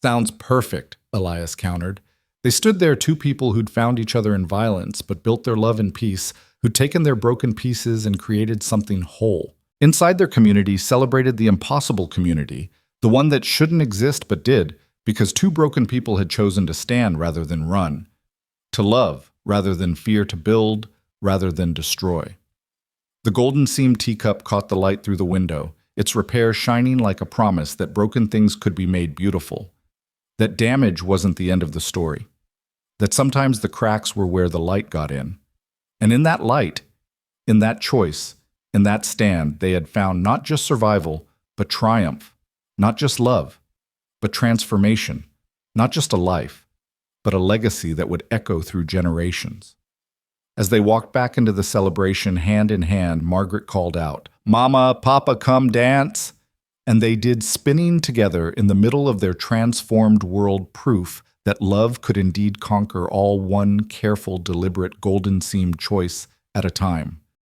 "Sounds perfect," Elias countered. They stood there, two people who'd found each other in violence but built their love in peace, who'd taken their broken pieces and created something whole. Inside their community celebrated the impossible community, the one that shouldn't exist but did, because two broken people had chosen to stand rather than run, to love rather than fear, to build rather than destroy. The golden seamed teacup caught the light through the window, its repair shining like a promise that broken things could be made beautiful, that damage wasn't the end of the story, that sometimes the cracks were where the light got in. And in that light, in that choice, in that stand, they had found not just survival, but triumph, not just love, but transformation, not just a life, but a legacy that would echo through generations. As they walked back into the celebration hand in hand, Margaret called out, "Mama, Papa, come dance!" And they did, spinning together in the middle of their transformed world, proof that love could indeed conquer all, one careful, deliberate, golden-seamed choice at a time.